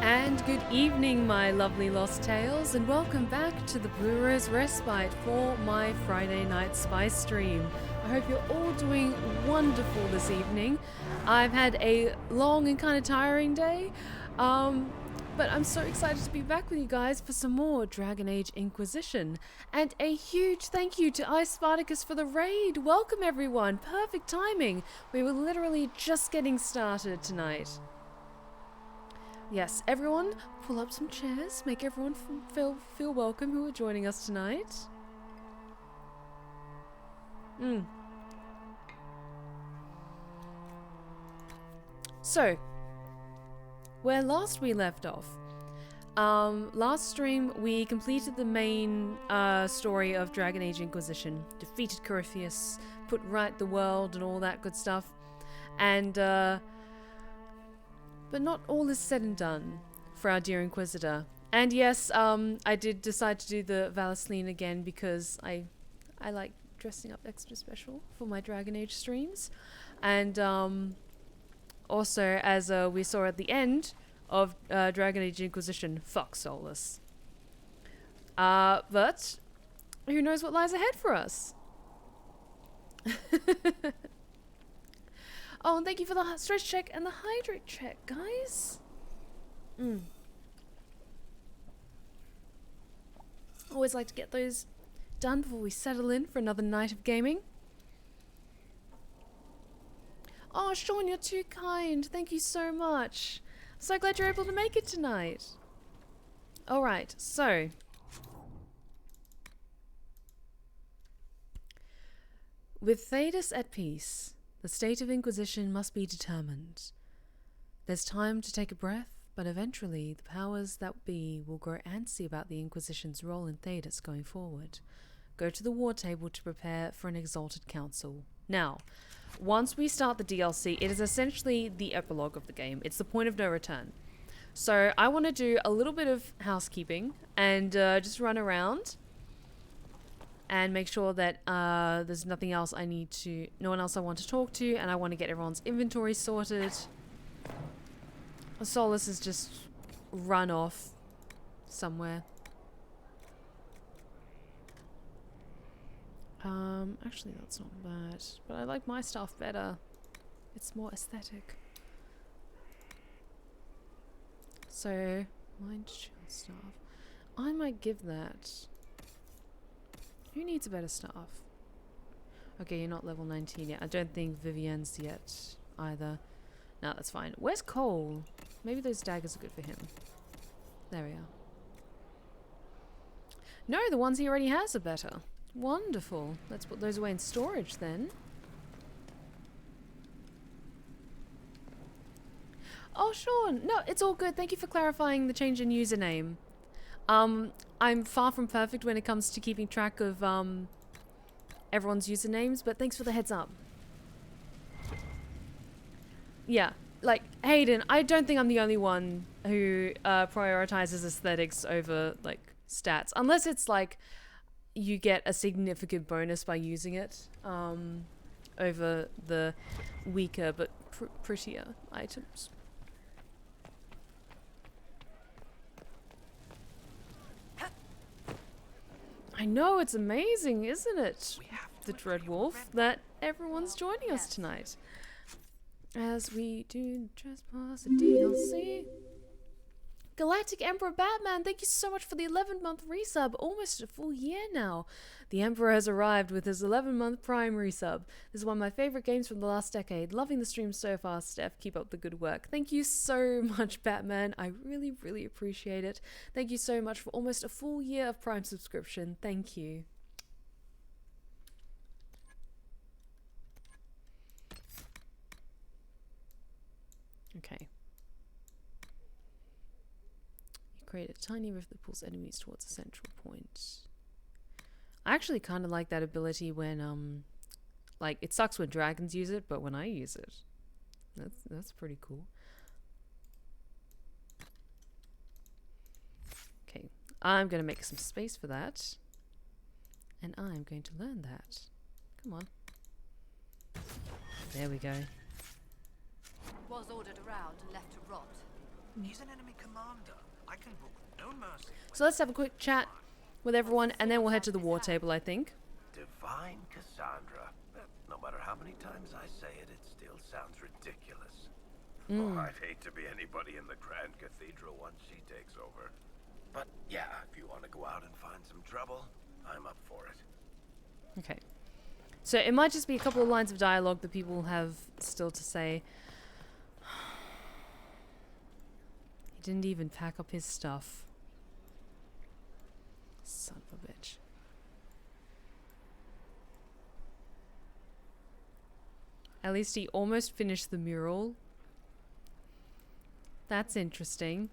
And good evening, my lovely Lost Tales, and welcome back to the Blue Rose Respite for my Friday night spy stream. I hope you're all doing wonderful this evening. I've had a long and kind of tiring day, but I'm so excited to be back with you guys for some more Dragon Age Inquisition. And a huge thank you to Ice Spartacus for the raid. Welcome everyone, perfect timing. We were literally just getting started tonight. Yes, everyone, pull up some chairs, make everyone feel welcome who are joining us tonight. So, where last we left off, last stream we completed the main story of Dragon Age Inquisition, defeated Corypheus, put right the world and all that good stuff, and but not all is said and done for our dear Inquisitor. And yes, I did decide to do the Valisline again because I like dressing up extra special for my Dragon Age streams. And also, as we saw at the end of Dragon Age Inquisition, fuck Solus. But who knows what lies ahead for us? Oh, and thank you for the stretch check and the hydrate check, guys. Always like to get those done before we settle in for another night of gaming. Oh, Sean, you're too kind. Thank you so much. So glad you're able to make it tonight. Alright, so with Thedas at peace, the state of Inquisition must be determined. There's time to take a breath, but eventually the powers that be will grow antsy about the Inquisition's role in Thedas going forward. Go to the war table to prepare for an Exalted Council. Now, once we start the DLC, it is essentially the epilogue of the game. It's the point of no return. So I want to do a little bit of housekeeping and just run around and make sure that there's nothing else no one else I want to talk to, and I want to get everyone's inventory sorted. Solus has just run off somewhere. Actually that's not bad, but I like my stuff better. It's more aesthetic. So, mind chill staff. I might give that. Who needs a better staff? Okay, you're not level 19 yet. I don't think Vivienne's yet either. No, that's fine. Where's Cole? Maybe those daggers are good for him. There we are. No, the ones he already has are better. Wonderful. Let's put those away in storage then. Oh, Sean! No, it's all good. Thank you for clarifying the change in username. I'm far from perfect when it comes to keeping track of everyone's usernames, but thanks for the heads up. Yeah, like Hayden, I don't think I'm the only one who prioritizes aesthetics over like stats, unless it's like you get a significant bonus by using it over the weaker but prettier items. I know, it's amazing, isn't it? The Dread Wolf, that everyone's joining us tonight. As we do Trespasser DLC. Galactic Emperor Batman, thank you so much for the 11-month resub. Almost a full year now. The Emperor has arrived with his 11-month Prime resub. This is one of my favorite games from the last decade. Loving the stream so far, Steph. Keep up the good work. Thank you so much, Batman. I really, really appreciate it. Thank you so much for almost a full year of Prime subscription. Thank you. Okay. Create a tiny rift that pulls enemies towards a central point. I actually kind of like that ability when, like, it sucks when dragons use it, but when I use it, that's pretty cool. Okay, I'm going to make some space for that, and I'm going to learn that. Come on. There we go. Was ordered around and left to rot. He's an enemy commander. I can book no mercy. So let's have a quick chat with everyone, and then we'll head to the war table, I think. Divine Cassandra. No matter how many times I say it, it still sounds ridiculous. Oh, I'd hate to be anybody in the Grand Cathedral once she takes over. But yeah, if you want to go out and find some trouble, I'm up for it. Okay. So it might just be a couple of lines of dialogue that people have still to say. He didn't even pack up his stuff. Son of a bitch. At least he almost finished the mural. That's interesting.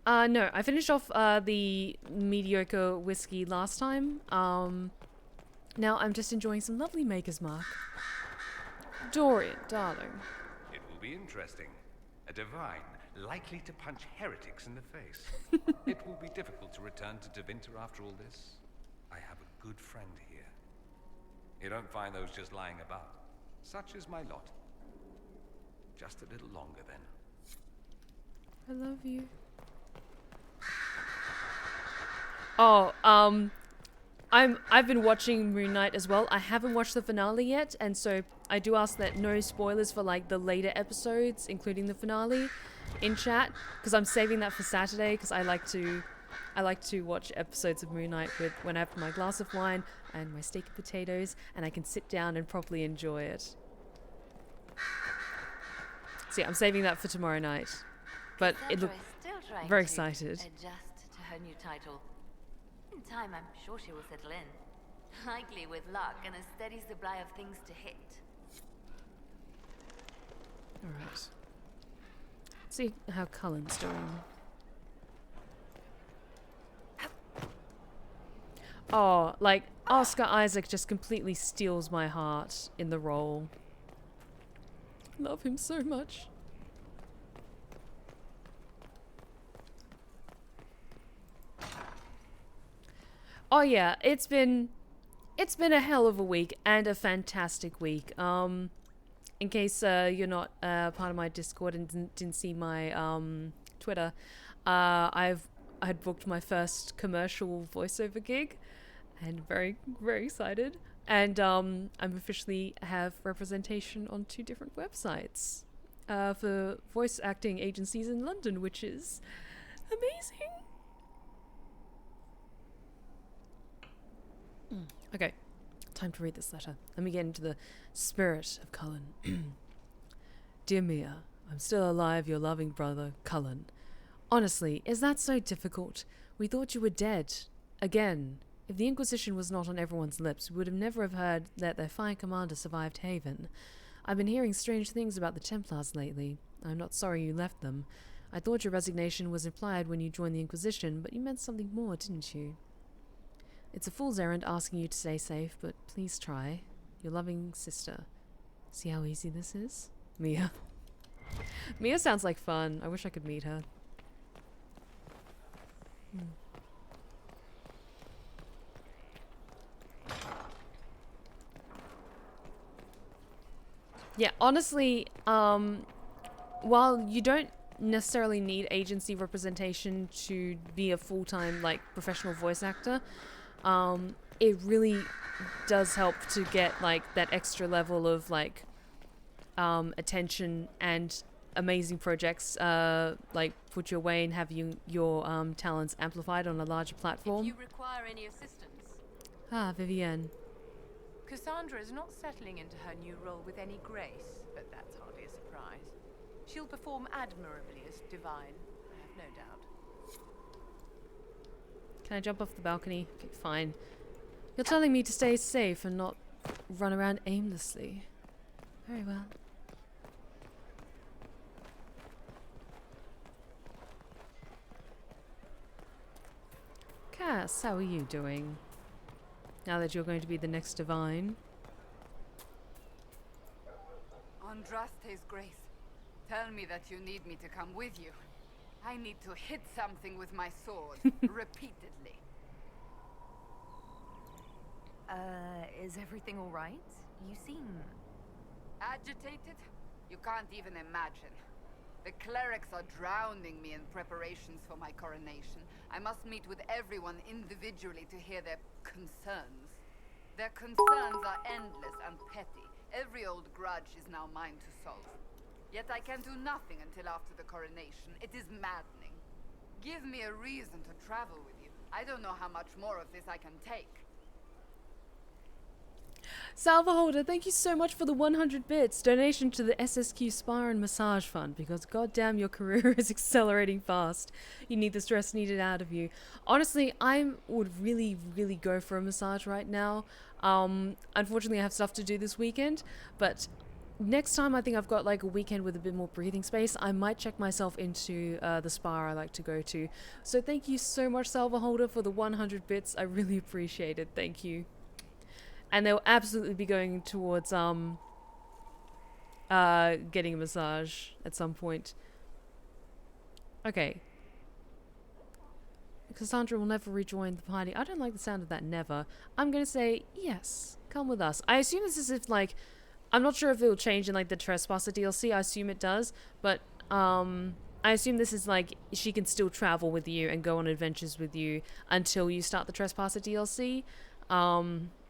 No, I finished off the mediocre whiskey last time. Now I'm just enjoying some lovely Maker's Mark. Dorian, darling. It will be interesting. A divine likely to punch heretics in the face. It will be difficult to return to Tevinter after all this. I have a good friend here. You don't find those just lying about. Such is my lot. Just a little longer then. I love you. Oh, I've been watching Moon Knight as well. I haven't watched the finale yet, and so I do ask that no spoilers for like the later episodes, including the finale, in chat, because I'm saving that for Saturday, because I like to watch episodes of Moon Knight when I have my glass of wine and my steak and potatoes, and I can sit down and properly enjoy it. So yeah, I'm saving that for tomorrow night. But it looked very excited. Adjust to her new title. In time, I'm sure she will settle in. Likely with luck and a steady supply of things to hit. Alright. Let's see how Cullen's doing. Oh, like, Oscar Isaac just completely steals my heart in the role. Love him so much. Oh yeah, it's been a hell of a week and a fantastic week. In case you're not part of my Discord and didn't see my Twitter, I had booked my first commercial voiceover gig, and very excited. And I'm officially have representation on 2 different websites for voice acting agencies in London, which is amazing. Okay, time to read this letter. Let me get into the spirit of Cullen. Dear Mia, I'm still alive, your loving brother, Cullen. Honestly, is that so difficult? We thought you were dead. Again. If the Inquisition was not on everyone's lips, we would have never have heard that their fine commander survived Haven. I've been hearing strange things about the Templars lately. I'm not sorry you left them. I thought your resignation was implied when you joined the Inquisition, but you meant something more, didn't you? It's a fool's errand asking you to stay safe, but please try. Your loving sister. See how easy this is? Mia. Mia sounds like fun. I wish I could meet her. Yeah, honestly, while you don't necessarily need agency representation to be a full-time, like, professional voice actor, it really does help to get, like, that extra level of, like, attention and amazing projects, like, put your way and have your talents amplified on a larger platform. If you require any assistance. Ah, Vivienne. Cassandra is not settling into her new role with any grace, but that's hardly a surprise. She'll perform admirably as divine, I have no doubt. Can I jump off the balcony? Okay, fine. You're telling me to stay safe and not run around aimlessly. Very well. Cass, how are you doing? Now that you're going to be the next divine. Andraste's grace, tell me that you need me to come with you. I need to hit something with my sword, repeatedly. Is everything all right? You seem... Agitated? You can't even imagine. The clerics are drowning me in preparations for my coronation. I must meet with everyone individually to hear their concerns. Their concerns are endless and petty. Every old grudge is now mine to solve. Yet I can do nothing until after the coronation. It is maddening. Give me a reason to travel with you. I don't know how much more of this I can take. Salvaholder, thank you so much for the 100 bits. Donation to the SSQ Spa and Massage Fund, because goddamn your career is accelerating fast. You need the stress needed out of you. Honestly, I would really go for a massage right now. Unfortunately, I have stuff to do this weekend, but next time I think I've got like a weekend with a bit more breathing space, I might check myself into the spa I like to go to. So thank you so much, Salvaholder, for the 100 bits. I really appreciate it. Thank you. And they'll absolutely be going towards getting a massage at some point. Okay. Cassandra will never rejoin the party. I don't like the sound of that, never. I'm gonna say yes, come with us. I assume this is if like, I'm not sure if it will change in like the Trespasser DLC. I assume it does, but I assume this is like she can still travel with you and go on adventures with you until you start the Trespasser DLC.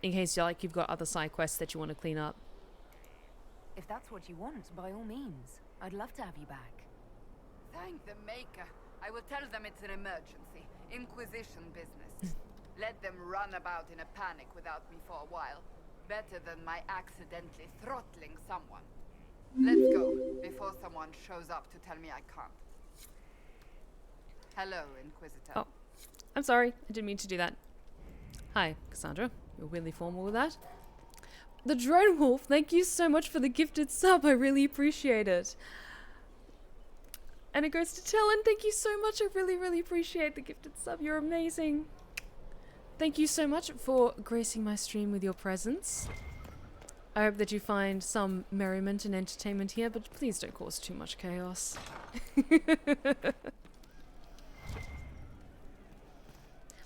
In case you've got other side quests that you want to clean up. If that's what you want, by all means. I'd love to have you back. Thank the Maker. I will tell them it's an emergency. Inquisition business. Let them run about in a panic without me for a while. Better than my accidentally throttling someone. Let's go, before someone shows up to tell me I can't. Hello, Inquisitor. Oh, I'm sorry. I didn't mean to do that. Hi, Cassandra. You're really formal with that. The Drone Wolf, thank you so much for the gifted sub. I really appreciate it. And it goes to Tellen. Thank you so much. I really appreciate the gifted sub. You're amazing. Thank you so much for gracing my stream with your presence. I hope that you find some merriment and entertainment here, but please don't cause too much chaos.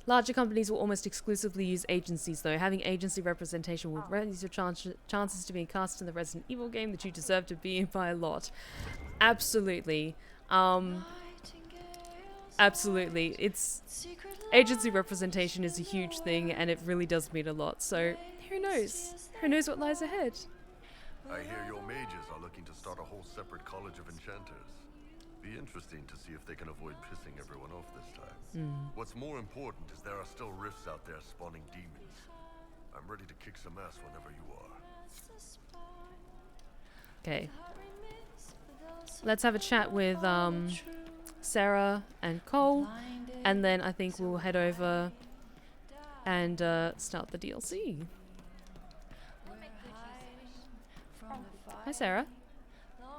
Larger companies will almost exclusively use agencies, though. Having agency representation will raise your chances to be cast in the Resident Evil game that you deserve to be in by a lot. Absolutely. Absolutely. Agency representation is a huge thing, and it really does mean a lot. So, who knows? Who knows what lies ahead? I hear your mages are looking to start a whole separate college of enchanters. Be interesting to see if they can avoid pissing everyone off this time. What's more important is there are still rifts out there spawning demons. I'm ready to kick some ass whenever you are. Okay. Let's have a chat with Sarah and Cole, and then I think we'll head over and start the DLC. Hi, Sarah.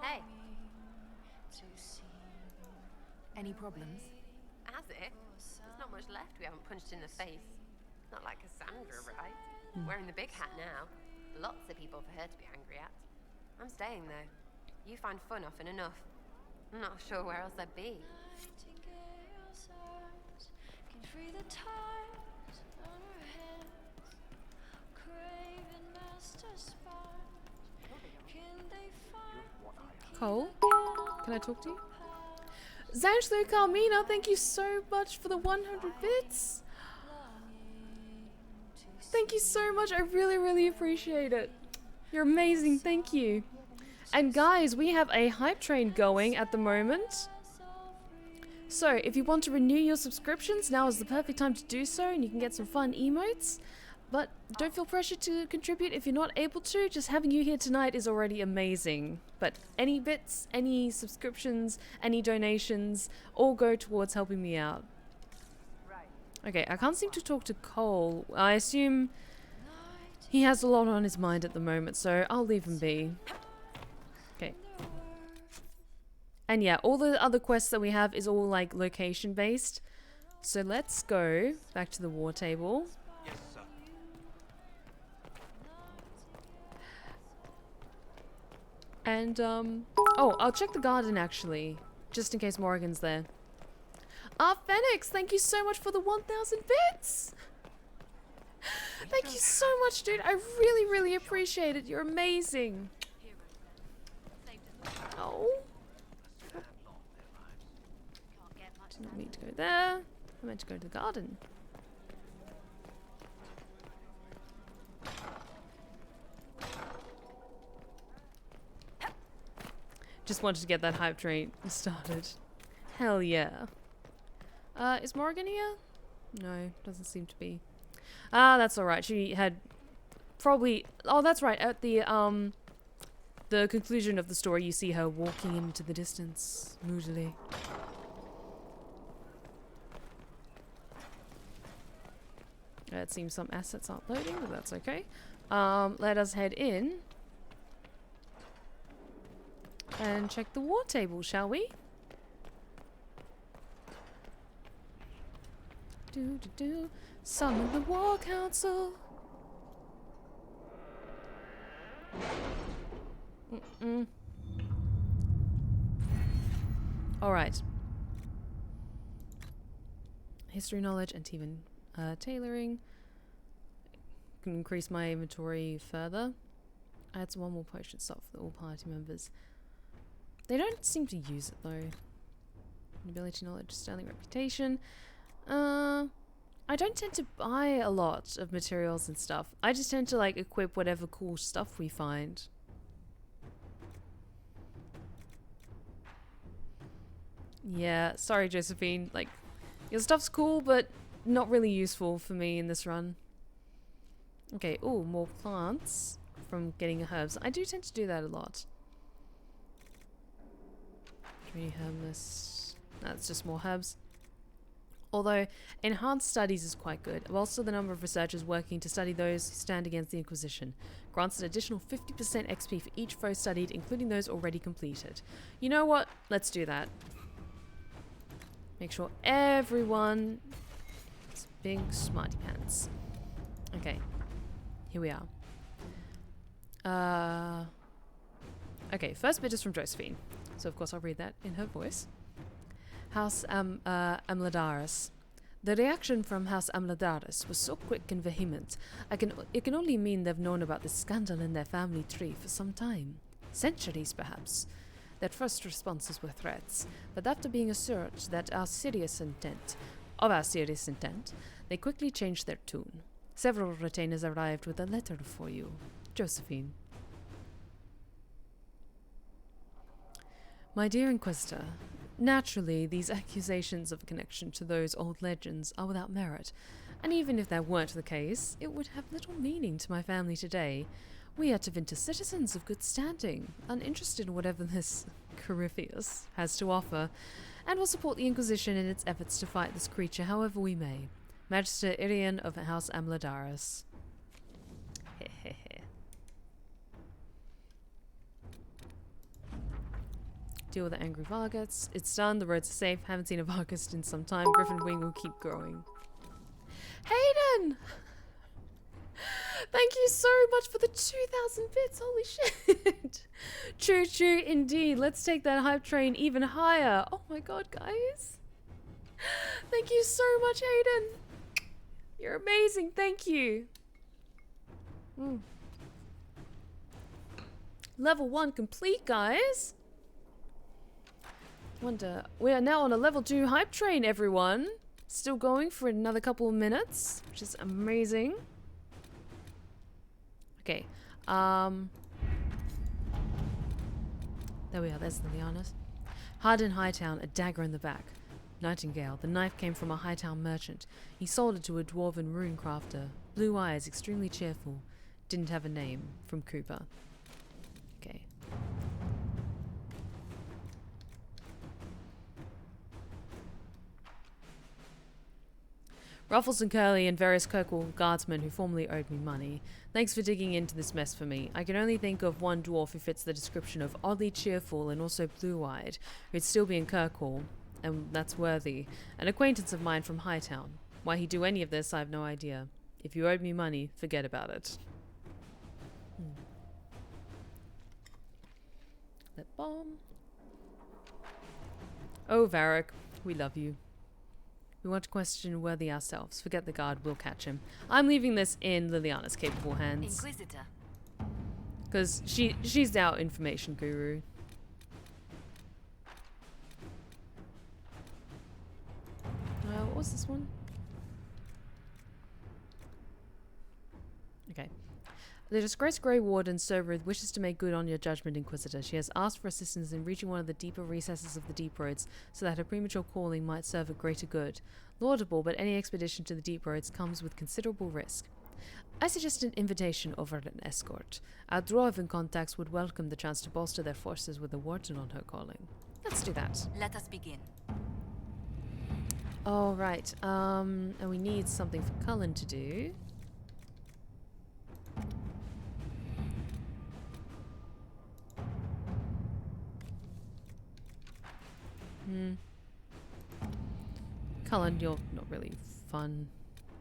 Hey. Any problems? Has it? There's not much left we haven't punched in the face. Not like Cassandra, right? Wearing the big hat now. Lots of people for her to be angry at. I'm staying though. You find fun often enough. I'm not sure where else I'd be. Cole, can I talk to you? Zanchlo Carmina, thank you so much for the 100 bits. Thank you so much. I really appreciate it. You're amazing. Thank you. And guys, we have a hype train going at the moment. So if you want to renew your subscriptions, now is the perfect time to do so, and you can get some fun emotes. But don't feel pressured to contribute if you're not able to. Just having you here tonight is already amazing. But any bits, any subscriptions, any donations, all go towards helping me out. Okay, I can't seem to talk to Cole. I assume he has a lot on his mind at the moment, so I'll leave him be. Okay. And yeah, all the other quests that we have is all like location based. So let's go back to the war table. Yes, sir. And, oh, I'll check the garden, actually, just in case Morrigan's there. Fenicks, thank you so much for the 1,000 bits! Thank you so much, dude. I really appreciate it. You're amazing. Oh. I meant to go to the garden. Just wanted to get that hype train started. Hell yeah. Is Morgan here? No, doesn't seem to be. Ah, that's alright. She had probably... Oh, that's right. At the conclusion of the story, you see her walking into the distance, moodily. It seems some assets aren't loading, but that's okay. Let us head in and check the war table, shall we? Summon the War Council. Alright. History knowledge and even tailoring. Can increase my inventory further. Adds one more potion slot for all party members. They don't seem to use it though. Ability, knowledge, sterling reputation. I don't tend to buy a lot of materials and stuff. I just tend to like equip whatever cool stuff we find. Yeah, sorry Josephine, like your stuff's cool but not really useful for me in this run. Okay, ooh, more plants from getting herbs. I do tend to do that a lot. Tree herbless. That's just more herbs. Although, enhanced studies is quite good. Also, the number of researchers working to study those who stand against the Inquisition grants an additional 50% XP for each foe studied, including those already completed. You know what? Let's do that. Make sure everyone is big smarty pants. Okay. Here we are. Okay, first bit is from Josephine. So, of course, I'll read that in her voice. House Amladaris. The reaction from House Amladaris was so quick and vehement. It can only mean they've known about this scandal in their family tree for some time. Centuries, perhaps. Their first responses were threats, but after being assured of our serious intent, they quickly changed their tune. Several retainers arrived with a letter for you. Josephine. My dear Inquisitor, naturally, these accusations of a connection to those old legends are without merit, and even if that weren't the case, it would have little meaning to my family today. We are Tevinter citizens of good standing, uninterested in whatever this Corypheus has to offer, and will support the Inquisition in its efforts to fight this creature however we may. Magister Irian of House Amladaris. Deal with the angry Vargas. It's done. The roads are safe. Haven't seen a Vargas in some time. Griffin Wing will keep growing. Hayden! Thank you so much for the 2,000 bits. Holy shit. True, indeed. Let's take that hype train even higher. Oh my god, guys. Thank you so much, Hayden. You're amazing. Thank you. Level 1 complete, guys. We are now on a level 2 hype train, everyone. Still going for another couple of minutes, which is amazing. Okay. There we are. There's the Lianas. Hardin Hightown, a dagger in the back. Nightingale. The knife came from a Hightown merchant. He sold it to a dwarven rune crafter. Blue eyes, extremely cheerful. Didn't have a name. From Cooper. Okay. Ruffles and Curly and various Kirkwall guardsmen who formerly owed me money. Thanks for digging into this mess for me. I can only think of one dwarf who fits the description of oddly cheerful and also blue-eyed, who'd still be in Kirkwall, and that's worthy. An acquaintance of mine from Hightown. Why he'd do any of this, I have no idea. If you owed me money, forget about it. Lip balm. Oh, Varric, we love you. We want to question worthy ourselves. Forget the guard, we'll catch him. I'm leaving this in Liliana's capable hands. Inquisitor. Because she's our information guru. what was this one? Okay. The disgraced Grey Warden Cerberus wishes to make good on your judgment, Inquisitor. She has asked for assistance in reaching one of the deeper recesses of the Deep Roads, so that her premature calling might serve a greater good. Laudable, but any expedition to the Deep Roads comes with considerable risk. I suggest an invitation over an escort. Our Dwarven contacts would welcome the chance to bolster their forces with a warden on her calling. Let's do that. Let us begin. Alright, and we need something for Cullen to do. Cullen, you're not really fun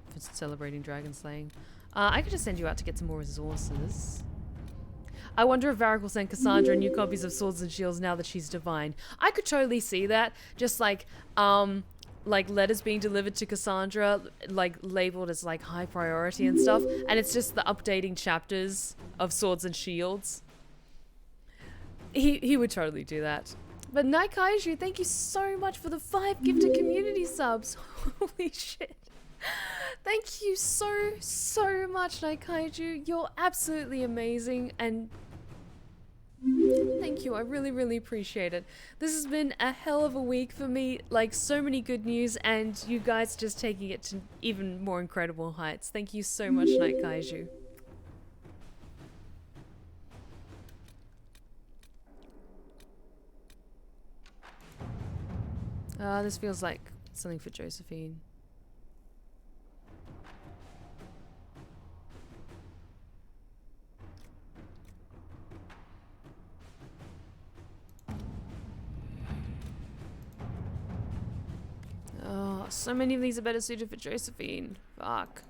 for celebrating dragon slaying. I could just send you out to get some more resources. I wonder if Varric will send Cassandra new copies of Swords and Shields now that she's divine. I could totally see that. Just like letters being delivered to Cassandra, like labeled as like high priority and stuff, and it's just the updating chapters of Swords and Shields. He would totally do that. But Night Kaiju, thank you so much for the 5 gifted community subs. Holy shit. Thank you so much, Night Kaiju. You're absolutely amazing, and thank you. I really appreciate it. This has been a hell of a week for me. Like, so many good news, and you guys just taking it to even more incredible heights. Thank you so much, Night Kaiju. This feels like something for Josephine. Oh, so many of these are better suited for Josephine. Fuck.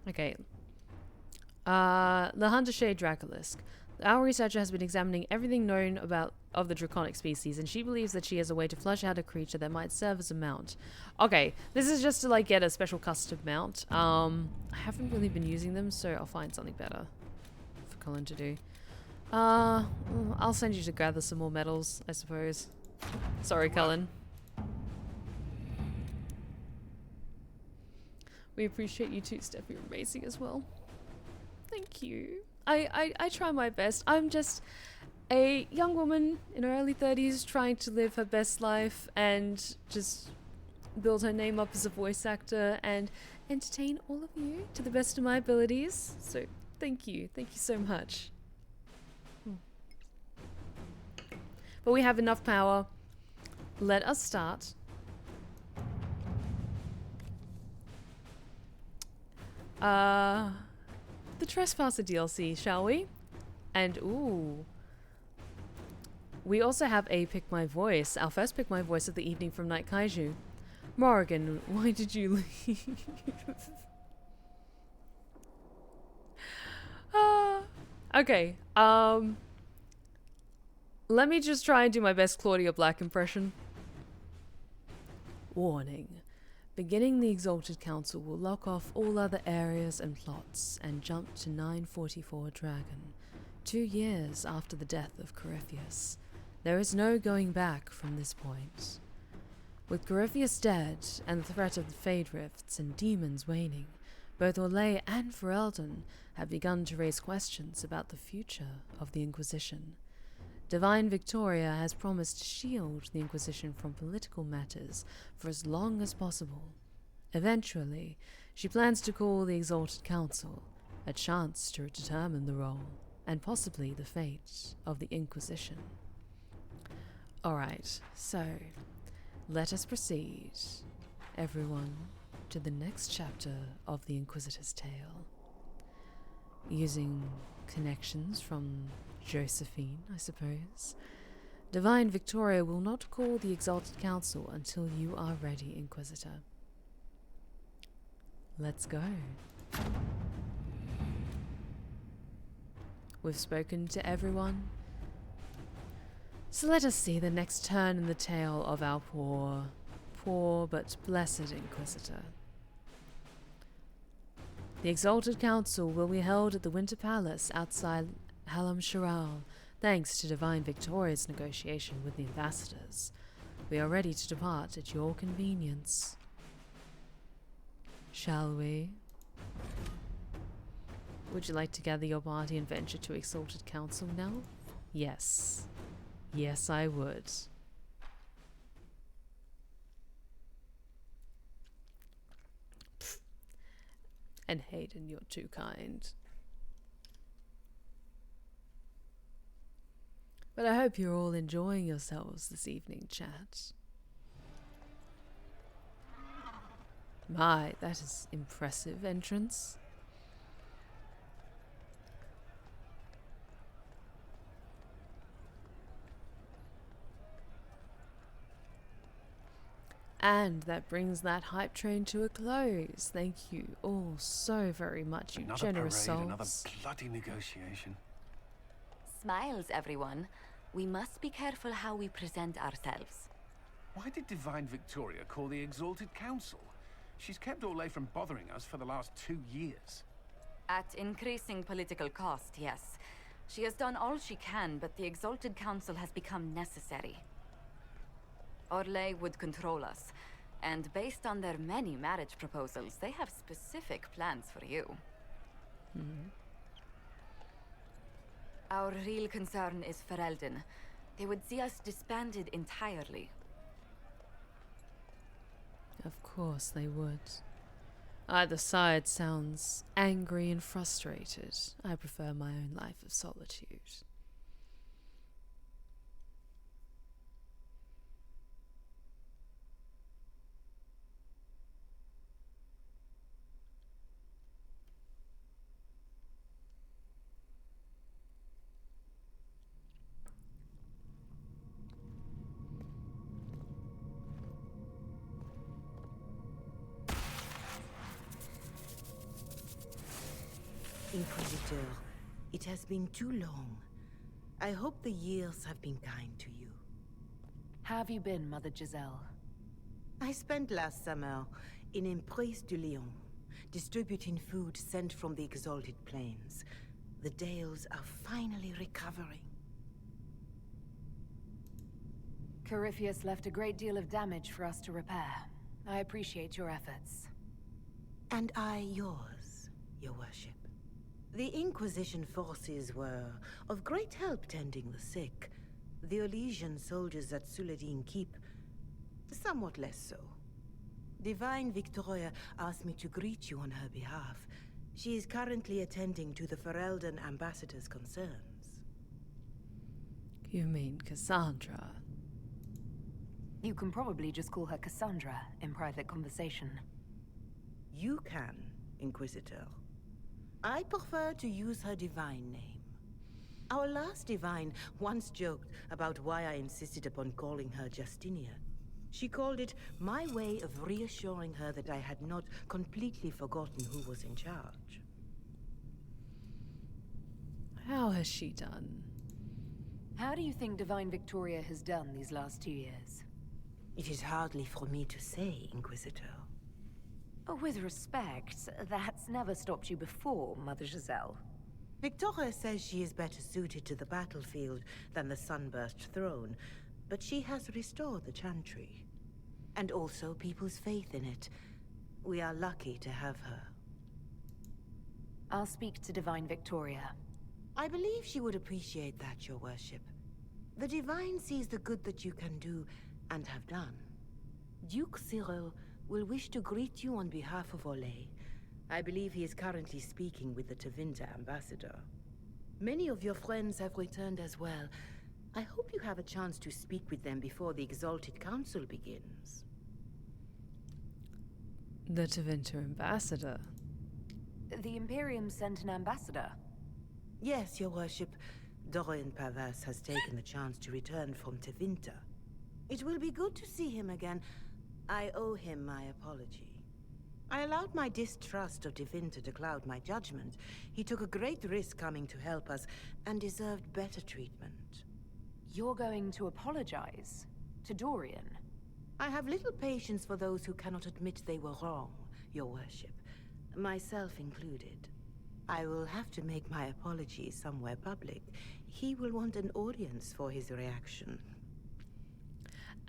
Okay. The Hunter Shade Dracolisk. Our researcher has been examining everything known of the draconic species, and she believes that she has a way to flush out a creature that might serve as a mount. Okay, this is just to like get a special custom mount. I haven't really been using them, so I'll find something better for Cullen to do. I'll send you to gather some more medals, I suppose. Sorry, Cullen. We appreciate you too, Steph. You're amazing as well. Thank you. I try my best. I'm just a young woman in her early 30s trying to live her best life and just build her name up as a voice actor and entertain all of you to the best of my abilities. So thank you. Thank you so much. But we have enough power. Let us start. The Trespasser DLC, shall we? And ooh, we also have a Pick My Voice, our first Pick My Voice of the evening from Night Kaiju. Morrigan, why did you leave? Okay, let me just try and do my best Claudia Black impression. Warning. Beginning the Exalted Council will lock off all other areas and plots and jump to 944 Dragon, 2 years after the death of Corypheus. There is no going back from this point. With Corypheus dead and the threat of the Fade Rifts and demons waning, both Orlais and Ferelden have begun to raise questions about the future of the Inquisition. Divine Victoria has promised to shield the Inquisition from political matters for as long as possible. Eventually, she plans to call the Exalted Council, a chance to determine the role and possibly the fate of the Inquisition. Alright, so let us proceed, everyone, to the next chapter of the Inquisitor's tale. Using connections from Josephine, I suppose. Divine Victoria will not call the Exalted Council until you are ready, Inquisitor. Let's go. We've spoken to everyone. So let us see the next turn in the tale of our poor but blessed Inquisitor. The Exalted Council will be held at the Winter Palace outside Halam-Sharal, thanks to Divine Victoria's negotiation with the ambassadors. We are ready to depart at your convenience. Shall we? Would you like to gather your party and venture to Exalted Council now? Yes. Yes, I would. Pfft. And Hayden, you're too kind. But I hope you're all enjoying yourselves this evening, chat. My, that is impressive entrance. And that brings that hype train to a close. Thank you all so very much, you generous souls. Another bloody negotiation. Smiles, everyone. We must be careful how we present ourselves. Why did Divine Victoria call the Exalted Council? She's kept Orlais from bothering us for the last 2 years. At increasing political cost, yes. She has done all she can, but the Exalted Council has become necessary. Orlais would control us, and based on their many marriage proposals, they have specific plans for you. Our real concern is Ferelden. They would see us disbanded entirely. Of course they would. Either side sounds angry and frustrated. I prefer my own life of solitude. Inquisitor, it has been too long. I hope the years have been kind to you. How have you been, Mother Giselle? I spent last summer in Emprise du Lion, distributing food sent from the Exalted Plains. The Dales are finally recovering. Corypheus left a great deal of damage for us to repair. I appreciate your efforts. And I yours, Your Worship. The Inquisition forces were of great help tending the sick. The Elysian soldiers at Suladin Keep, somewhat less so. Divine Victoria asked me to greet you on her behalf. She is currently attending to the Ferelden Ambassador's concerns. You mean Cassandra? You can probably just call her Cassandra in private conversation. You can, Inquisitor. I prefer to use her divine name. Our last divine once joked about why I insisted upon calling her Justinia. She called it my way of reassuring her that I had not completely forgotten who was in charge. How has she done? How do you think Divine Victoria has done these last 2 years? It is hardly for me to say, Inquisitor. With respect, that's never stopped you before, Mother Giselle. Victoria says she is better suited to the battlefield than the Sunburst throne, but she has restored the Chantry. And also people's faith in it. We are lucky to have her. I'll speak to Divine Victoria. I believe she would appreciate that, Your Worship. The Divine sees the good that you can do and have done. Duke Cyril will wish to greet you on behalf of Orlais. I believe he is currently speaking with the Tevinter Ambassador. Many of your friends have returned as well. I hope you have a chance to speak with them before the Exalted Council begins. The Tevinter Ambassador? The Imperium sent an ambassador. Yes, Your Worship. Dorian Pavas has taken the chance to return from Tevinter. It will be good to see him again. I owe him my apology. I allowed my distrust of Tevinter to cloud my judgment. He took a great risk coming to help us, and deserved better treatment. You're going to apologize? To Dorian? I have little patience for those who cannot admit they were wrong, your worship. Myself included. I will have to make my apologies somewhere public. He will want an audience for his reaction.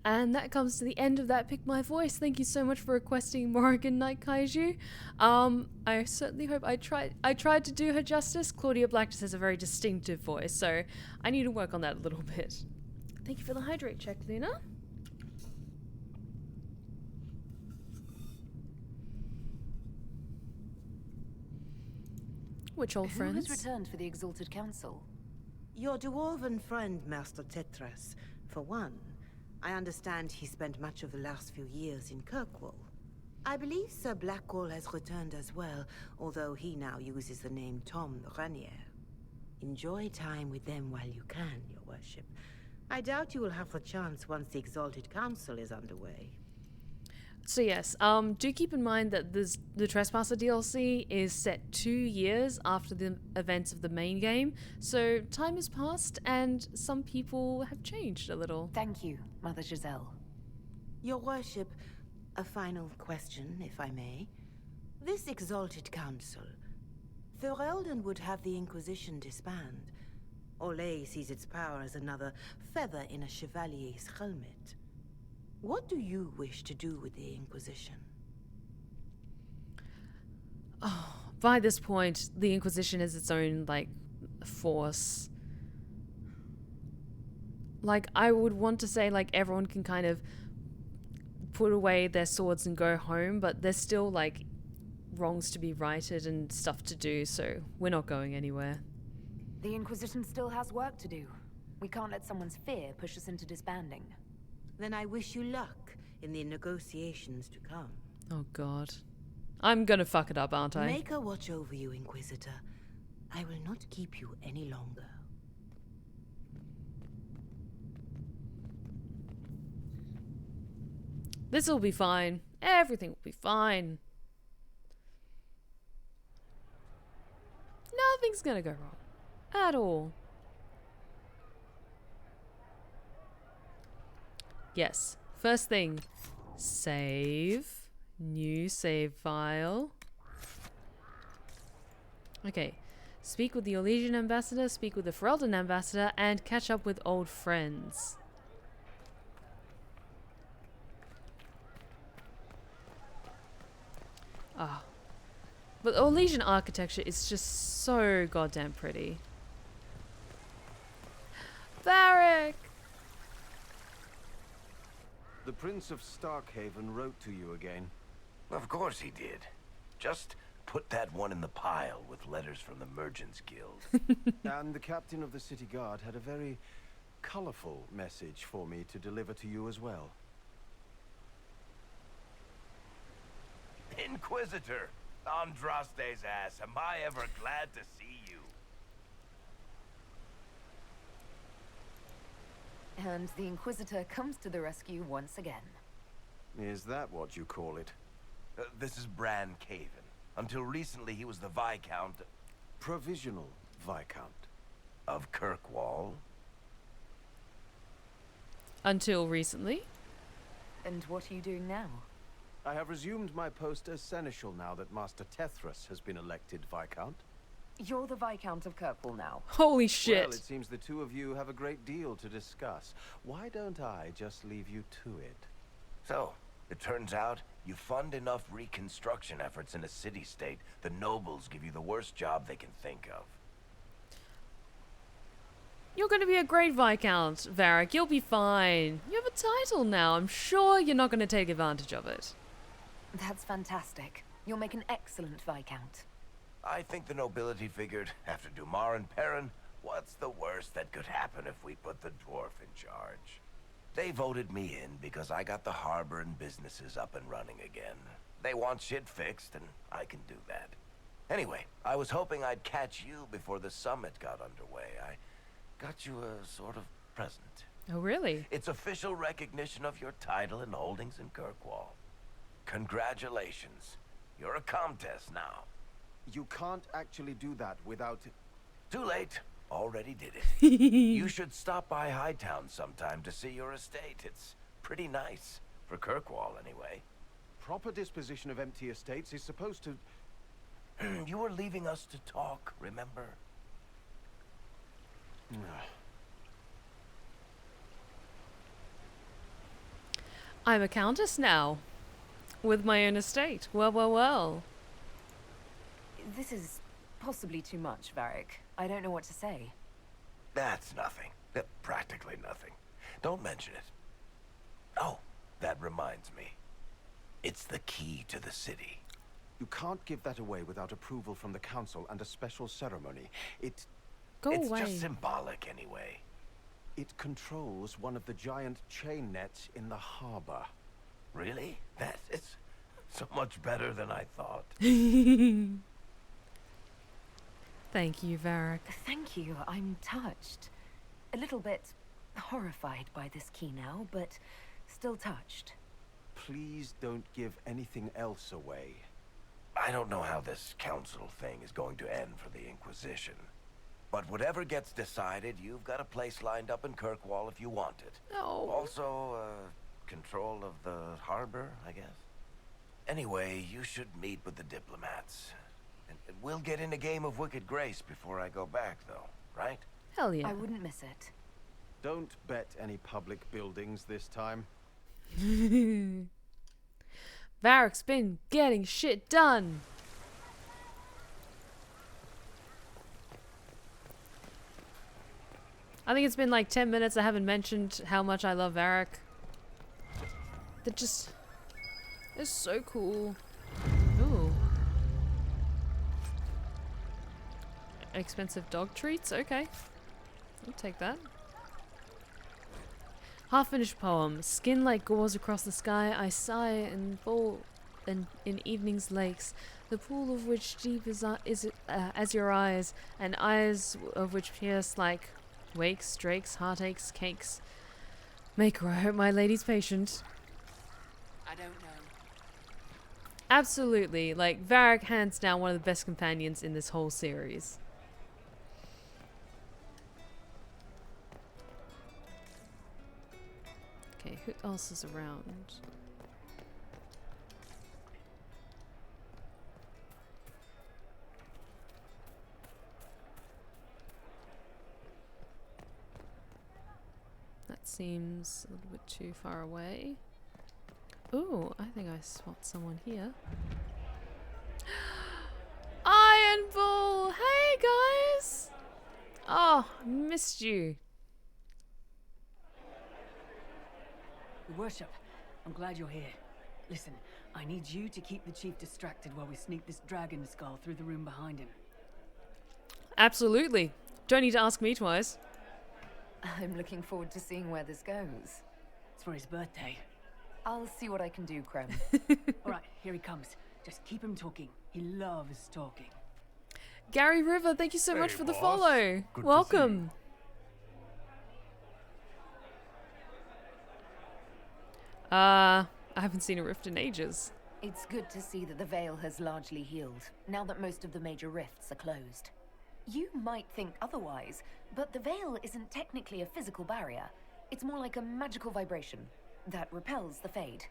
And that comes to the end of that Pick My Voice. Thank you so much for requesting Morrigan Night Kaiju. I certainly hope I tried to do her justice. Claudia Black just has a very distinctive voice, so I need to work on that a little bit. Thank you for the hydrate check, Luna. Which old friends? Who has returned for the Exalted Council? Your dwarven friend, Master Tetras, for one. I understand he spent much of the last few years in Kirkwall. I believe Sir Blackwall has returned as well, although he now uses the name Tom the Ranier. Enjoy time with them while you can, your worship. I doubt you will have the chance once the Exalted Council is underway. So yes, do keep in mind that the Trespasser DLC is set 2 years after the events of the main game, so time has passed and some people have changed a little. Thank you, Mother Giselle. Your worship, a final question, if I may. This Exalted Council, Ferelden would have the Inquisition disband. Olay sees its power as another feather in a chevalier's helmet. What do you wish to do with the Inquisition? Oh, by this point, the Inquisition is its own, force. I would want to say, everyone can kind of put away their swords and go home, but there's still, wrongs to be righted and stuff to do, so we're not going anywhere. The Inquisition still has work to do. We can't let someone's fear push us into disbanding. Then I wish you luck in the negotiations to come. Oh god. I'm gonna fuck it up, aren't I? Make a watch over you, Inquisitor. I will not keep you any longer. This'll be fine. Everything will be fine. Nothing's gonna go wrong. At all. Yes. First thing. Save. New save file. Okay. Speak with the Orlesian Ambassador, speak with the Ferelden Ambassador, and catch up with old friends. Ah. But Orlesian architecture is just so goddamn pretty. Varric! The Prince of Starkhaven wrote to you again. Of course he did. Just put that one in the pile with letters from the Merchants Guild. And the captain of the city guard had a very colorful message for me to deliver to you as well. Inquisitor! Andraste's ass, am I ever glad to see you? And the Inquisitor comes to the rescue once again. Is that what you call it? This is Bran Caven. Until recently he was the Viscount... Provisional Viscount. Of Kirkwall. Until recently. And what are you doing now? I have resumed my post as Seneschal now that Master Tethras has been elected Viscount. You're the Viscount of Kirkwall now. Holy shit. Well, it seems the two of you have a great deal to discuss. Why don't I just leave you to it? So, it turns out you fund enough reconstruction efforts in a city-state, the nobles give you the worst job they can think of. You're going to be a great Viscount, Varric. You'll be fine. You have a title now. I'm sure you're not going to take advantage of it. That's fantastic. You'll make an excellent Viscount. I think the nobility figured, after Dumar and Perrin, what's the worst that could happen if we put the dwarf in charge? They voted me in because I got the harbor and businesses up and running again. They want shit fixed, and I can do that. Anyway, I was hoping I'd catch you before the summit got underway. I got you a sort of present. Oh, really? It's official recognition of your title and holdings in Kirkwall. Congratulations. You're a Comtesse now. You can't actually do that without... Too late. Already did it. You should stop by Hightown sometime to see your estate. It's pretty nice. For Kirkwall, anyway. Proper disposition of empty estates is supposed to... You were leaving us to talk, remember? I'm a countess now. With my own estate. Well, well, well. This is possibly too much, Varric. I don't know what to say. That's nothing. Practically nothing. Don't mention it. Oh, that reminds me. It's the key to the city. You can't give that away without approval from the council and a special ceremony. It's away. Just symbolic anyway. It controls one of the giant chain nets in the harbor. Really? That is so much better than I thought. Thank you, Varric. Thank you. I'm touched. A little bit horrified by this key now, but still touched. Please don't give anything else away. I don't know how this council thing is going to end for the Inquisition. But whatever gets decided, you've got a place lined up in Kirkwall if you want it. Oh. Also, control of the harbor, I guess. Anyway, you should meet with the diplomats. And we'll get in a game of Wicked Grace before I go back, though, right? Hell yeah. I wouldn't miss it. Don't bet any public buildings this time. Varric's been getting shit done. I think it's been like 10 minutes I haven't mentioned how much I love Varric. They're just... They're so cool. Ooh. Expensive dog treats? Okay. I'll take that. Half-finished poem. Skin like gauze across the sky, I sigh and fall in evening's lakes, the pool of which deep as your eyes, and eyes of which pierce like wakes, drakes, heartaches, cakes. Maker, I hope my lady's patient. I don't know. Absolutely. Like, Varric, hands down, one of the best companions in this whole series. Okay, who else is around? That seems a little bit too far away. Ooh, I think I spot someone here. Iron Bull! Hey guys! Oh, missed you. Your Worship, I'm glad you're here. Listen, I need you to keep the chief distracted while we sneak this dragon skull through the room behind him. Absolutely. Don't need to ask me twice. I'm looking forward to seeing where this goes. It's for his birthday. I'll see what I can do, Krem. Alright, here he comes. Just keep him talking. He loves talking. Gary River, thank you so much for the follow. Good Welcome. I haven't seen a rift in ages. It's good to see that the Veil has largely healed, now that most of the major rifts are closed. You might think otherwise, but the Veil isn't technically a physical barrier. It's more like a magical vibration that repels the Fade.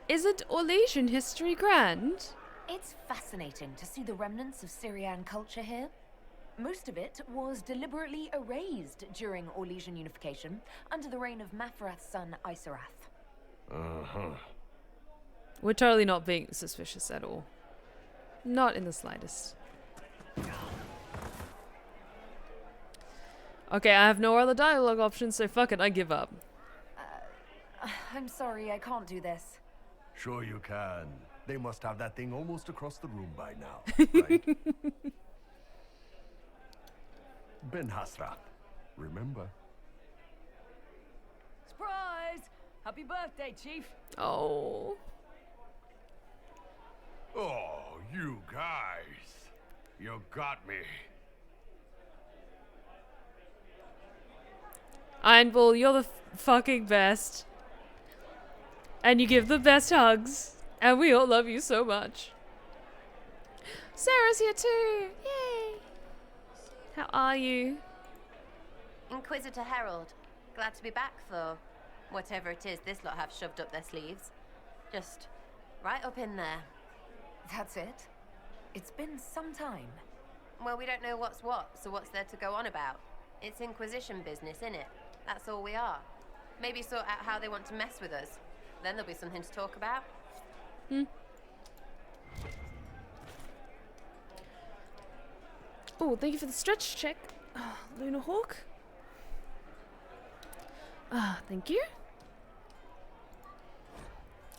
Isn't Orlesian history grand? It's fascinating to see the remnants of Syrian culture here. Most of it was deliberately erased during Orlesian unification under the reign of Mafarath's son Isarath. We're totally not being suspicious at all. Not in the slightest. Okay, I have no other dialogue options, so fuck it, I give up. I'm sorry, I can't do this. Sure you can. They must have that thing almost across the room by now, right? Ben Hasra, remember? Surprise! Happy birthday, Chief! Oh. Oh, you guys. You got me. Iron Bull, you're the fucking best. And you give the best hugs. And we all love you so much. Sarah's here too. Yay. How are you? Inquisitor Herald. Glad to be back for whatever it is this lot have shoved up their sleeves. Just right up in there. That's it? It's been some time. Well, we don't know what's what, so what's there to go on about? It's Inquisition business, innit? That's all we are. Maybe sort out how they want to mess with us. Then there'll be something to talk about. Oh, thank you for the stretch check. Luna Hawk. Thank you.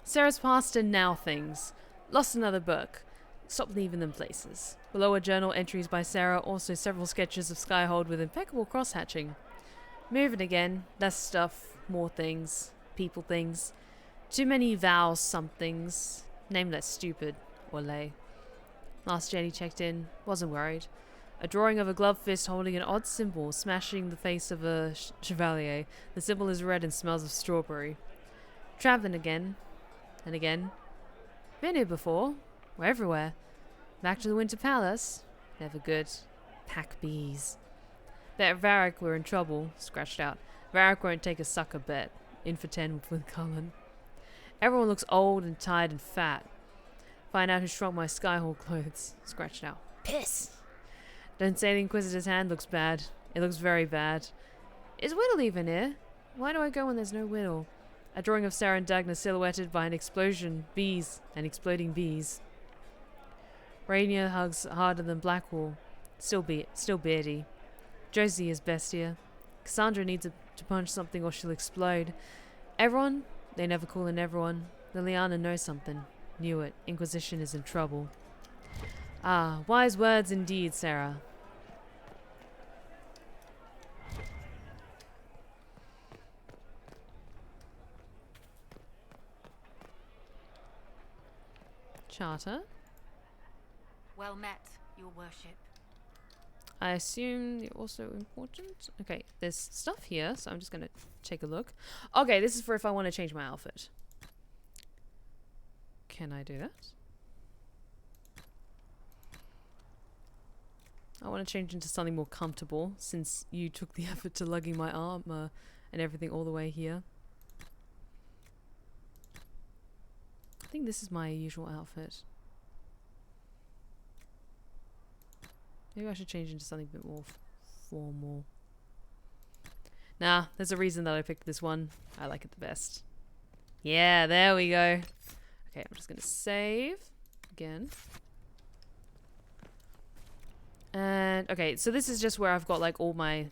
Sarah's past and now things. Lost another book. Stopped leaving them places. Below are journal entries by Sarah, also several sketches of Skyhold with impeccable cross-hatching. Moving again. Less stuff, more things. People things. Too many vowels somethings. Name less stupid. Or lay. Last Jenny checked in. Wasn't worried. A drawing of a gloved fist holding an odd symbol, smashing the face of a chevalier. The symbol is red and smells of strawberry. Traveling again. And again. Been here before. We're everywhere. Back to the Winter Palace. Never good. Pack bees. Bet Varric we're in trouble. Scratched out. Varric won't take a sucker bet. In for 10 with Cullen. Everyone looks old and tired and fat. Find out who shrunk my Skyhold clothes. Scratched out. Piss! Don't say the Inquisitor's hand looks bad. It looks very bad. Is Whittle even here? Why do I go when there's no Whittle? A drawing of Sarah and Dagna silhouetted by an explosion, bees, and exploding bees. Rainier hugs harder than Blackwall. Still beardy. Josie is bestia. Cassandra needs to punch something or she'll explode. Everyone? They never call in everyone. Liliana knows something. Knew it. Inquisition is in trouble. Ah, wise words indeed, Sarah. Charter. Well met, your worship. I assume you're also important. Okay, there's stuff here, so I'm just gonna take a look. Okay, this is for if I want to change my outfit. Can I do that? I want to change into something more comfortable, since you took the effort to lugging my armor and everything all the way here. I think this is my usual outfit. Maybe I should change into something a bit more formal. Nah, there's a reason that I picked this one. I like it the best. Yeah, there we go. Okay, I'm just gonna save again. And okay, so this is just where I've got like all my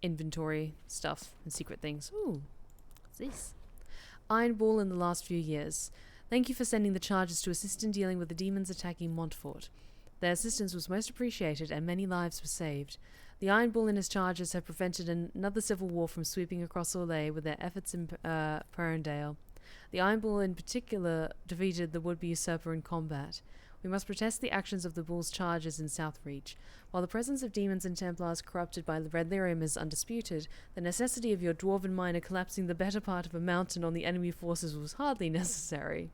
inventory stuff and secret things. Ooh, what's this? Iron Ball in the last few years. Thank you for sending the charges to assist in dealing with the demons attacking Montfort. Their assistance was most appreciated and many lives were saved. The Iron Bull and his charges have prevented another civil war from sweeping across Orlais with their efforts in Perendale. The Iron Bull in particular defeated the would-be usurper in combat. We must protest the actions of the Bull's charges in Southreach. While the presence of demons and Templars corrupted by Red Lyrium is undisputed, the necessity of your dwarven miner collapsing the better part of a mountain on the enemy forces was hardly necessary.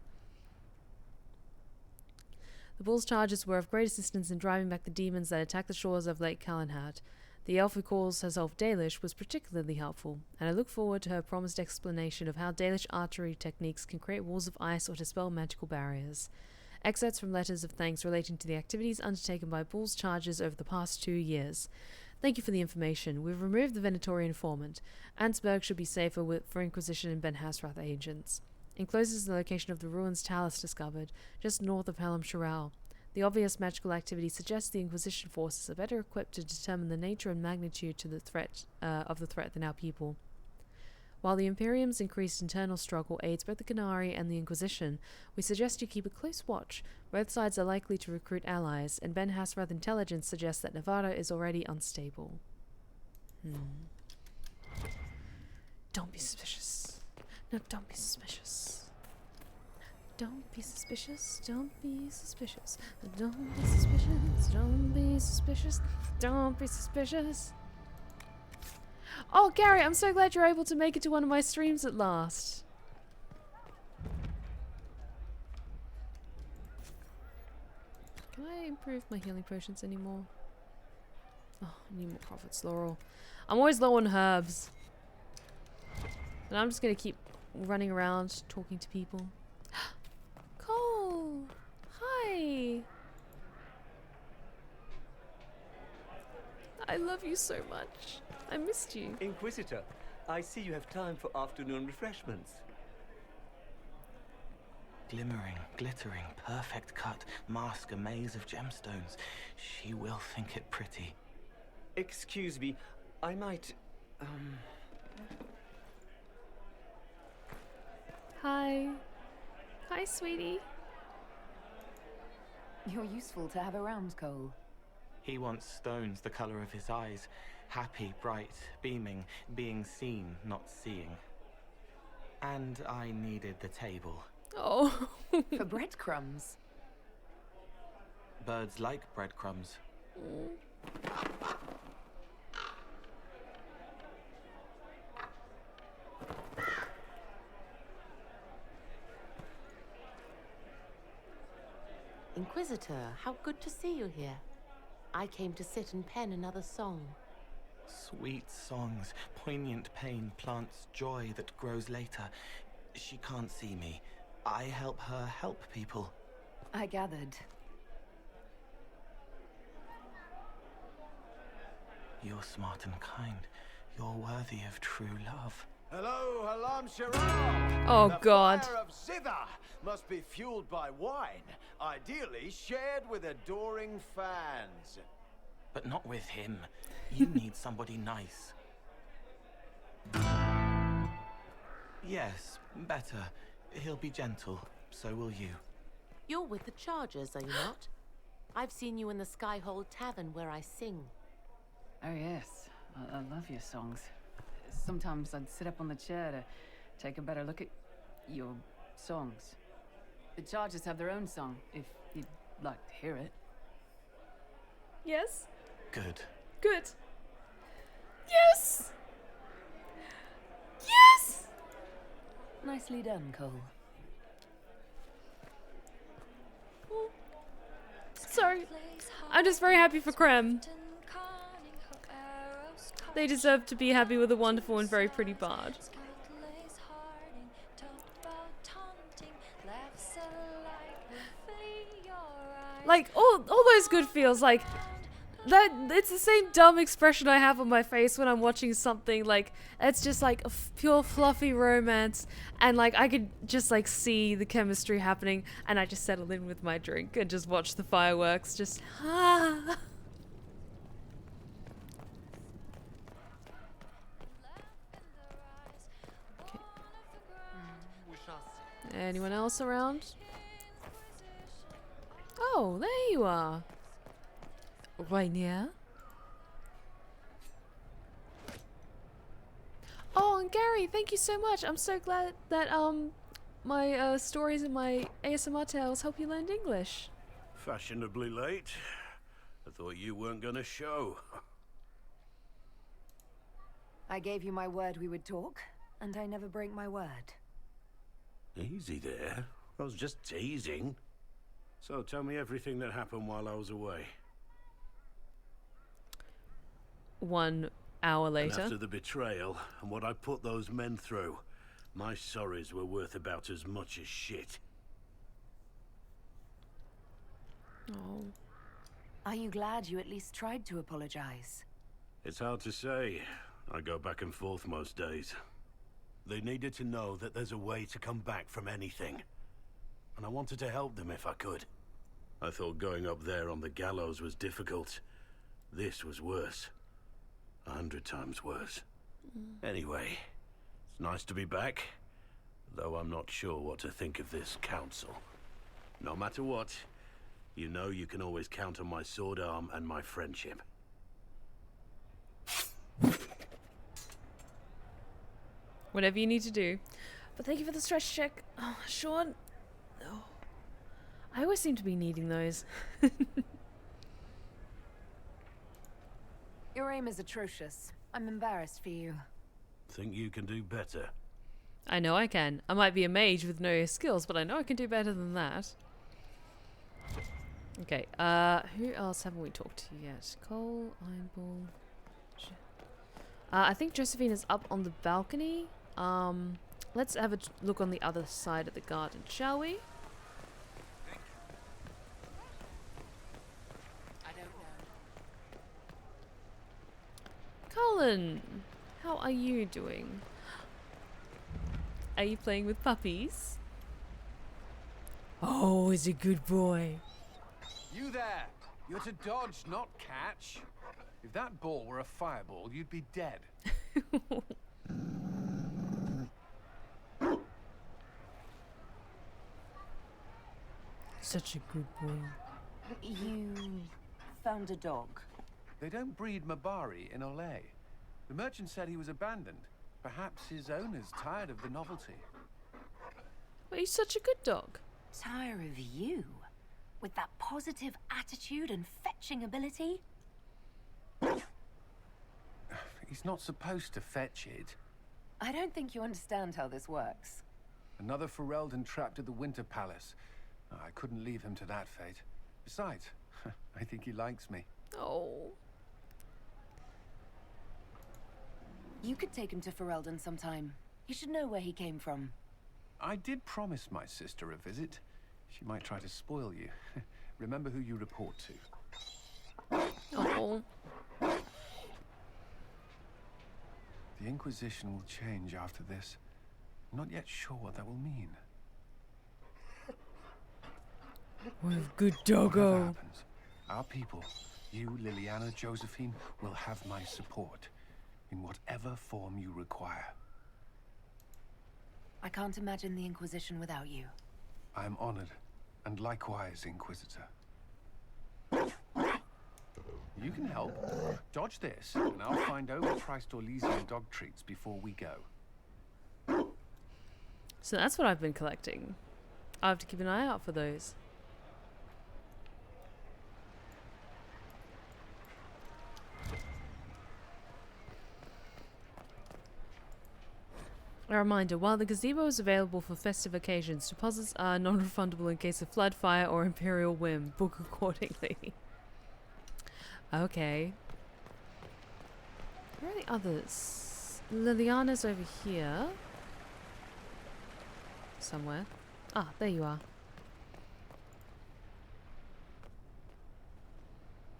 The Bull's charges were of great assistance in driving back the demons that attacked the shores of Lake Calenhad. The elf who calls herself Dalish was particularly helpful, and I look forward to her promised explanation of how Dalish archery techniques can create walls of ice or dispel magical barriers. Excerpts from letters of thanks relating to the activities undertaken by Bull's charges over the past 2 years. Thank you for the information. We've removed the Venatorian informant. Ansberg should be safer for Inquisition and Ben Hasrath agents. Encloses the location of the ruins Talus discovered, just north of Helm Shiral. The obvious magical activity suggests the Inquisition forces are better equipped to determine the nature and magnitude of the threat than our people. While the Imperium's increased internal struggle aids both the Canary and the Inquisition, we suggest you keep a close watch. Both sides are likely to recruit allies, and Ben Hasrath intelligence suggests that Nevada is already unstable. Don't be suspicious. No, don't be suspicious. Don't be suspicious. Don't be suspicious. Don't be suspicious. Don't be suspicious. Don't be suspicious. Oh, Gary, I'm so glad you're able to make it to one of my streams at last. Can I improve my healing potions anymore? Oh, I need more prophets, Laurel. I'm always low on herbs. And I'm just gonna keep running around talking to people. Cole! Hi! I love you so much. I missed you. Inquisitor, I see you have time for afternoon refreshments. Glimmering, glittering, perfect cut, mask a maze of gemstones. She will think it pretty. Excuse me, I might, Hi. Hi, sweetie. You're useful to have around, Cole. He wants stones the color of his eyes. Happy, bright, beaming, being seen, not seeing. And I needed the table. Oh. For breadcrumbs. Birds like breadcrumbs. Inquisitor, how good to see you here. I came to sit and pen another song. Sweet songs, poignant pain plants joy that grows later. She can't see me. I help her help people. I gathered. You're smart and kind. You're worthy of true love. Hello, Halam Sharam! Oh, God. The fire of Zither must be fueled by wine, ideally shared with adoring fans. But not with him. You need somebody nice. Yes, better. He'll be gentle. So will you. You're with the Chargers, are you not? I've seen you in the Skyhold Tavern where I sing. Oh yes, I love your songs. Sometimes I'd sit up on the chair to take a better look at your songs. The Chargers have their own song, if you'd like to hear it. Yes. Good. Good. Yes! Yes! Nicely done, Cole. Sorry. I'm just very happy for Krem. They deserve to be happy with a wonderful and very pretty bard. Like, all those good feels, like, that, it's the same dumb expression I have on my face when I'm watching something, like, it's just like a pure fluffy romance, and like, I could just like see the chemistry happening, and I just settle in with my drink and just watch the fireworks, just, ah. Anyone else around? Oh, there you are. Rainier. Oh, and Gary, thank you so much. I'm so glad that my stories and my ASMR tales help you learn English. Fashionably late. I thought you weren't gonna show. I gave you my word we would talk, and I never break my word. Easy there. I was just teasing. So tell me everything that happened while I was away. 1 hour later. And after the betrayal and what I put those men through, my sorries were worth about as much as shit. Oh. Are you glad you at least tried to apologize? It's hard to say. I go back and forth most days. They needed to know that there's a way to come back from anything. And I wanted to help them if I could. I thought going up there on the gallows was difficult. This was worse. 100 times worse. Anyway, it's nice to be back. Though I'm not sure what to think of this council. No matter what, you know you can always count on my sword arm and my friendship. Whatever you need to do. But thank you for the stretch check. Oh, Sean. Oh. I always seem to be needing those. Your aim is atrocious. I'm embarrassed for you. Think you can do better? I know I can. I might be a mage with no skills, but I know I can do better than that. Okay, who else haven't we talked to yet? Cole, Ironball. I think Josephine is up on the balcony. Let's have a look on the other side of the garden, shall we? I don't know. Colin, how are you doing? Are you playing with puppies? Oh, he's a good boy. You there! You're to dodge, not catch. If that ball were a fireball, you'd be dead. Such a good boy. You found a dog? They don't breed Mabari in Olay. The merchant said he was abandoned. Perhaps his owner's tired of the novelty. But he's such a good dog. Tired of you? With that positive attitude and fetching ability? He's not supposed to fetch it. I don't think you understand how this works. Another Ferelden trapped at the Winter Palace. I couldn't leave him to that fate. Besides, I think he likes me. Oh. You could take him to Ferelden sometime. He should know where he came from. I did promise my sister a visit. She might try to spoil you. Remember who you report to. Oh. The Inquisition will change after this. I'm not yet sure what that will mean. What a good Whatever doggo. happens, our people, you, Liliana, Josephine, will have my support in whatever form you require. I can't imagine the Inquisition without you. I am honored, and likewise, Inquisitor. You can help. Dodge this, and I'll find overpriced Orlesian dog treats before we go. So that's what I've been collecting. I have to keep an eye out for those. A reminder, while the gazebo is available for festive occasions, deposits are non-refundable in case of flood, fire, or imperial whim. Book accordingly. Okay. Where are the others? Liliana's over here. Somewhere. Ah, there you are.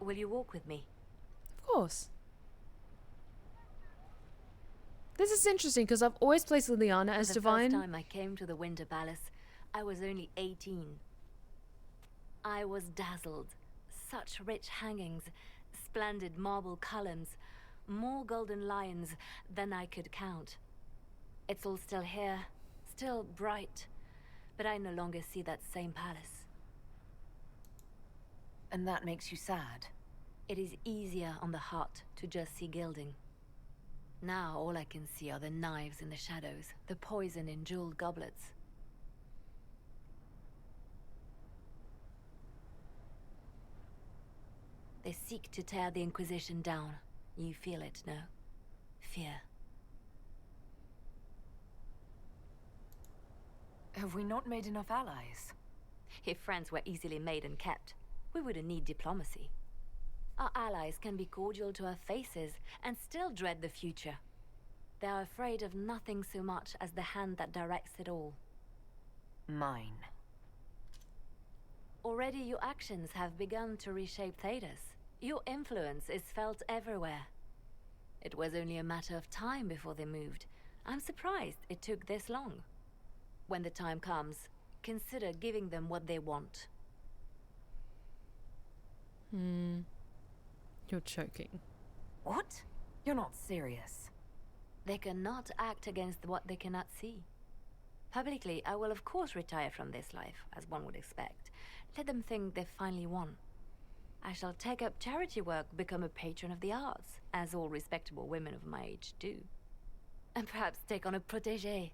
Will you walk with me? Of course. This is interesting because I've always placed Liliana as divine. The first time I came to the Winter Palace, I was only 18. I was dazzled. Such rich hangings, splendid marble columns, more golden lions than I could count. It's all still here, still bright, but I no longer see that same palace. And that makes you sad? It is easier on the heart to just see gilding. Now all I can see are the knives in the shadows, the poison in jeweled goblets. They seek to tear the Inquisition down. You feel it, no? Fear. Have we not made enough allies? If friends were easily made and kept, we wouldn't need diplomacy. Our allies can be cordial to our faces and still dread the future. They are afraid of nothing so much as the hand that directs it all. Mine. Already your actions have begun to reshape Thedas. Your influence is felt everywhere. It was only a matter of time before they moved. I'm surprised it took this long. When the time comes, consider giving them what they want. You're choking. What? You're not serious. They cannot act against what they cannot see. Publicly, I will of course retire from this life, as one would expect. Let them think they've finally won. I shall take up charity work, become a patron of the arts, as all respectable women of my age do. And perhaps take on a protégé.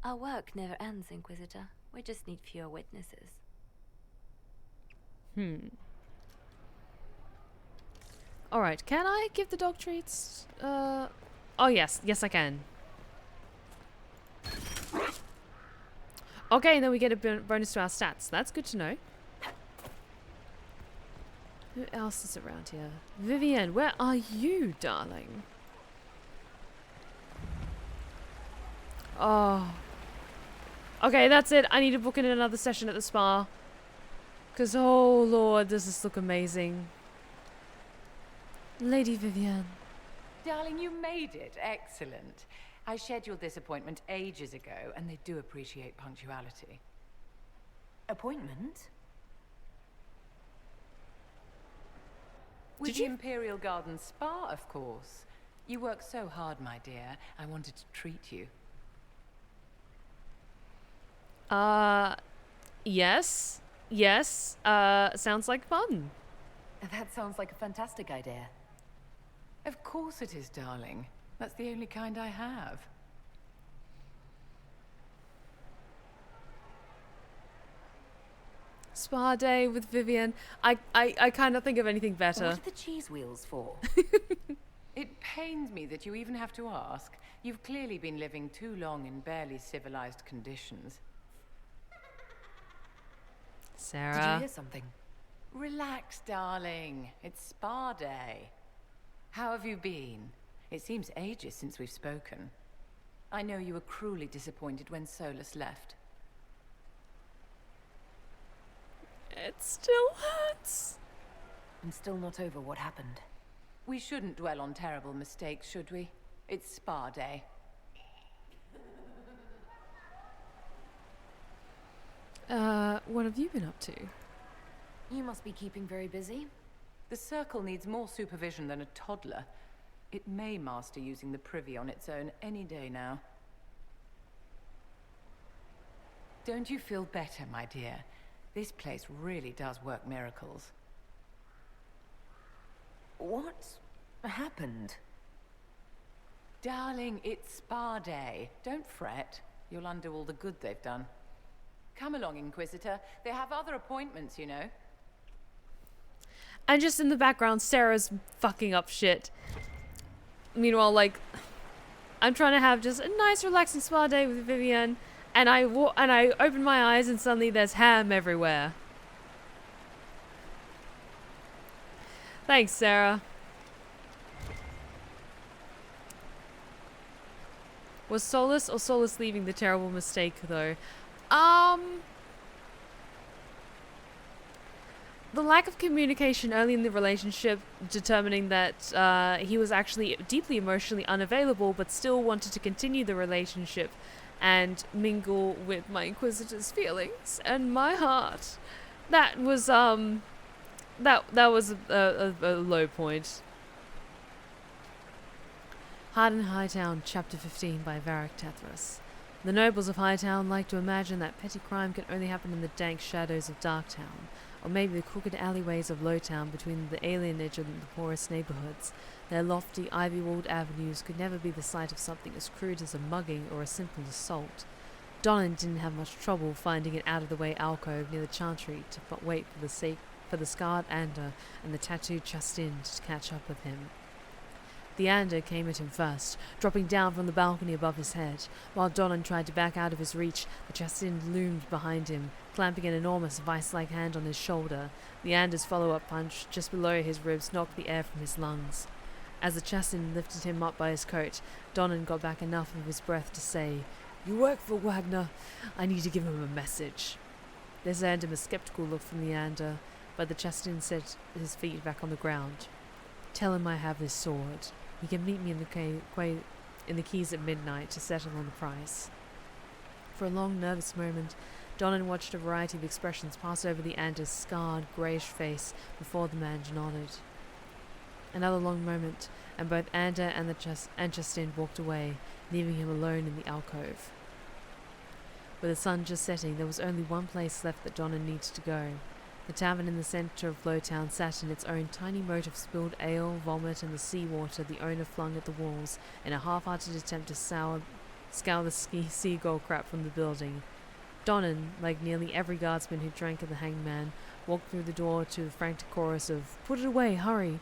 Our work never ends, Inquisitor. We just need fewer witnesses. Alright, can I give the dog treats? Oh yes, yes I can. Okay, then we get a bonus to our stats. That's good to know. Who else is around here? Vivienne, where are you, darling? Oh. Okay, that's it. I need to book in another session at the spa. Because, oh lord, does this look amazing. Lady Vivienne. Darling, you made it. Excellent. I scheduled this appointment ages ago, and they do appreciate punctuality. Appointment? With the Imperial Garden Spa, of course. You work so hard, my dear. I wanted to treat you. Yes. Yes. Sounds like fun. That sounds like a fantastic idea. Of course it is, darling. That's the only kind I have. Spa day with Vivienne. I cannot think of anything better. What are the cheese wheels for? It pains me that you even have to ask. You've clearly been living too long in barely civilized conditions. Sarah. Did you hear something? Relax, darling. It's spa day. How have you been? It seems ages since we've spoken. I know you were cruelly disappointed when Solus left. It still hurts. I'm still not over what happened. We shouldn't dwell on terrible mistakes, should we? It's spa day. What have you been up to? You must be keeping very busy. The Circle needs more supervision than a toddler. It may master using the privy on its own any day now. Don't you feel better, my dear? This place really does work miracles. What happened? Darling, it's spa day. Don't fret. You'll undo all the good they've done. Come along, Inquisitor. They have other appointments, you know. And just in the background, Sarah's fucking up shit. Meanwhile, like, I'm trying to have just a nice, relaxing spa day with Vivienne, and I open my eyes, and suddenly there's ham everywhere. Thanks, Sarah. Was Solus or Solus leaving the terrible mistake, though? The lack of communication early in the relationship, determining that he was actually deeply emotionally unavailable, but still wanted to continue the relationship and mingle with my Inquisitor's feelings and my heart. That was that was a low point. Hayden Hightown, Chapter 15 by Varric Tethras. The nobles of Hightown like to imagine that petty crime can only happen in the dank shadows of Darktown, or maybe the crooked alleyways of Lowtown between the alienage and the poorest neighborhoods. Their lofty, ivy-walled avenues could never be the site of something as crude as a mugging or a simple assault. Donnan didn't have much trouble finding an out-of-the-way alcove near the Chantry to wait for the scarred Ander and the tattooed Chastin to catch up with him. The Ander came at him first, dropping down from the balcony above his head. While Donnan tried to back out of his reach, the Chastin loomed behind him, clamping an enormous vice-like hand on his shoulder. The Ander's follow-up punch, just below his ribs, knocked the air from his lungs. As the Chastin lifted him up by his coat, Donnan got back enough of his breath to say, "You work for Wagner. I need to give him a message." This earned him a skeptical look from the Ander, but the Chastin set his feet back on the ground. "Tell him I have this sword. He can meet me in the quays at midnight to settle on the price." For a long, nervous moment, Donnan watched a variety of expressions pass over the Ander's scarred, greyish face before the man nodded. Another long moment, and both Ander and Chastin walked away, leaving him alone in the alcove. With the sun just setting, there was only one place left that Donnan needed to go. The tavern in the centre of Lowtown sat in its own tiny moat of spilled ale, vomit, and the seawater the owner flung at the walls in a half-hearted attempt to scour the seagull crap from the building. Donnan, like nearly every guardsman who drank at the Hangman, walked through the door to the frantic chorus of "Put it away, hurry!"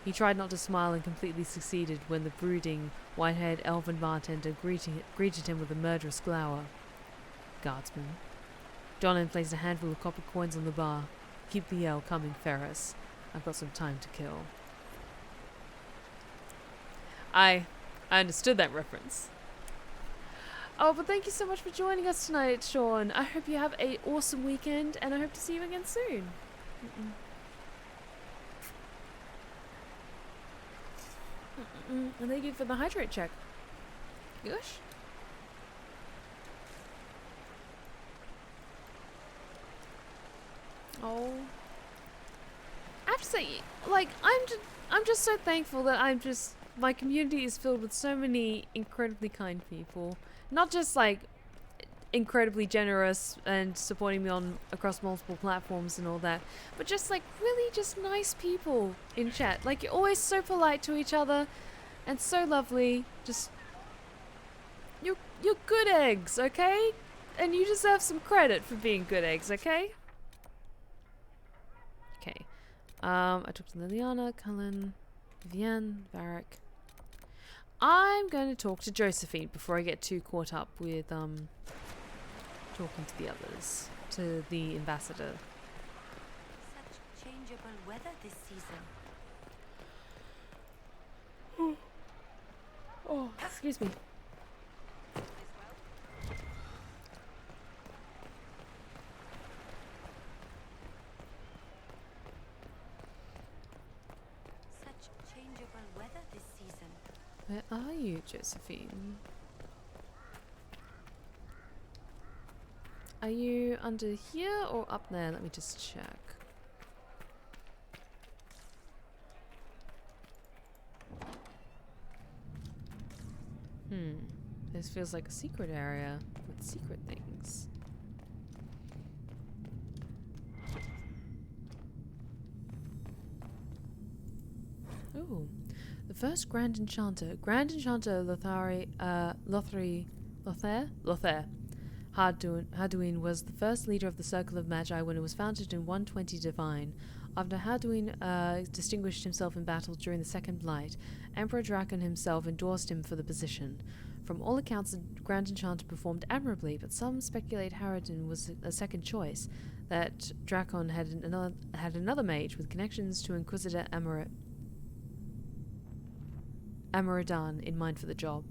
He tried not to smile and completely succeeded when the brooding, white-haired elven bartender greeted him with a murderous glower. Guardsman. Donnan placed a handful of copper coins on the bar. "Keep the ale coming, Ferris. I've got some time to kill. I understood that reference. Oh, but thank you so much for joining us tonight, Sean. I hope you have an awesome weekend, and I hope to see you again soon. And thank you for the hydrate check. Gosh. Oh. I have to say, like, I'm just so thankful that my community is filled with so many incredibly kind people. Not just like incredibly generous and supporting me across multiple platforms and all that, but just like really just nice people in chat. Like, you're always so polite to each other and so lovely. Just you're good eggs, okay? And you deserve some credit for being good eggs, okay? Okay. I talked to Liliana, Cullen, Vivienne, Varric. I'm going to talk to Josephine before I get too caught up with talking to the others, to the ambassador. Such changeable weather this season. Oh, excuse me. Such changeable weather this season. Where are you, Josephine? Are you under here or up there? Let me just check. This feels like a secret area with secret things. Ooh. The first Grand Enchanter. Grand Enchanter Lothair. Hadouin was the first leader of the Circle of Magi when it was founded in 120 Divine. After Hadouin distinguished himself in battle during the Second Blight, Emperor Drakon himself endorsed him for the position. From all accounts, the Grand Enchanter performed admirably, but some speculate Hadouin was a second choice, that Drakon had another mage with connections to Inquisitor Amaradan in mind for the job.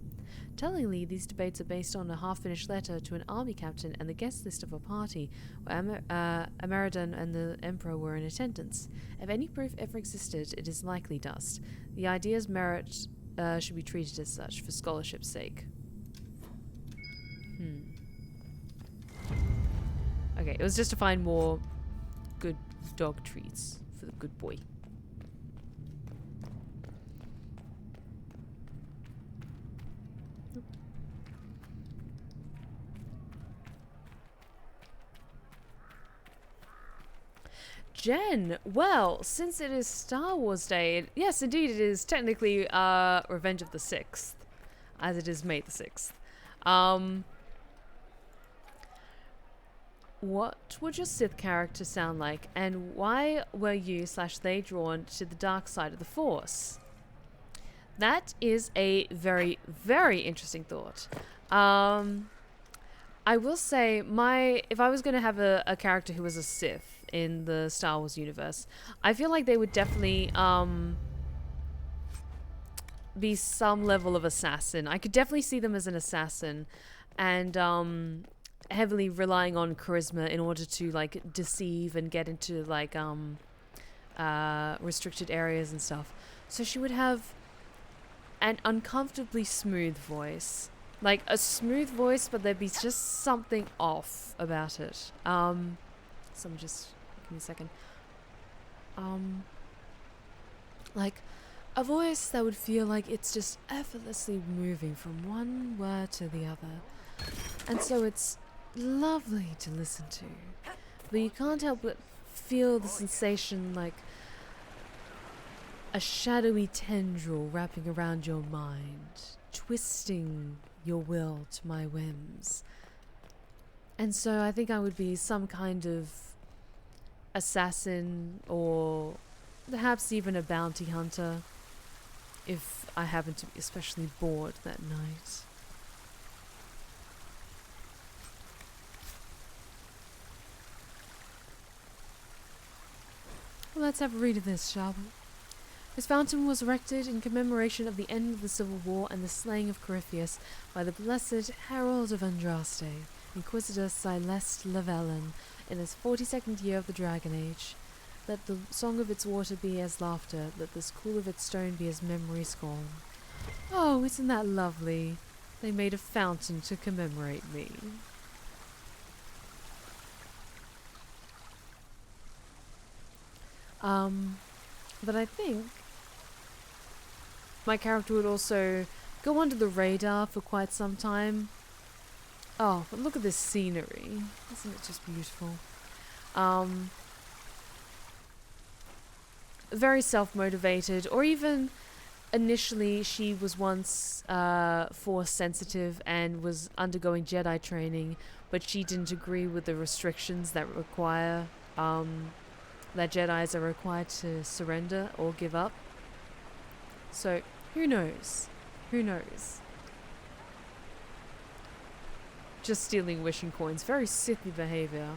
Tellingly, these debates are based on a half-finished letter to an army captain and the guest list of a party where Amaradan and the Emperor were in attendance. If any proof ever existed, it is likely dust. The idea's merit should be treated as such, for scholarship's sake. Okay, it was just to find more good dog treats for the good boy. Jen, well, since it is Star Wars Day, yes, indeed, it is technically Revenge of the 6th, as it is May the 6th. What would your Sith character sound like, and why were you/they drawn to the dark side of the Force? That is a very, very interesting thought. I will say, if I was going to have a character who was a Sith in the Star Wars universe, I feel like they would definitely be some level of assassin. I could definitely see them as an assassin, and heavily relying on charisma in order to like deceive and get into like restricted areas and stuff. So she would have an uncomfortably smooth voice. Like a smooth voice, but there'd be just something off about it. So just give me a second. Like a voice that would feel like it's just effortlessly moving from one word to the other. And so it's lovely to listen to. But you can't help but feel the sensation like a shadowy tendril wrapping around your mind, twisting your will to my whims. And so I think I would be some kind of assassin, or perhaps even a bounty hunter, if I happen to be especially bored that night. Well, let's have a read of this, shall we? This fountain was erected in commemoration of the end of the Civil War and the slaying of Corypheus by the blessed Herald of Andraste, Inquisitor Celeste Lavellen, in his 42nd year of the Dragon Age. Let the song of its water be as laughter, let the school of its stone be as memory scorn. Oh, isn't that lovely? They made a fountain to commemorate me. But I think my character would also go under the radar for quite some time. Oh, but look at this scenery. Isn't it just beautiful? Very self-motivated, or even initially she was once force sensitive and was undergoing Jedi training, but she didn't agree with the restrictions that require that Jedis are required to surrender or give up. So, who knows? Who knows? Just stealing wishing coins. Very Sithy behavior.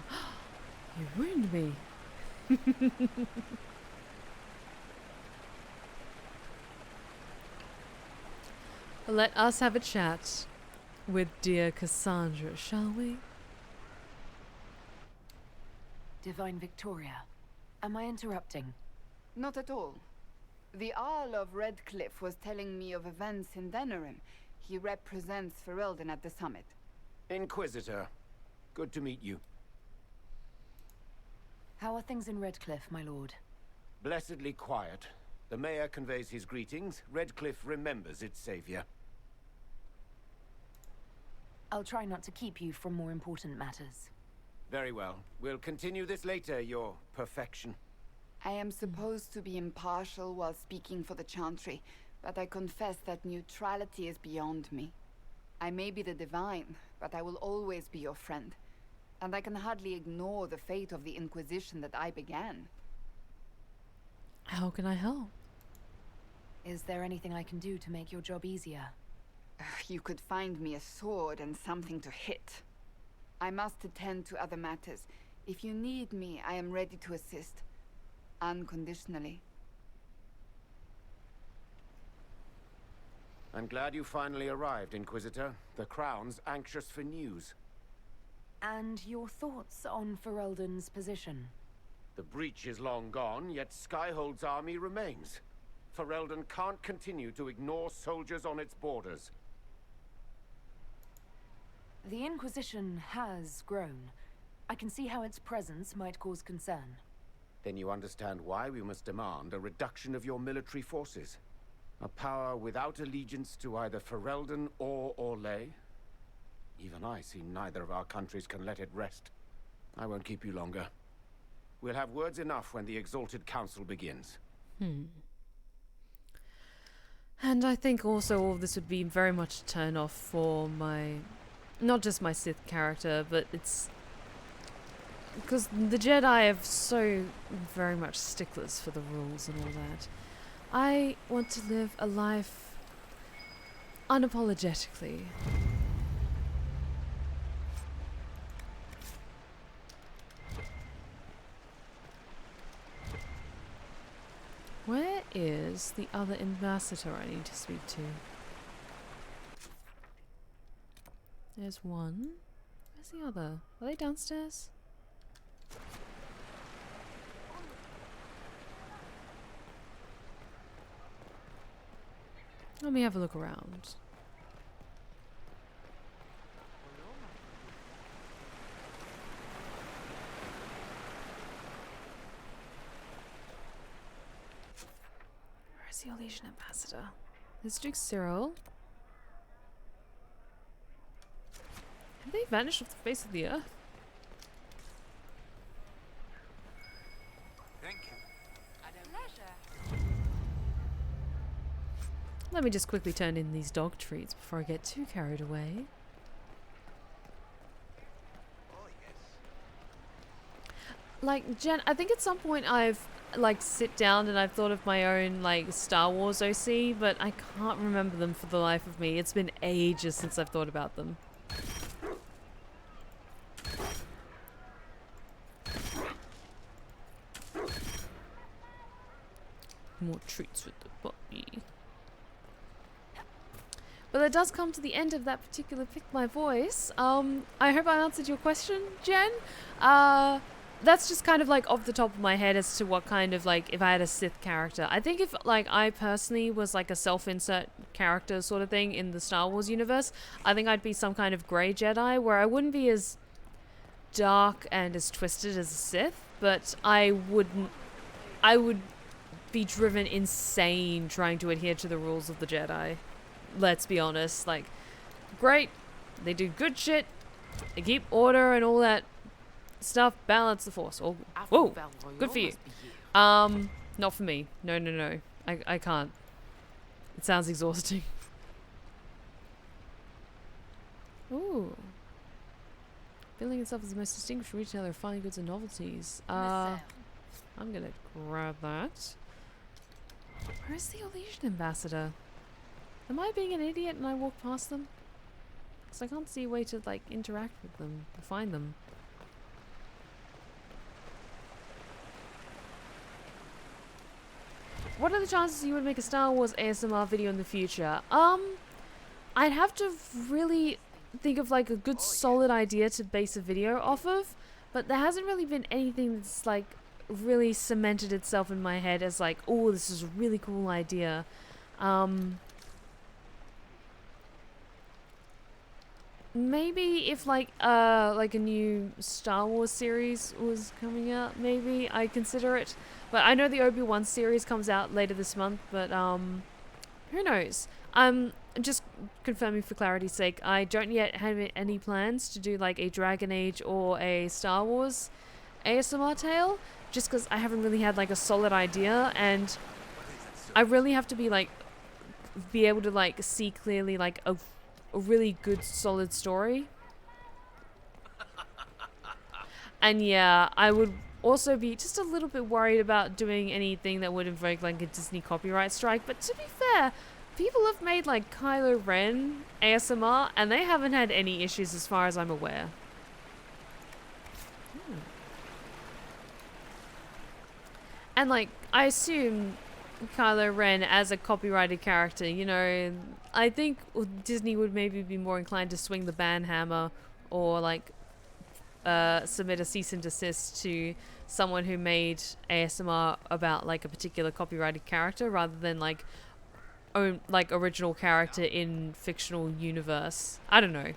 You ruined me. Let us have a chat with dear Cassandra, shall we? Divine Victoria, am I interrupting? Not at all. The Jarl of Redcliffe was telling me of events in Denerim. He represents Ferelden at the summit. Inquisitor, good to meet you. How are things in Redcliffe, my lord? Blessedly quiet. The mayor conveys his greetings. Redcliffe remembers its savior. I'll try not to keep you from more important matters. Very well. We'll continue this later, your perfection. I am supposed to be impartial while speaking for the Chantry, but I confess that neutrality is beyond me. I may be the Divine, but I will always be your friend. And I can hardly ignore the fate of the Inquisition that I began. How can I help? Is there anything I can do to make your job easier? You could find me a sword and something to hit. I must attend to other matters. If you need me, I am ready to assist. Unconditionally. I'm glad you finally arrived, Inquisitor. The Crown's anxious for news. And your thoughts on Ferelden's position? The breach is long gone, yet Skyhold's army remains. Ferelden can't continue to ignore soldiers on its borders. The Inquisition has grown. I can see how its presence might cause concern. Then you understand why we must demand a reduction of your military forces. A power without allegiance to either Ferelden or Orlais. Even I see neither of our countries can let it rest. I won't keep you longer. We'll have words enough when the Exalted Council begins. And I think also all of this would be very much a turn off for my... not just my Sith character, but it's... because the Jedi have so very much sticklers for the rules and all that. I want to live a life unapologetically. Where is the other ambassador I need to speak to? There's one. Where's the other? Are they downstairs? Let me have a look around. Where's the Orlesian ambassador? There's Duke Cyril. Have they vanished off the face of the earth? Thank you. Let me just quickly turn in these dog treats before I get too carried away. Like, Jen, I think at some point I've, like, sit down and I've thought of my own, like, Star Wars OC, but I can't remember them for the life of me. It's been ages since I've thought about them. More treats with the puppy. But that does come to the end of that particular Pick My Voice. I hope I answered your question, Jen. That's just kind of like off the top of my head as to what kind of like if I had a Sith character. I think if like I personally was like a self-insert character sort of thing in the Star Wars universe, I think I'd be some kind of grey Jedi where I wouldn't be as dark and as twisted as a Sith, but I would be driven insane trying to adhere to the rules of the Jedi. Let's be honest, like, great, they do good shit, they keep order and all that stuff, balance the force. All, whoa, good for you. Not for me. No. I can't. It sounds exhausting. Ooh. Billing itself as the most distinguished retailer of fine goods and novelties. I'm gonna grab that. Where's the Elysian Ambassador? Am I being an idiot and I walk past them? Because I can't see a way to, like, interact with them, to find them. What are the chances you would make a Star Wars ASMR video in the future? I'd have to really think of, like, a good solid idea to base a video off of, but there hasn't really been anything that's, like, really cemented itself in my head as, like, oh, this is a really cool idea. Maybe if like a new Star Wars series was coming out, maybe I'd consider it. But I know the Obi-Wan series comes out later this month, but who knows? Just confirming for clarity's sake, I don't yet have any plans to do like a Dragon Age or a Star Wars ASMR tale, just because I haven't really had like a solid idea, and I really have to be able to like see clearly like a really good solid story. And yeah, I would also be just a little bit worried about doing anything that would invoke like a Disney copyright strike, but to be fair, people have made like Kylo Ren ASMR and they haven't had any issues as far as I'm aware. And like, I assume Kylo Ren as a copyrighted character, you know, I think Disney would maybe be more inclined to swing the ban hammer or like submit a cease and desist to someone who made ASMR about like a particular copyrighted character rather than like own like original character in fictional universe. I don't know.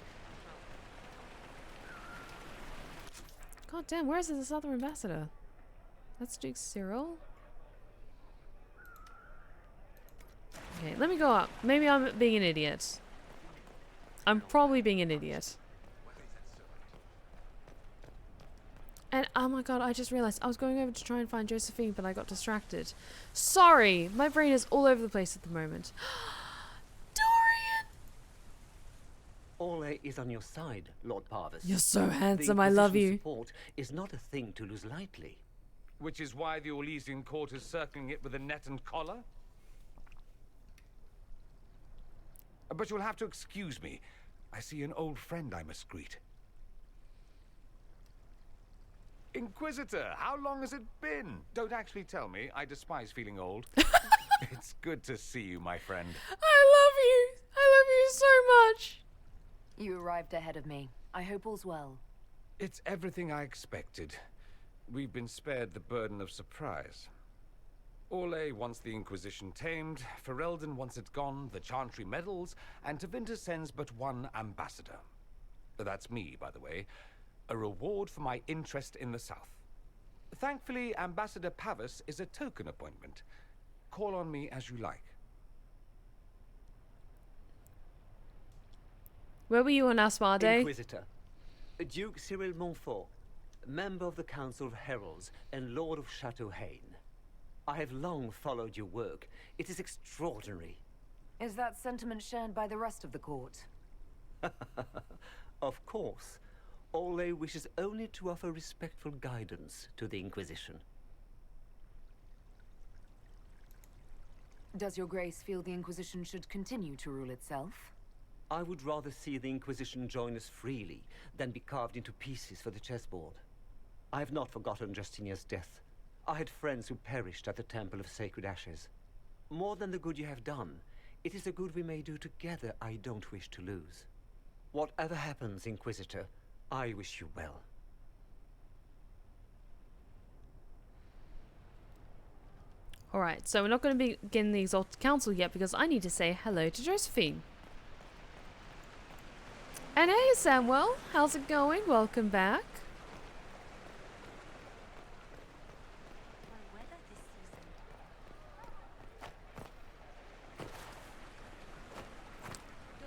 God damn, where is this other ambassador? That's Duke Cyril. Okay, let me go up. Maybe I'm being an idiot. I'm probably being an idiot. And oh my god, I just realized I was going over to try and find Josephine, but I got distracted. Sorry, my brain is all over the place at the moment. Orle is on your side, Lord Parvis. You're so handsome, I love you. Support is not a thing to lose lightly. Which is why the Orlesian court is circling it with a net and collar? But you'll have to excuse me. I see an old friend I must greet. Inquisitor, how long has it been? Don't actually tell me. I despise feeling old. It's good to see you, my friend. I love you. I love you so much. You arrived ahead of me. I hope all's well. It's everything I expected. We've been spared the burden of surprise. Orle wants the Inquisition tamed, Ferelden wants it gone, the Chantry medals, and Tevinter sends but one ambassador. That's me, by the way. A reward for my interest in the South. Thankfully, Ambassador Parvis is a token appointment. Call on me as you like. Where were you on Asmar Day? Inquisitor. Duke Cyril Montfort, member of the Council of Heralds and Lord of Chateau Hayden. I have long followed your work. It is extraordinary. Is that sentiment shared by the rest of the court? Of course. Orle wishes only to offer respectful guidance to the Inquisition. Does your grace feel the Inquisition should continue to rule itself? I would rather see the Inquisition join us freely than be carved into pieces for the chessboard. I have not forgotten Justinia's death, I had friends who perished at the Temple of Sacred Ashes. More than the good you have done, it is a good we may do together I don't wish to lose. Whatever happens, Inquisitor, I wish you well. Alright, so we're not going to begin the Exalted Council yet because I need to say hello to Josephine. And hey Samuel, how's it going? Welcome back.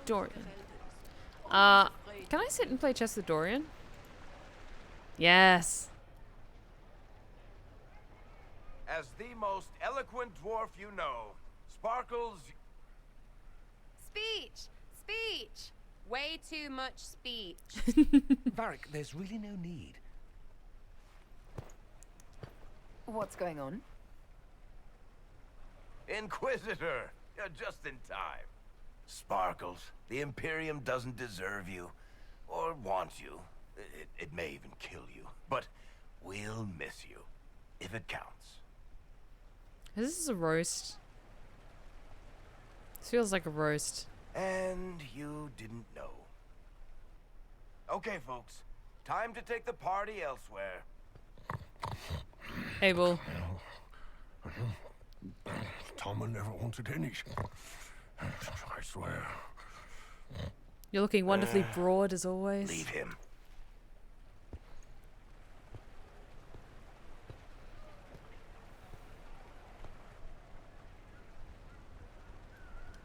Dorian. Can I sit and play chess with Dorian? Yes. As the most eloquent dwarf you know, Sparkles... Speech! Speech! Way too much speech. Varric, there's really no need. What's going on? Inquisitor! You're just in time. Sparkles, the Imperium doesn't deserve you, or want you. It may even kill you, but we'll miss you, if it counts. This is a roast. This feels like a roast. And you didn't know. Okay, folks. Time to take the party elsewhere. Abel. Toma never wanted any. I swear. You're looking wonderfully broad as always. Leave him.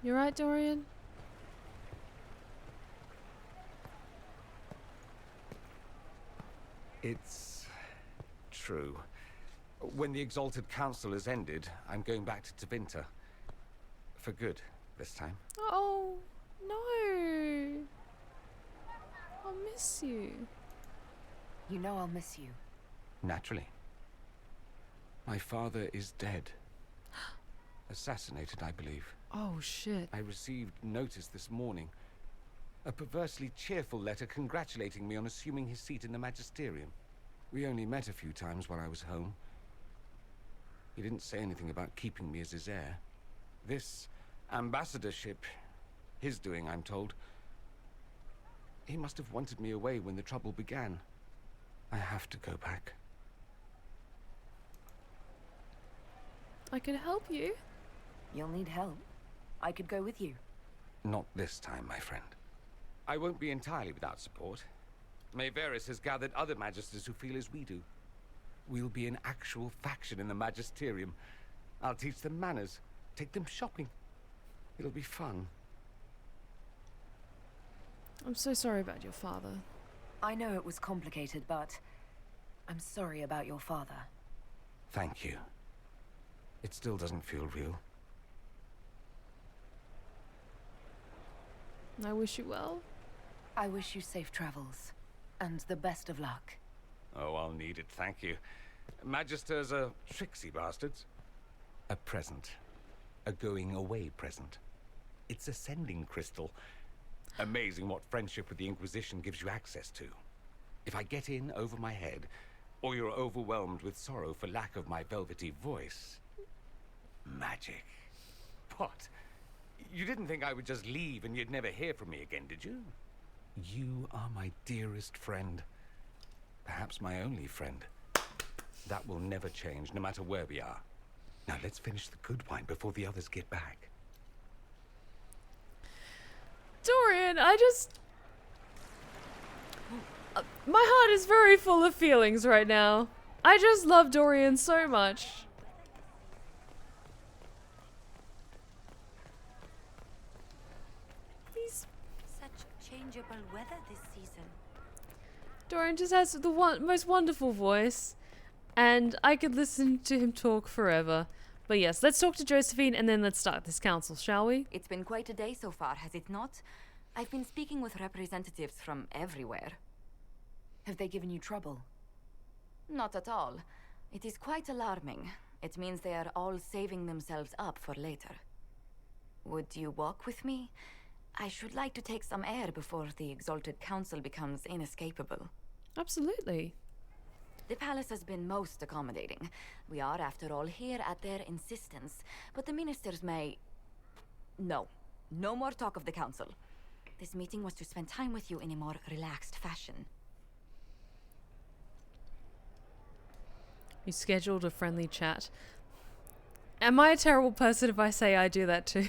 You right, Dorian? It's true. When the Exalted Council has ended, I'm going back to Tevinter. For good, this time. Oh, no. I'll miss you. You know I'll miss you. Naturally. My father is dead. Assassinated, I believe. Oh, shit. I received notice this morning. A perversely cheerful letter congratulating me on assuming his seat in the Magisterium. We only met a few times while I was home. He didn't say anything about keeping me as his heir. This ambassadorship, his doing, I'm told. He must have wanted me away when the trouble began. I have to go back. I could help you. You'll need help. I could go with you. Not this time, my friend. I won't be entirely without support. Mayveris has gathered other magisters who feel as we do. We'll be an actual faction in the Magisterium. I'll teach them manners, take them shopping. It'll be fun. I'm so sorry about your father. I know it was complicated, but I'm sorry about your father. Thank you. It still doesn't feel real. I wish you well. I wish you safe travels, and the best of luck. Oh, I'll need it, thank you. Magisters are tricksy bastards. A present. A going-away present. It's a sending crystal. Amazing what friendship with the Inquisition gives you access to. If I get in over my head, or you're overwhelmed with sorrow for lack of my velvety voice... Magic. What? You didn't think I would just leave and you'd never hear from me again, did you? You are my dearest friend. Perhaps my only friend. That will never change, no matter where we are. Now let's finish the good wine before the others get back. Dorian, I just... my heart is very full of feelings right now. I just love Dorian so much. He's... such changeable weather this season. Dorian just has the most wonderful voice. And I could listen to him talk forever. But yes, let's talk to Josephine and then let's start this council, shall we? It's been quite a day so far, has it not? I've been speaking with representatives from everywhere. Have they given you trouble? Not at all. It is quite alarming. It means they are all saving themselves up for later. Would you walk with me? I should like to take some air before the Exalted Council becomes inescapable. Absolutely. The palace has been most accommodating. We are, after all, here at their insistence. But the ministers may... No. No more talk of the council. This meeting was to spend time with you in a more relaxed fashion. You scheduled a friendly chat. Am I a terrible person if I say I do that too?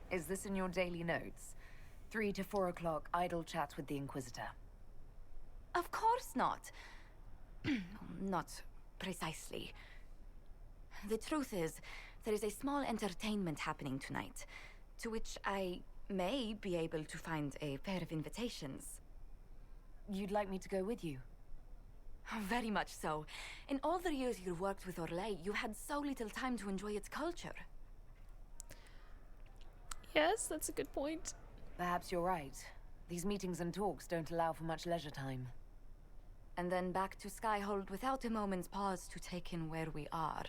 Is this in your daily notes? 3 to 4 o'clock, idle chats with the Inquisitor. Of course not. Not precisely. The truth is, there is a small entertainment happening tonight, to which I may be able to find a pair of invitations. You'd like me to go with you? Very much so. In all the years you worked with Orlais, you had so little time to enjoy its culture. Yes, that's a good point. Perhaps you're right. These meetings and talks don't allow for much leisure time. And then back to Skyhold without a moment's pause to take in where we are.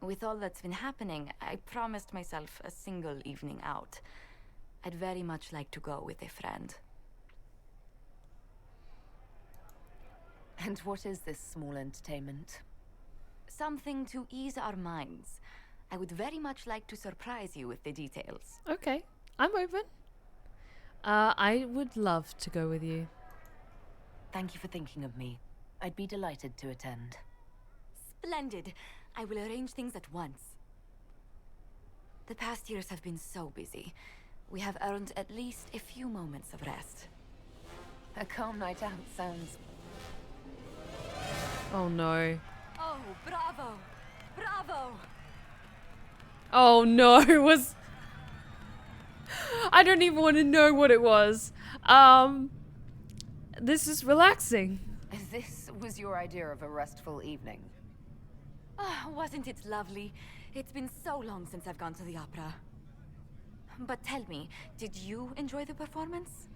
With all that's been happening, I promised myself a single evening out. I'd very much like to go with a friend. And what is this small entertainment? Something to ease our minds. I would very much like to surprise you with the details. Okay, I'm open. I would love to go with you. Thank you for thinking of me. I'd be delighted to attend. Splendid. I will arrange things at once. The past years have been so busy. We have earned at least a few moments of rest. A calm night out sounds... Oh no. Oh, bravo! Bravo! Oh no, it was... I don't even want to know what it was. This is relaxing. This was your idea of a restful evening? Oh, wasn't it lovely? It's been so long since I've gone to the opera. But tell me, did you enjoy the performance?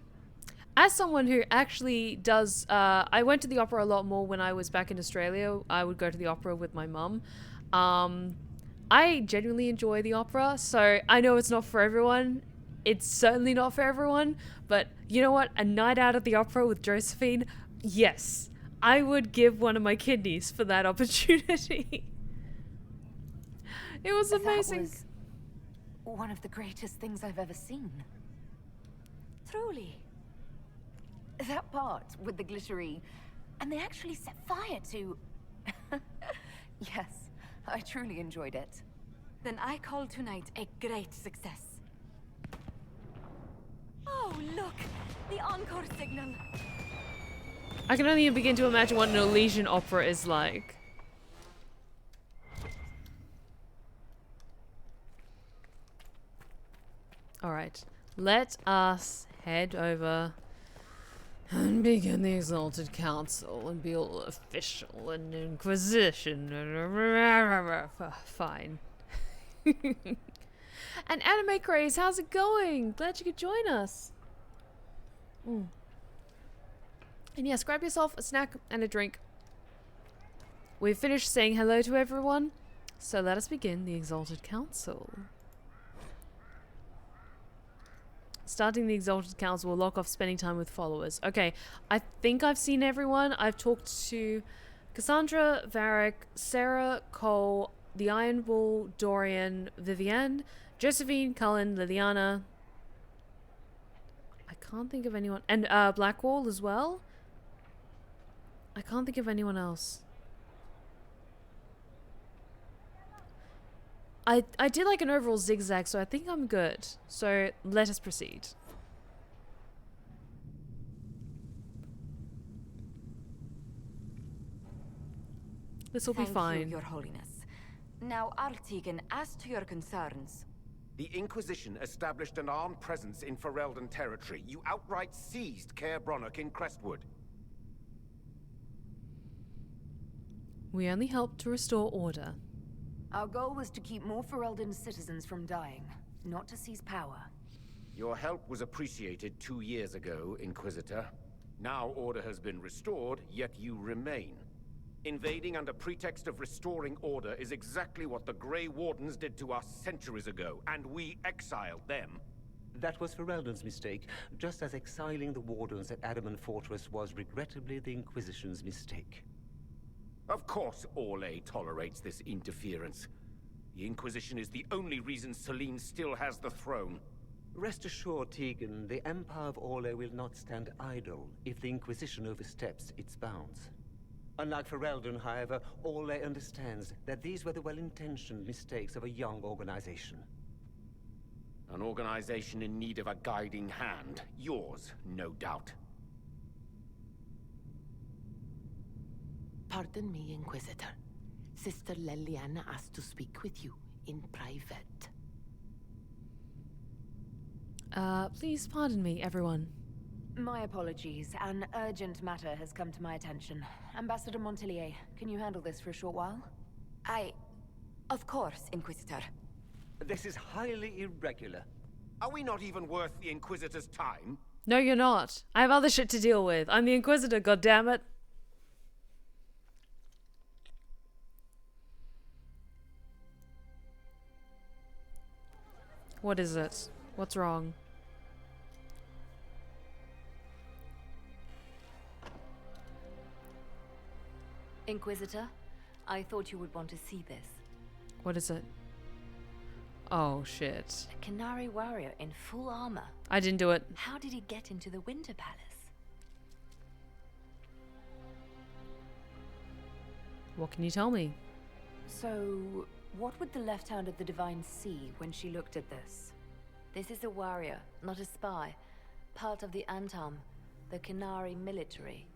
As someone who actually does, I went to the opera a lot more when I was back in Australia. I would go to the opera with my mum. I genuinely enjoy the opera, so I know it's not for everyone. It's certainly not for everyone, but you know what? A night out at the opera with Josephine, yes. I would give one of my kidneys for that opportunity. It was amazing. That was one of the greatest things I've ever seen. Truly. That part with the glittery... And they actually set fire to... Yes, I truly enjoyed it. Then I call tonight a great success. Oh, look! The encore signal! I can only begin to imagine what an Elysian opera is like. Alright, let us head over and begin the Exalted Council and be all official and Inquisition. Fine. And Anime Craze, how's it going? Glad you could join us. And yes, grab yourself a snack and a drink. We've finished saying hello to everyone, so let us begin the Exalted Council. Starting the Exalted Council will lock off spending time with followers. Okay, I think I've seen everyone. I've talked to Cassandra, Varric, Sarah, Cole, the Iron Bull, Dorian, Vivienne, Josephine, Cullen, Liliana. I can't think of anyone. And Blackwall as well. I can't think of anyone else. I did like an overall zigzag, so I think I'm good. So let us proceed. This will be fine. Thank you, Your Holiness. Now, Artigan, as to your concerns... The Inquisition established an armed presence in Ferelden territory. You outright seized Caer Bronach in Crestwood. We only helped to restore order. Our goal was to keep more Ferelden citizens from dying, not to seize power. Your help was appreciated 2 years ago, Inquisitor. Now order has been restored, yet you remain. Invading under pretext of restoring order is exactly what the Grey Wardens did to us centuries ago, and we exiled them. That was Ferelden's mistake, just as exiling the Wardens at Adamant Fortress was regrettably the Inquisition's mistake. Of course Orlais tolerates this interference. The Inquisition is the only reason Selene still has the throne. Rest assured, Tegan, the Empire of Orlais will not stand idle if the Inquisition oversteps its bounds. Unlike Ferelden, however, Orlais understands that these were the well-intentioned mistakes of a young organization. An organization in need of a guiding hand. Yours, no doubt. Pardon me, Inquisitor. Sister Leliana asked to speak with you in private. Please pardon me, everyone. My apologies. An urgent matter has come to my attention. Ambassador Montelier, can you handle this for a short while? Of course, Inquisitor. This is highly irregular. Are we not even worth the Inquisitor's time? No, you're not. I have other shit to deal with. I'm the Inquisitor, goddammit. What is it? What's wrong? Inquisitor, I thought you would want to see this. What is it? Oh, shit. A Canary warrior in full armor. I didn't do it. How did he get into the Winter Palace? What can you tell me? So, what would the left hand of the Divine see when she looked at this? This is a warrior, not a spy. Part of the Antam, the Canary military.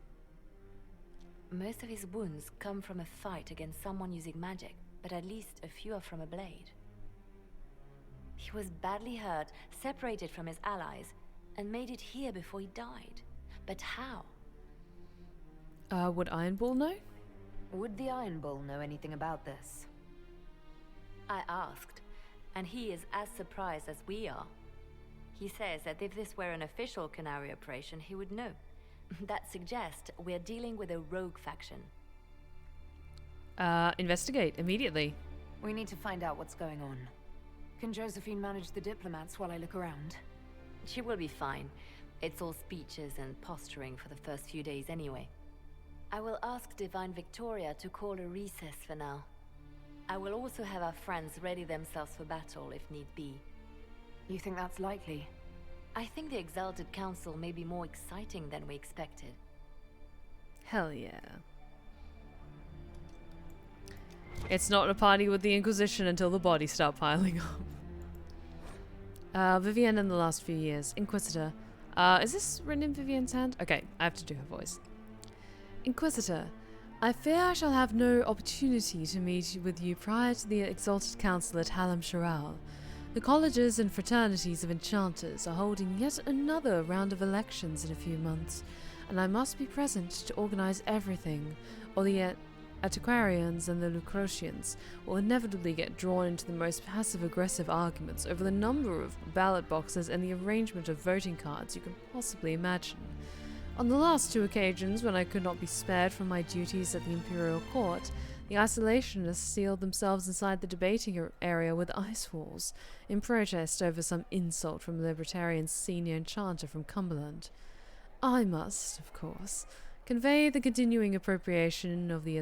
Most of his wounds come from a fight against someone using magic, but at least a few are from a blade. He was badly hurt, separated from his allies, and made it here before he died. But how? Would Iron Bull know? Would the Iron Bull know anything about this? I asked, and he is as surprised as we are. He says that if this were an official Canary operation, he would know. That suggests we're dealing with a rogue faction. Investigate immediately. We need to find out what's going on. Can Josephine manage the diplomats while I look around? She will be fine. It's all speeches and posturing for the first few days anyway. I will ask Divine Victoria to call a recess for now. I will also have our friends ready themselves for battle if need be. You think that's likely? I think the Exalted Council may be more exciting than we expected. Hell yeah. It's not a party with the Inquisition until the bodies start piling up. Vivienne in the last few years. Inquisitor. Is this written in Vivienne's hand? Okay, I have to do her voice. Inquisitor, I fear I shall have no opportunity to meet with you prior to the Exalted Council at Hallam Sharal. The colleges and fraternities of enchanters are holding yet another round of elections in a few months, and I must be present to organize everything, or the Antiquarians and the Lucretians will inevitably get drawn into the most passive-aggressive arguments over the number of ballot boxes and the arrangement of voting cards you can possibly imagine. On the last two occasions, when I could not be spared from my duties at the Imperial Court, the isolationists sealed themselves inside the debating area with ice walls, in protest over some insult from a libertarian senior enchanter from Cumberland. I must, of course, convey the continuing approbation of the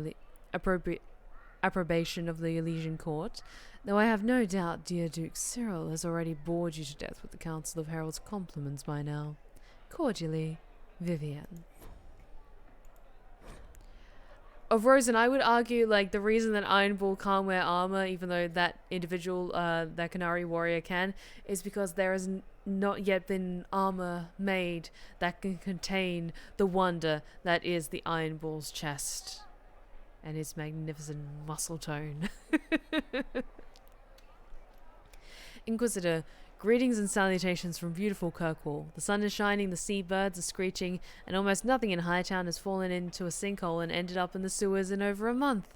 Elysian Court, though I have no doubt dear Duke Cyril has already bored you to death with the Council of Heralds' compliments by now. Cordially, Vivienne. Of Rosen, I would argue, like, the reason that Iron Bull can't wear armor, even though that individual, that Canary warrior can, is because there has not yet been armor made that can contain the wonder that is the Iron Bull's chest and his magnificent muscle tone. Inquisitor, greetings and salutations from beautiful Kirkwall. The sun is shining, the seabirds are screeching, and almost nothing in Hightown has fallen into a sinkhole and ended up in the sewers in over a month.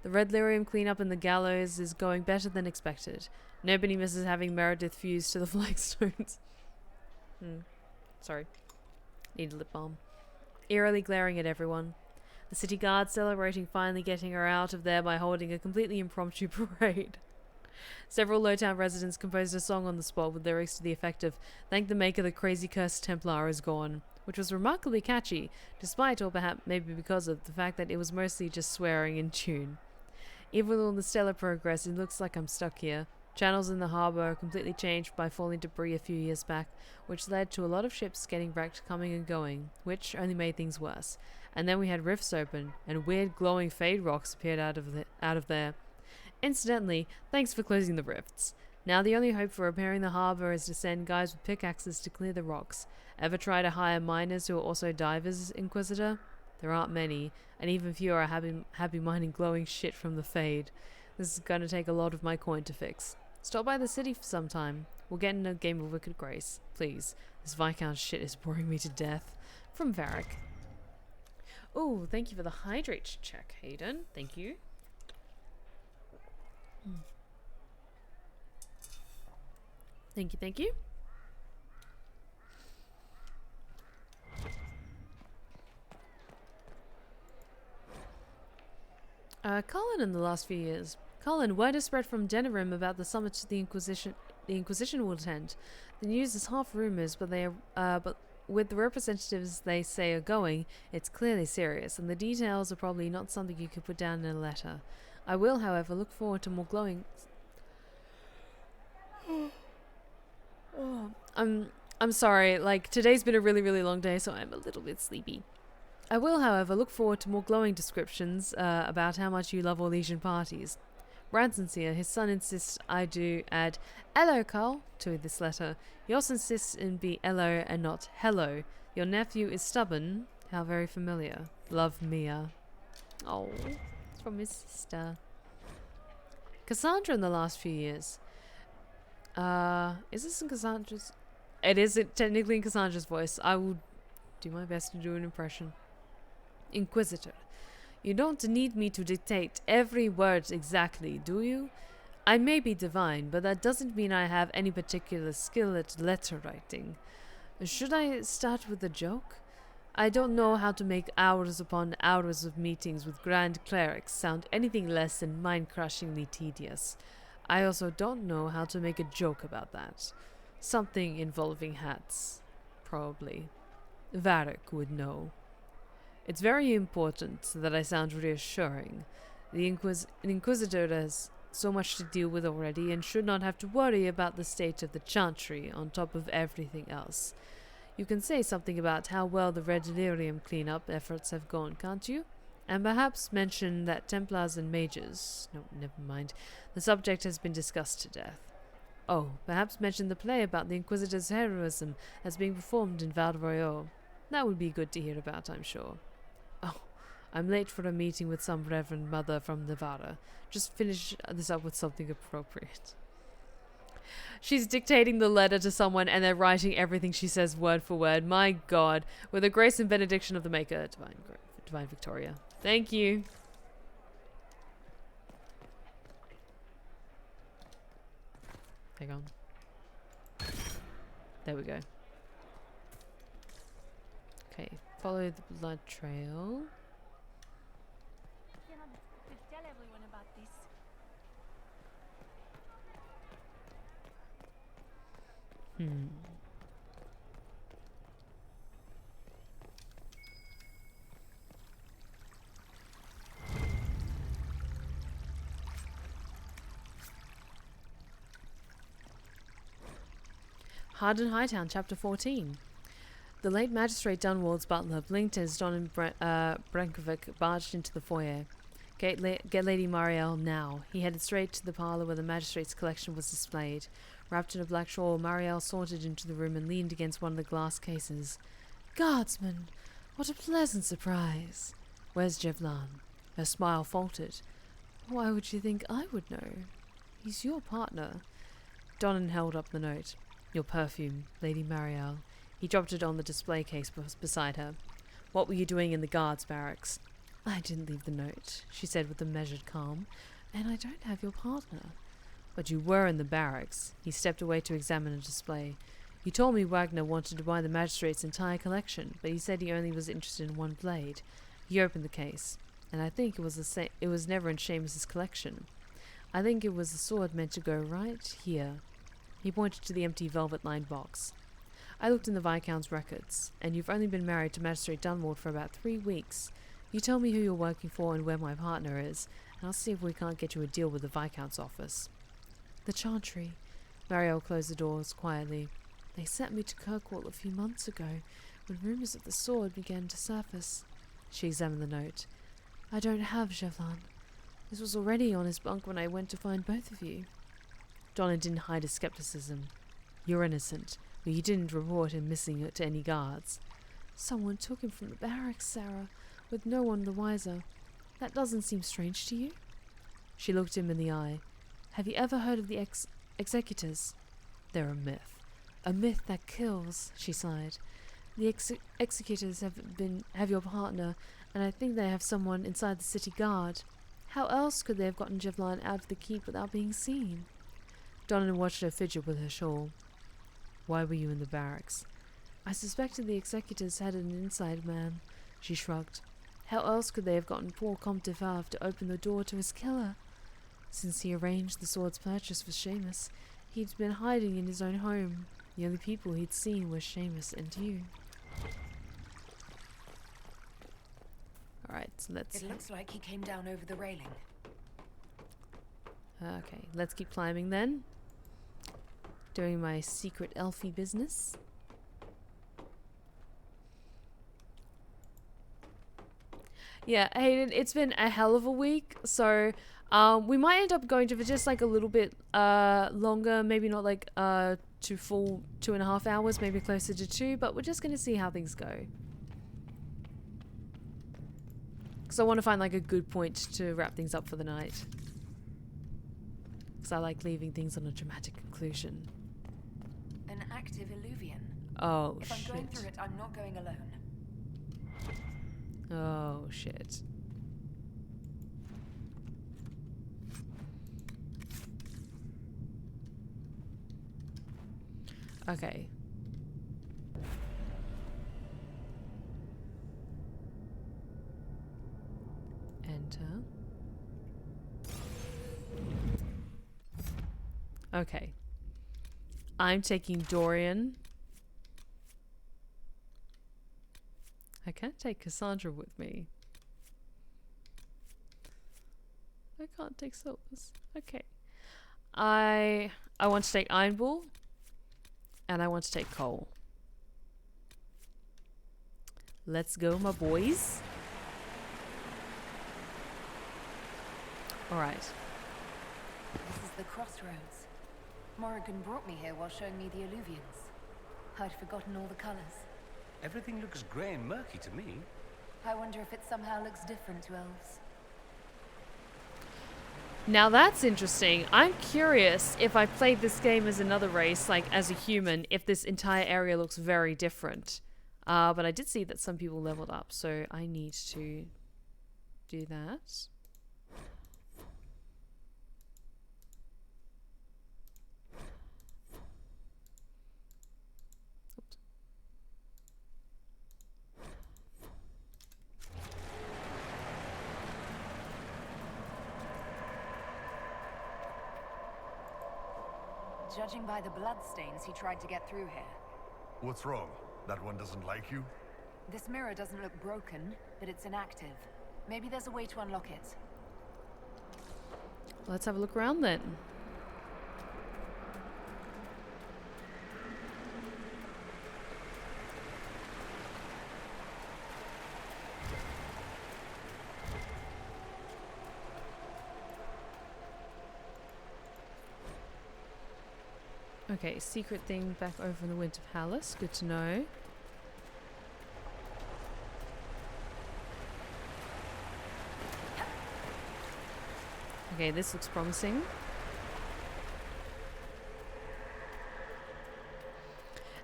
The Red Lyrium cleanup in the gallows is going better than expected. Nobody misses having Meredith fused to the flagstones. Sorry. Need a lip balm. Eerily glaring at everyone. The city guard celebrating finally getting her out of there by holding a completely impromptu parade. Several Lowtown residents composed a song on the spot with lyrics to the effect of "Thank the Maker, the crazy cursed Templar is gone," which was remarkably catchy, despite, or perhaps maybe because of, the fact that it was mostly just swearing in tune. Even with all the stellar progress, it looks like I'm stuck here. Channels in the harbour are completely changed by falling debris a few years back, which led to a lot of ships getting wrecked coming and going, which only made things worse. And then we had rifts open, and weird glowing fade rocks appeared out of there. Incidentally, thanks for closing the rifts. Now the only hope for repairing the harbour is to send guys with pickaxes to clear the rocks. Ever try to hire miners who are also divers, Inquisitor? There aren't many, and even fewer are happy mining glowing shit from the fade. This is gonna take a lot of my coin to fix. Stop by the city for some time. We'll get in a game of Wicked Grace. Please. This Viscount shit is boring me to death. From Varric. Oh, thank you for the hydrate check, Hayden. Thank you. Thank you, thank you. Colin in the last few years. Colin, word has spread from Denerim about the summit the Inquisition will attend. The news is half rumours, but with the representatives they say are going, it's clearly serious, and the details are probably not something you could put down in a letter. I will, however, look forward to more glowing... I'm sorry, like, today's been a really, really long day, so I'm a little bit sleepy. I will, however, look forward to more glowing descriptions about how much you love Orlesian parties. Brad Sincere, his son insists I do add "Hello, Carl" to this letter. He also insists in be "hello" and not "hello." Your nephew is stubborn. How very familiar. Love, Mia. Oh, it's from his sister. Cassandra in the last few years. Is this in Cassandra's? It is technically in Cassandra's voice. I will do my best to do an impression. Inquisitor. You don't need me to dictate every word exactly, do you? I may be divine, but that doesn't mean I have any particular skill at letter writing. Should I start with a joke? I don't know how to make hours upon hours of meetings with Grand Clerics sound anything less than mind-crushingly tedious. I also don't know how to make a joke about that. Something involving hats. Probably. Varric would know. It's very important that I sound reassuring. The Inquisitor has so much to deal with already and should not have to worry about the state of the Chantry on top of everything else. You can say something about how well the Red Delirium cleanup efforts have gone, can't you? And perhaps mention that Templars and Mages... No, never mind. The subject has been discussed to death. Oh, perhaps mention the play about the Inquisitor's heroism as being performed in Val Royeaux. That would be good to hear about, I'm sure. Oh, I'm late for a meeting with some Reverend Mother from Nevada. Just finish this up with something appropriate. She's dictating the letter to someone and they're writing everything she says word for word. My God. With the grace and benediction of the Maker, Divine Victoria. Thank you. Hang on. There we go. Okay, follow the blood trail. Tell everyone about this. Harden Hightown, Chapter 14. The late Magistrate Dunwald's butler blinked as Don and Brankovic barged into the foyer. Get Lady Marielle now. He headed straight to the parlour where the Magistrate's collection was displayed. Wrapped in a black shawl, Marielle sauntered into the room and leaned against one of the glass cases. Guardsman! What a pleasant surprise! Where's Jevlan? Her smile faltered. Why would you think I would know? He's your partner. Donnan held up the note. Your perfume, Lady Marielle. He dropped it on the display case beside her. What were you doing in the guards' barracks? I didn't leave the note, she said with a measured calm, and I don't have your partner. But you were in the barracks. He stepped away to examine a display. You told me Wagner wanted to buy the magistrate's entire collection, but he said he only was interested in one blade. He opened the case, and I think it was never in Seamus's collection. I think it was the sword meant to go right here. He pointed to the empty velvet-lined box. I looked in the Viscount's records, and you've only been married to Magistrate Dunwald for about 3 weeks. You tell me who you're working for and where my partner is, and I'll see if we can't get you a deal with the Viscount's office. The Chantry. Mariel closed the doors quietly. They sent me to Kirkwall a few months ago, when rumours of the sword began to surface. She examined the note. I don't have Jevlan. This was already on his bunk when I went to find both of you. Donna didn't hide his skepticism. You're innocent, but you didn't report him missing to any guards. Someone took him from the barracks, Sarah, with no one the wiser. That doesn't seem strange to you? She looked him in the eye. Have you ever heard of the executors? They're a myth. A myth that kills, she sighed. The executors have your partner, and I think they have someone inside the city guard. How else could they have gotten Jevlan out of the keep without being seen? Donna watched her fidget with her shawl. Why were you in the barracks? I suspected the executors had an inside man. She shrugged. How else could they have gotten poor Comte de Favre to open the door to his killer? Since he arranged the sword's purchase for Seamus, he'd been hiding in his own home. The only people he'd seen were Seamus and you. Alright, so let's... It looks like he came down over the railing. Okay, let's keep climbing then. Doing my secret elfie business. Yeah, Hayden, it's been a hell of a week, so we might end up going to for just like a little bit longer, maybe not like to full 2.5 hours, maybe closer to 2, but we're just going to see how things go. Because I want to find like a good point to wrap things up for the night. Because I like leaving things on a dramatic conclusion. An active illuvian. Oh, if I'm going through it, I'm not going alone. Oh, shit. Okay. Enter. Okay. I'm taking Dorian. I can't take Cassandra with me. I can't take Solus. Okay. I want to take Iron Bull. And I want to take Cole. Let's go, my boys. Alright. This is the crossroads. Morrigan brought me here while showing me the illuvians. I'd forgotten all the colors. Everything looks grey and murky to me. I wonder if it somehow looks different to elves. Now that's interesting. I'm curious if I played this game as another race, like as a human, if this entire area looks very different. But I did see that some people leveled up, so I need to do that. Judging by the bloodstains, he tried to get through here. What's wrong? That one doesn't like you? This mirror doesn't look broken, but it's inactive. Maybe there's a way to unlock it. Let's have a look around then. Okay, secret thing back over in the Winter Palace. Good to know. Okay, this looks promising.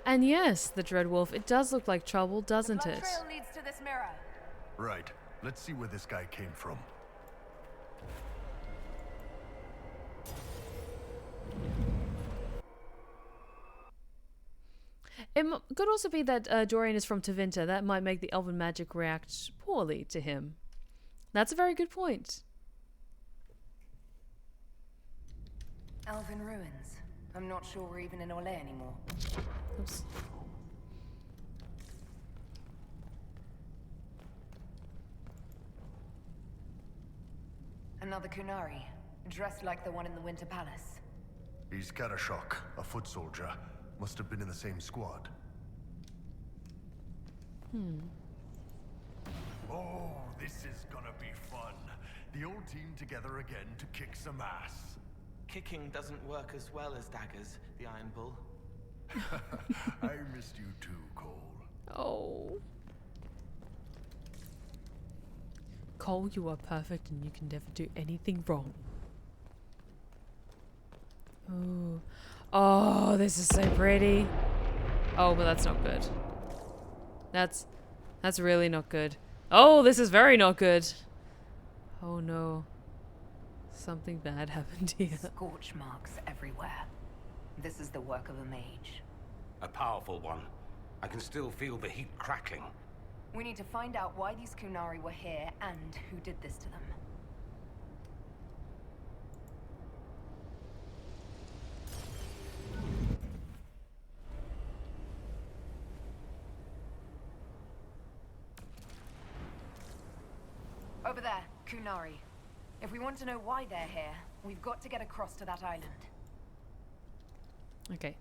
And yes, the Dreadwolf. It does look like trouble, doesn't it? The trail leads to this mirror. Right. Let's see where this guy came from. It could also be that Dorian is from Tevinter. That might make the elven magic react poorly to him. That's a very good point. Elven ruins. I'm not sure we're even in Orle anymore. Oops. Another Kunari, dressed like the one in the Winter Palace. He's Karashok, a foot soldier. Must have been in the same squad. Oh, this is gonna be fun. The old team together again to kick some ass. Kicking doesn't work as well as daggers, the Iron Bull. I missed you too, Cole. Oh. Cole, you are perfect and you can never do anything wrong. Ooh. Oh, this is so pretty. Oh, but that's not good. That's really not good. Oh, this is very not good. Oh no. Something bad happened here. Scorch marks everywhere. This is the work of a mage. A powerful one. I can still feel the heat crackling. We need to find out why these Kunari were here and who did this to them. Over there, Kunari. If we want to know why they're here, we've got to get across to that island. Okay.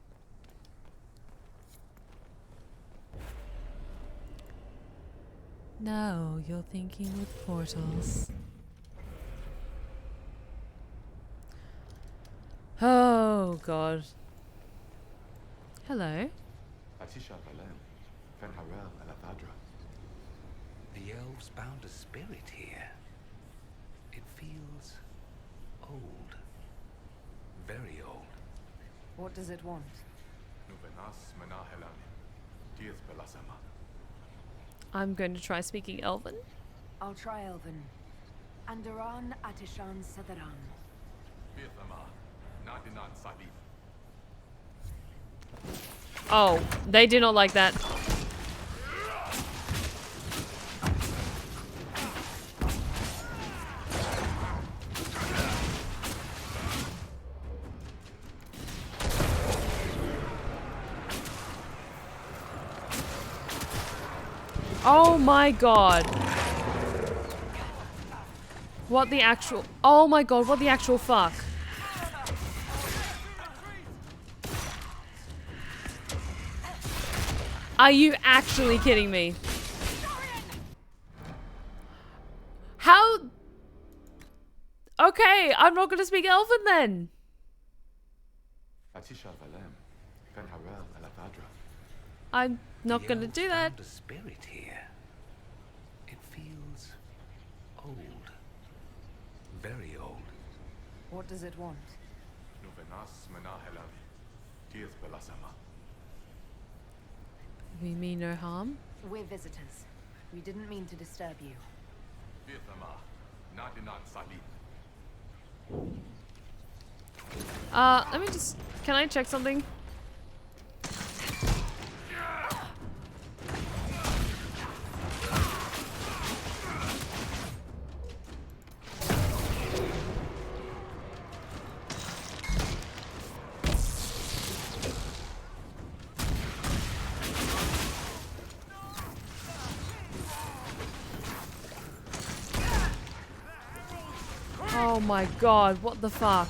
No, you're thinking with portals. Oh god. Hello. The elves bound a spirit here. It feels old. Very old. What does it want? I'm going to try speaking Elven. I'll try Elven. Andaran Atishan Sadaran. Oh, they do not like that. Oh my god. What the actual... Oh my god, what the actual fuck? Are you actually kidding me? How... Okay, I'm not gonna speak Elven then. I'm not gonna do that. The spirit here. It feels old. Very old. What does it want? We mean no harm. We're visitors. We didn't mean to disturb you. Let me just... Can I check something? Oh my god, what the fuck?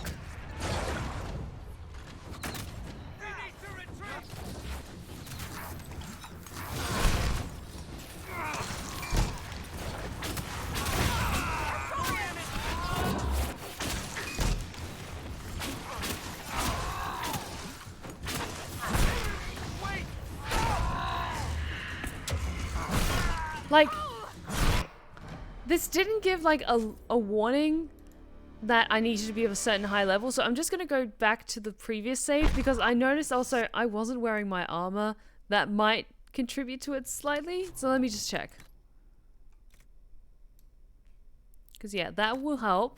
Like, this didn't give like a warning that I needed to be of a certain high level, so I'm just gonna go back to the previous save because I noticed also I wasn't wearing my armor. That might contribute to it slightly, so let me just check. Because yeah, that will help.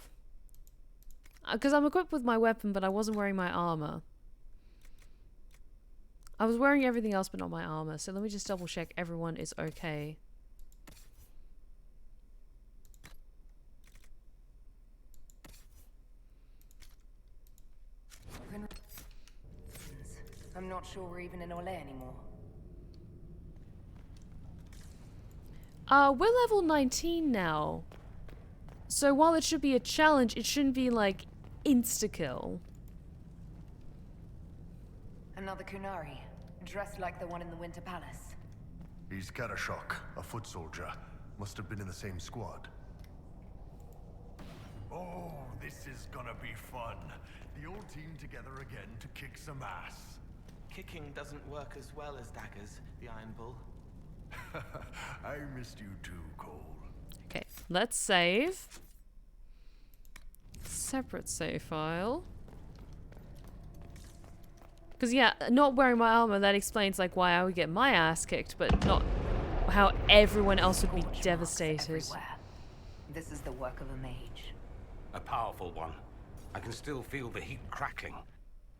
Because I'm equipped with my weapon, but I wasn't wearing my armor. I was wearing everything else but not my armor, so let me just double check everyone is okay. I'm not sure we're even in Orlais anymore. We're level 19 now. So while it should be a challenge, it shouldn't be like insta-kill. Another Kunari, dressed like the one in the Winter Palace. He's Karashok, a foot soldier. Must have been in the same squad. Oh, this is gonna be fun. The old team together again to kick some ass. Kicking doesn't work as well as daggers, the Iron Bull. I missed you too, Cole. Okay, let's save. Separate save file. Because yeah, not wearing my armor, that explains like why I would get my ass kicked, but not how everyone else would be devastated. This is the work of a mage. A powerful one. I can still feel the heat crackling.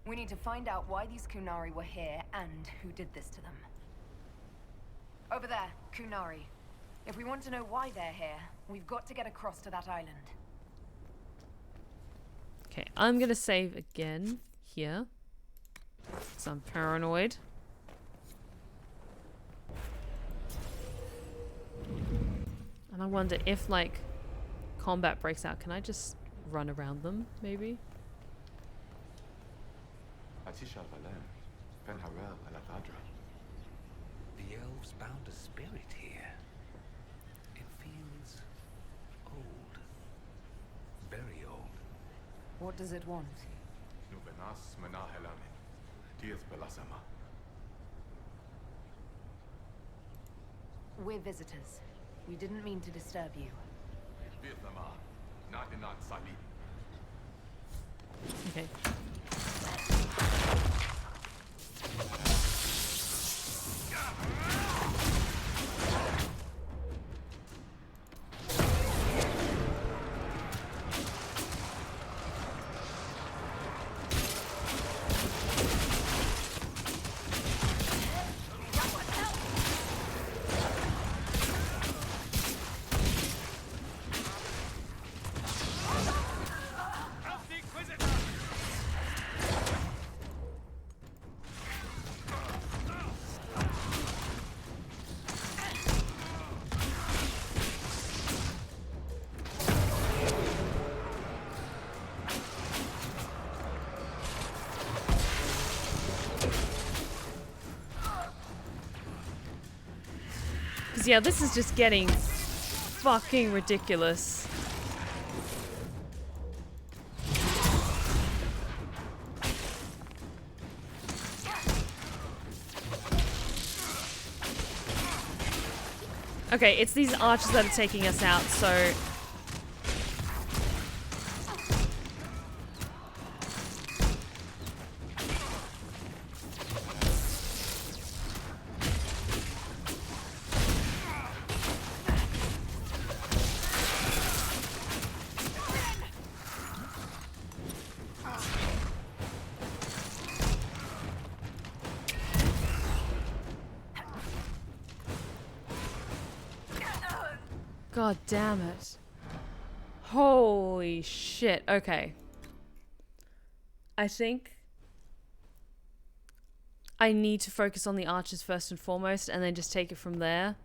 We need to find out why these Kunari were here and who did this to them. Over there, Kunari. If we want to know why they're here, we've got to get across to that island. Okay, I'm gonna save again here. Because I'm paranoid. And I wonder if, like, combat breaks out, can I just run around them, maybe? The elves bound a spirit here. It feels old. Very old. What does it want? We're visitors. We didn't mean to disturb you. Okay. Yeah, this is just getting fucking ridiculous. Okay, it's these archers that are taking us out, so... God damn it. Holy shit. Okay. I think I need to focus on the archers first and foremost and then just take it from there.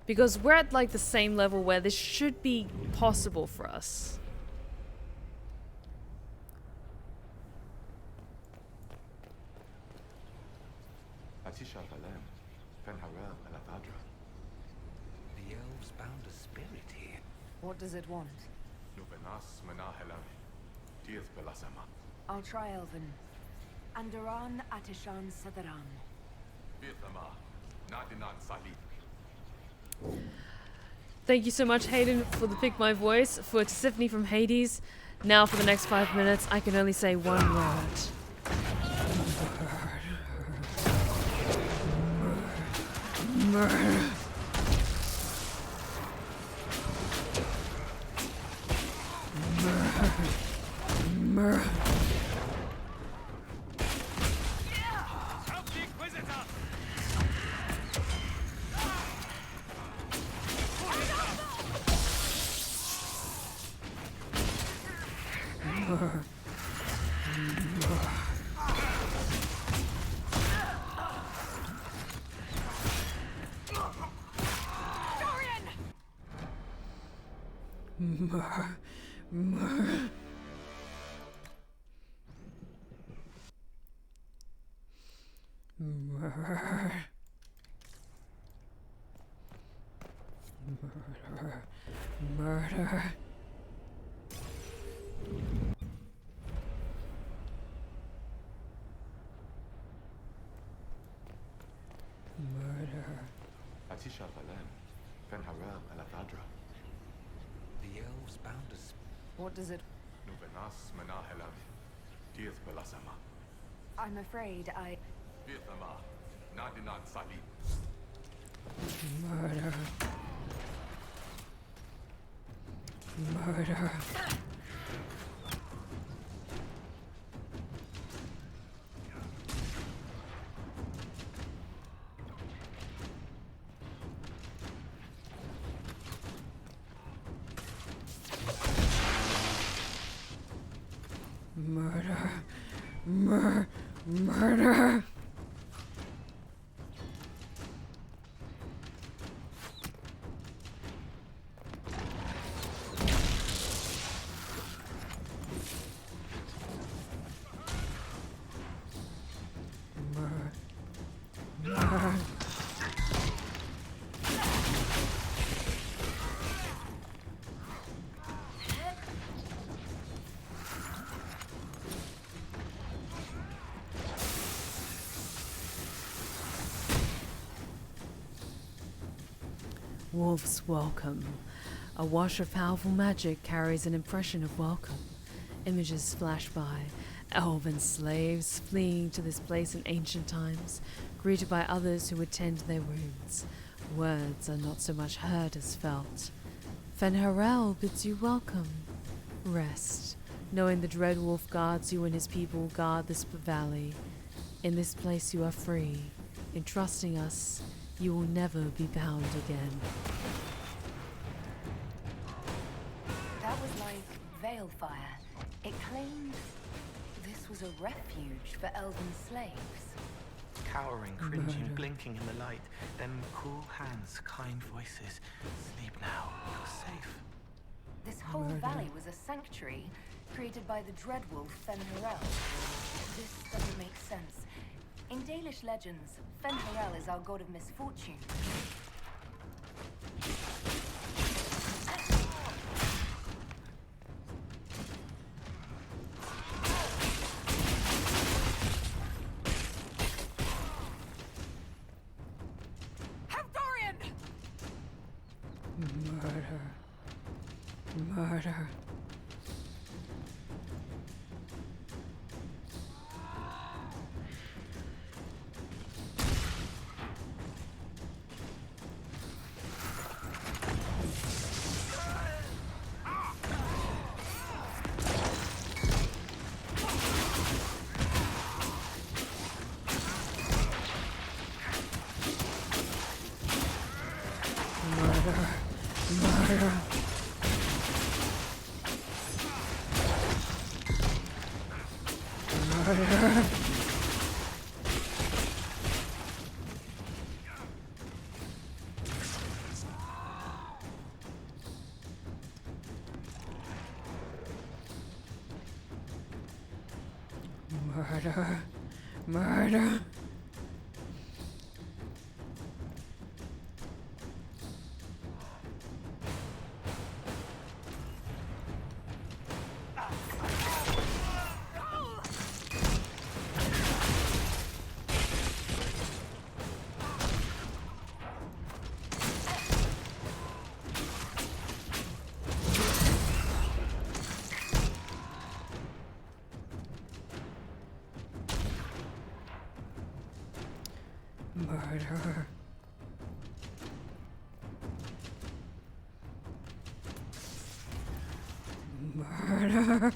Because we're at like the same level where this should be possible for us. The elves bound a spirit here. What does it want? I'll try Elven. Andaran Atishan Sadaran. Thank you so much, Hayden, for the Pick My Voice. For Tiffany from Hades. Now for the next 5 minutes, I can only say one word. Murder. Murder. Murder. Atisha Valen, Fenharel Elavadra. The elves bound us. What does it... Nuvenas Menahelav, Dieth Belasama. I'm afraid I... Viethama, Nadinan Sali. Murder. Murder. Murder. Murder. Wolf's welcome. A wash of powerful magic carries an impression of welcome. Images flash by. Elven slaves fleeing to this place in ancient times, greeted by others who would tend their wounds. Words are not so much heard as felt. Fenharel bids you welcome. Rest, knowing the dread wolf guards you and his people guard this valley. In this place you are free. In trusting us, you will never be bound again. That was like Veilfire. It claimed this was a refuge for elven slaves. Cowering, cringing, blinking in the light, then cool hands, kind voices. Sleep now, you're safe. This whole valley was a sanctuary created by the dreadwolf Fenharel. This doesn't make sense. In Dalish legends, Fenharel is our god of misfortune. Murder. Murder. Murder. Murder. Murder. Murder. Murder. Murder.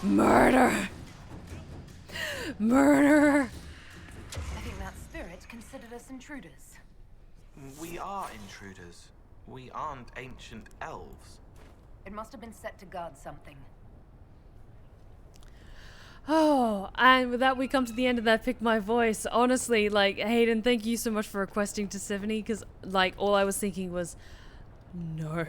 Murder! Murder! I think that spirit considered us intruders. We are intruders. We aren't ancient elves. It must have been set to guard something. Oh, and with that we come to the end of that Pick My Voice. Honestly, like, Hayden, thank you so much for requesting to 70, because, like, all I was thinking was, no.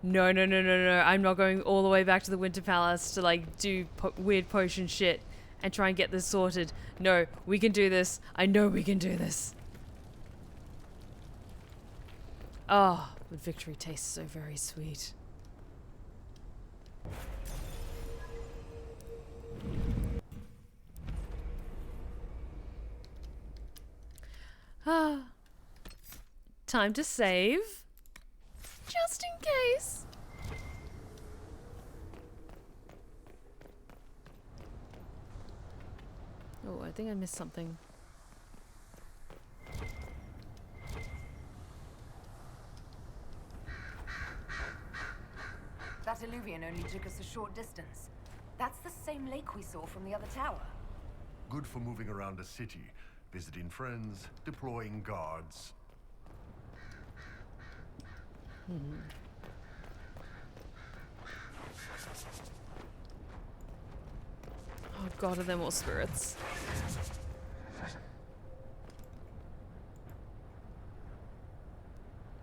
No, I'm not going all the way back to the Winter Palace to, like, do weird potion shit and try and get this sorted. No, we can do this. I know we can do this. Oh, but victory tastes so very sweet. Ah, time to save, just in case. Oh, I think I missed something. That alluvion only took us a short distance. That's the same lake we saw from the other tower. Good for moving around a city, visiting friends, deploying guards. Oh god, are there more spirits?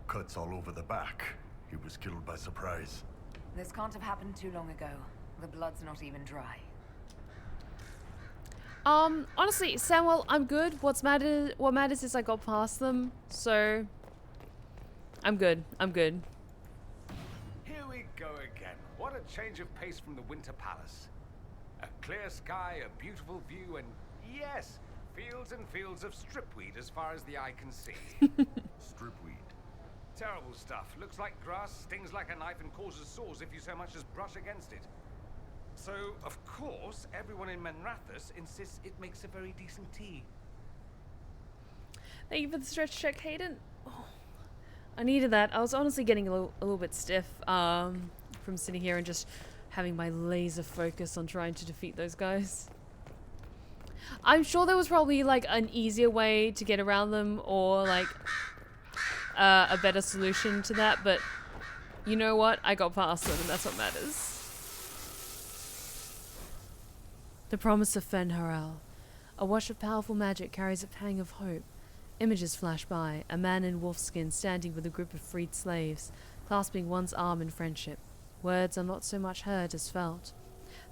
Cuts all over the back. He was killed by surprise. This can't have happened too long ago. The blood's not even dry. Honestly, Samuel, I'm good. What matters is I got past them, so I'm good. Here we go again. What a change of pace from the Winter Palace. A clear sky, a beautiful view, and yes, fields and fields of stripweed as far as the eye can see. Stripweed. Terrible stuff. Looks like grass, stings like a knife, and causes sores if you so much as brush against it. So, of course, everyone in Manrathus insists it makes a very decent tea. Thank you for the stretch check, Hayden. Oh, I needed that. I was honestly getting a little bit stiff from sitting here and just having my laser focus on trying to defeat those guys. I'm sure there was probably like an easier way to get around them, or like a better solution to that, but you know what? I got past them, and that's what matters. The promise of Fenharel. A wash of powerful magic carries a pang of hope. Images flash by, a man in wolfskin standing with a group of freed slaves, clasping one's arm in friendship. Words are not so much heard as felt.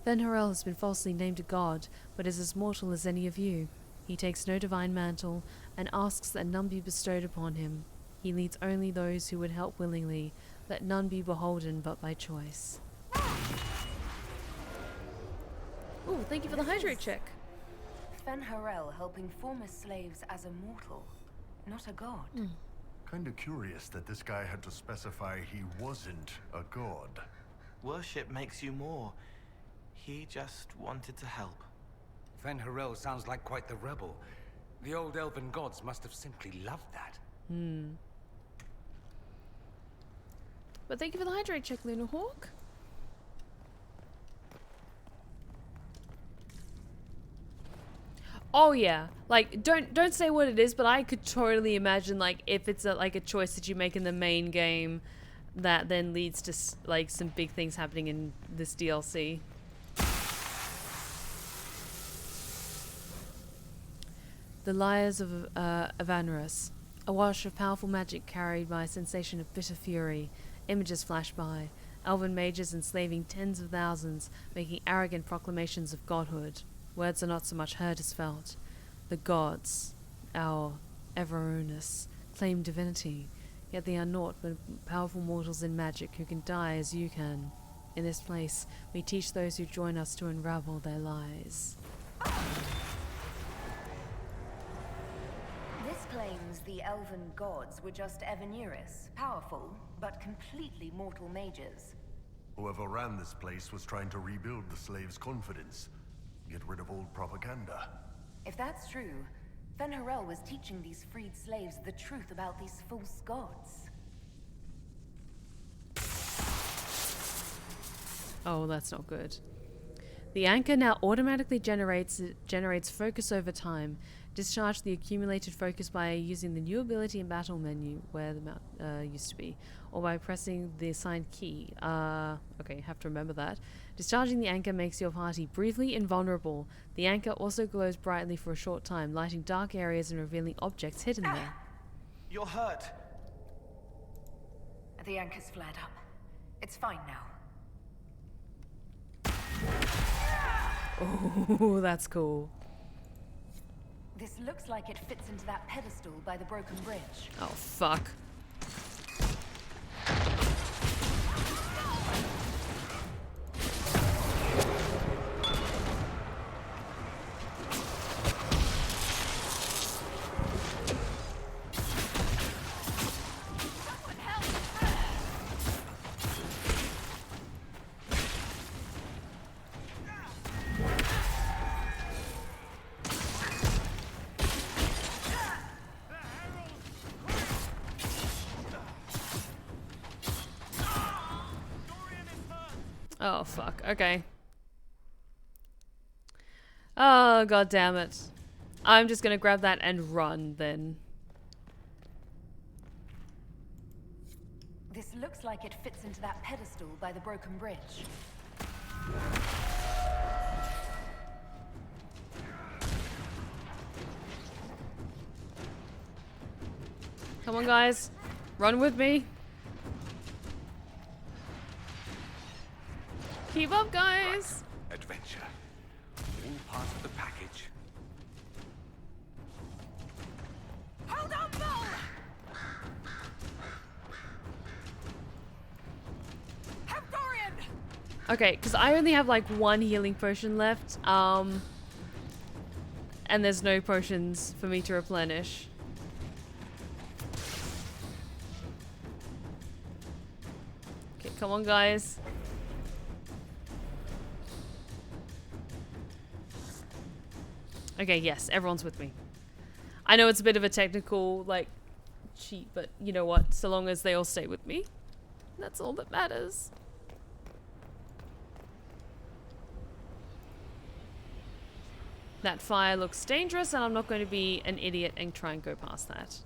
Fenharel has been falsely named a god, but is as mortal as any of you. He takes no divine mantle, and asks that none be bestowed upon him. He leads only those who would help willingly, let none be beholden but by choice. Ooh, thank you for the hydrate check. Fenharel helping former slaves as a mortal, not a god. Kinda curious that this guy had to specify he wasn't a god. Worship makes you more. He just wanted to help. Fenharel sounds like quite the rebel. The old elven gods must have simply loved that. But thank you for the hydrate check, Luna Hawk. Oh yeah, like don't say what it is, but I could totally imagine like if it's a choice that you make in the main game that then leads to like some big things happening in this DLC. The Liars of Valtharis. A wash of powerful magic carried by a sensation of bitter fury. Images flash by. Elven mages enslaving tens of thousands, making arrogant proclamations of godhood. Words are not so much heard as felt. The gods, our Everonus, claim divinity, yet they are naught but powerful mortals in magic who can die as you can. In this place, we teach those who join us to unravel their lies. This claims the elven gods were just Everonus, powerful, but completely mortal mages. Whoever ran this place was trying to rebuild the slaves' confidence. Get rid of old propaganda. If that's true, Fenharel was teaching these freed slaves the truth about these false gods. Oh, that's not good. The anchor now automatically generates focus over time. Discharge the accumulated focus by using the new ability in battle menu where the mount used to be, or by pressing the assigned key. Okay, have to remember that. Discharging the anchor makes your party briefly invulnerable. The anchor also glows brightly for a short time, lighting dark areas and revealing objects hidden there. You're hurt. The anchor's flared up. It's fine now. Oh, that's cool. This looks like it fits into that pedestal by the broken bridge. Oh, fuck. Oh, fuck. Okay. Oh, god damn it. I'm just gonna grab that and run, then. This looks like it fits into that pedestal by the broken bridge. Come on, guys. Run with me. Keep up, guys! Adventure. All part of the package. Hold on, Doull! Okay, because I only have like one healing potion left, and there's no potions for me to replenish. Okay, come on, guys. Okay, yes, everyone's with me. I know it's a bit of a technical, like, cheat, but you know what? So long as they all stay with me, that's all that matters. That fire looks dangerous, and I'm not going to be an idiot and try and go past that.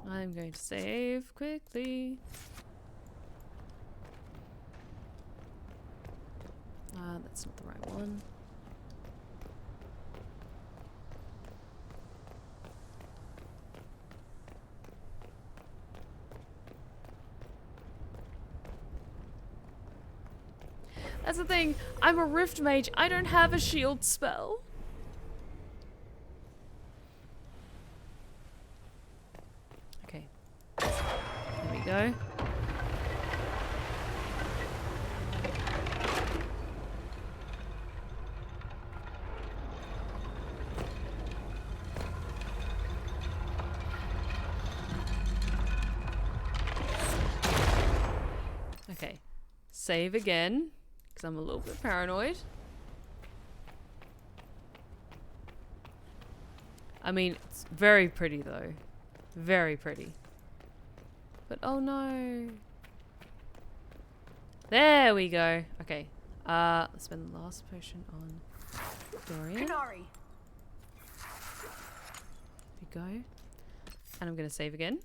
I'm going to save quickly. That's not the right one. That's the thing. I'm a Rift Mage. I don't have a shield spell. Okay. There we go. Okay. Save again. Because I'm a little bit paranoid. I mean, it's very pretty though. Very pretty. But oh no. There we go. Okay. Let's spend the last potion on Dorian. There we go. And I'm gonna save again.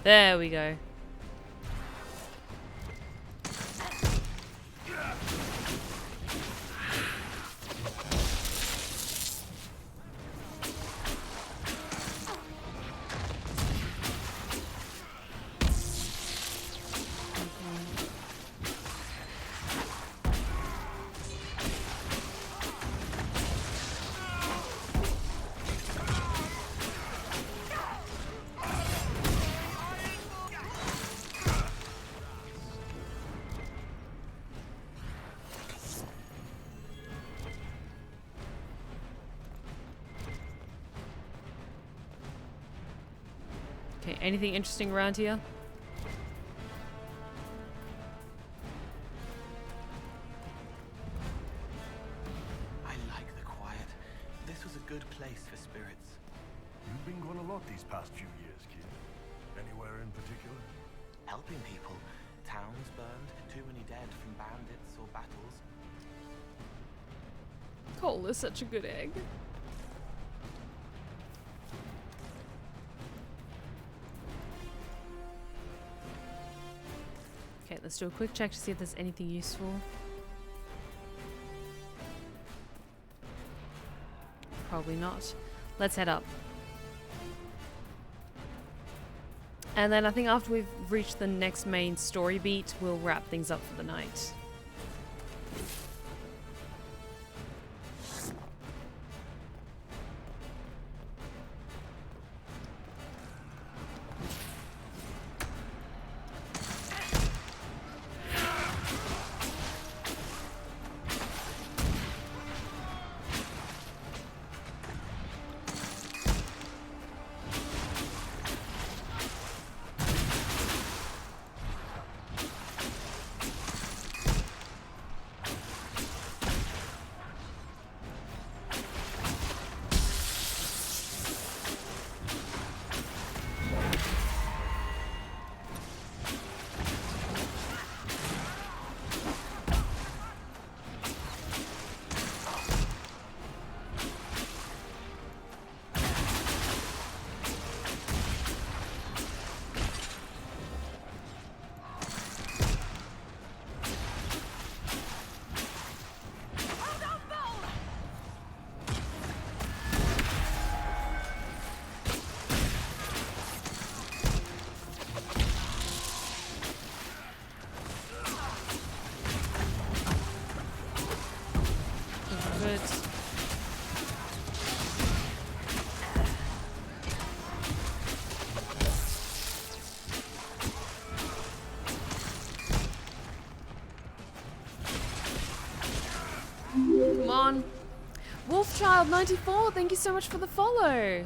There we go. Okay, anything interesting around here? I like the quiet. This was a good place for spirits. You've been gone a lot these past few years, kid. Anywhere in particular? Helping people. Towns burned, too many dead from bandits or battles. Cole is such a good egg. Okay, let's do a quick check to see if there's anything useful. Probably not. Let's head up. And then I think after we've reached the next main story beat, we'll wrap things up for the night. Come on. Wolfchild94, thank you so much for the follow.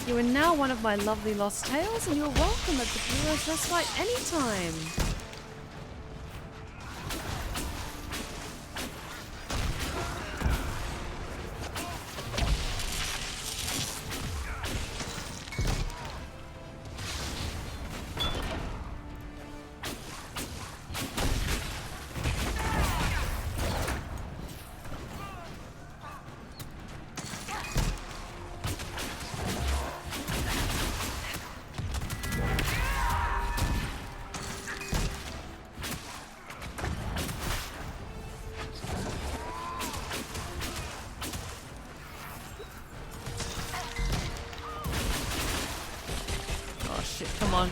You are now one of my lovely lost tales, and you're welcome at the Hero's Respite anytime. Come on.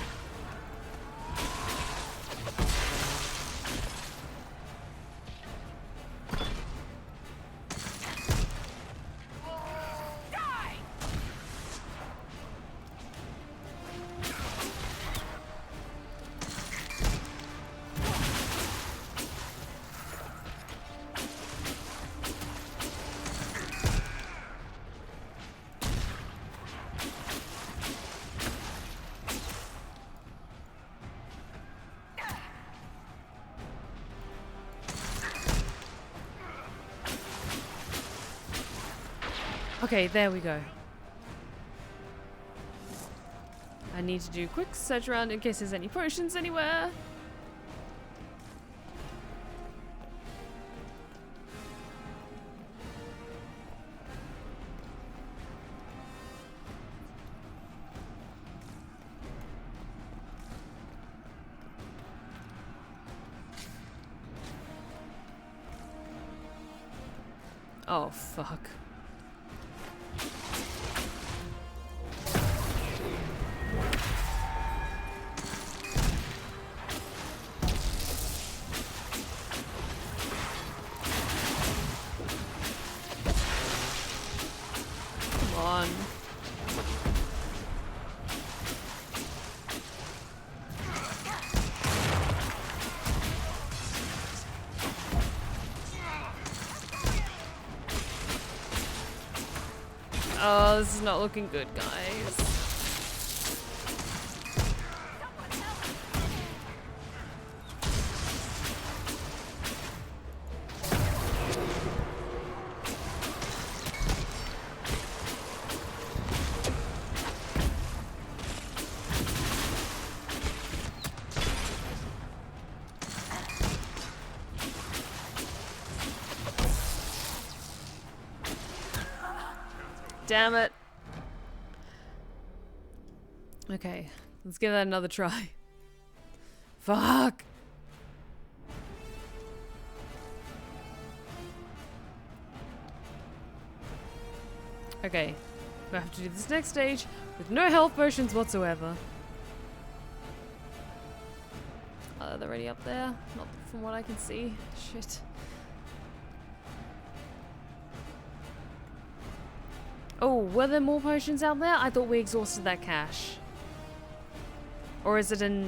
Okay, there we go. I need to do a quick search around in case there's any potions anywhere. Oh, fuck. Oh, this is not looking good, guys. Damn it. Okay, let's give that another try. Fuck. Okay, we have to do this next stage with no health potions whatsoever. Oh, they're already up there. Not from what I can see. Shit. Oh, were there more potions out there? I thought we exhausted that cache. Or is it a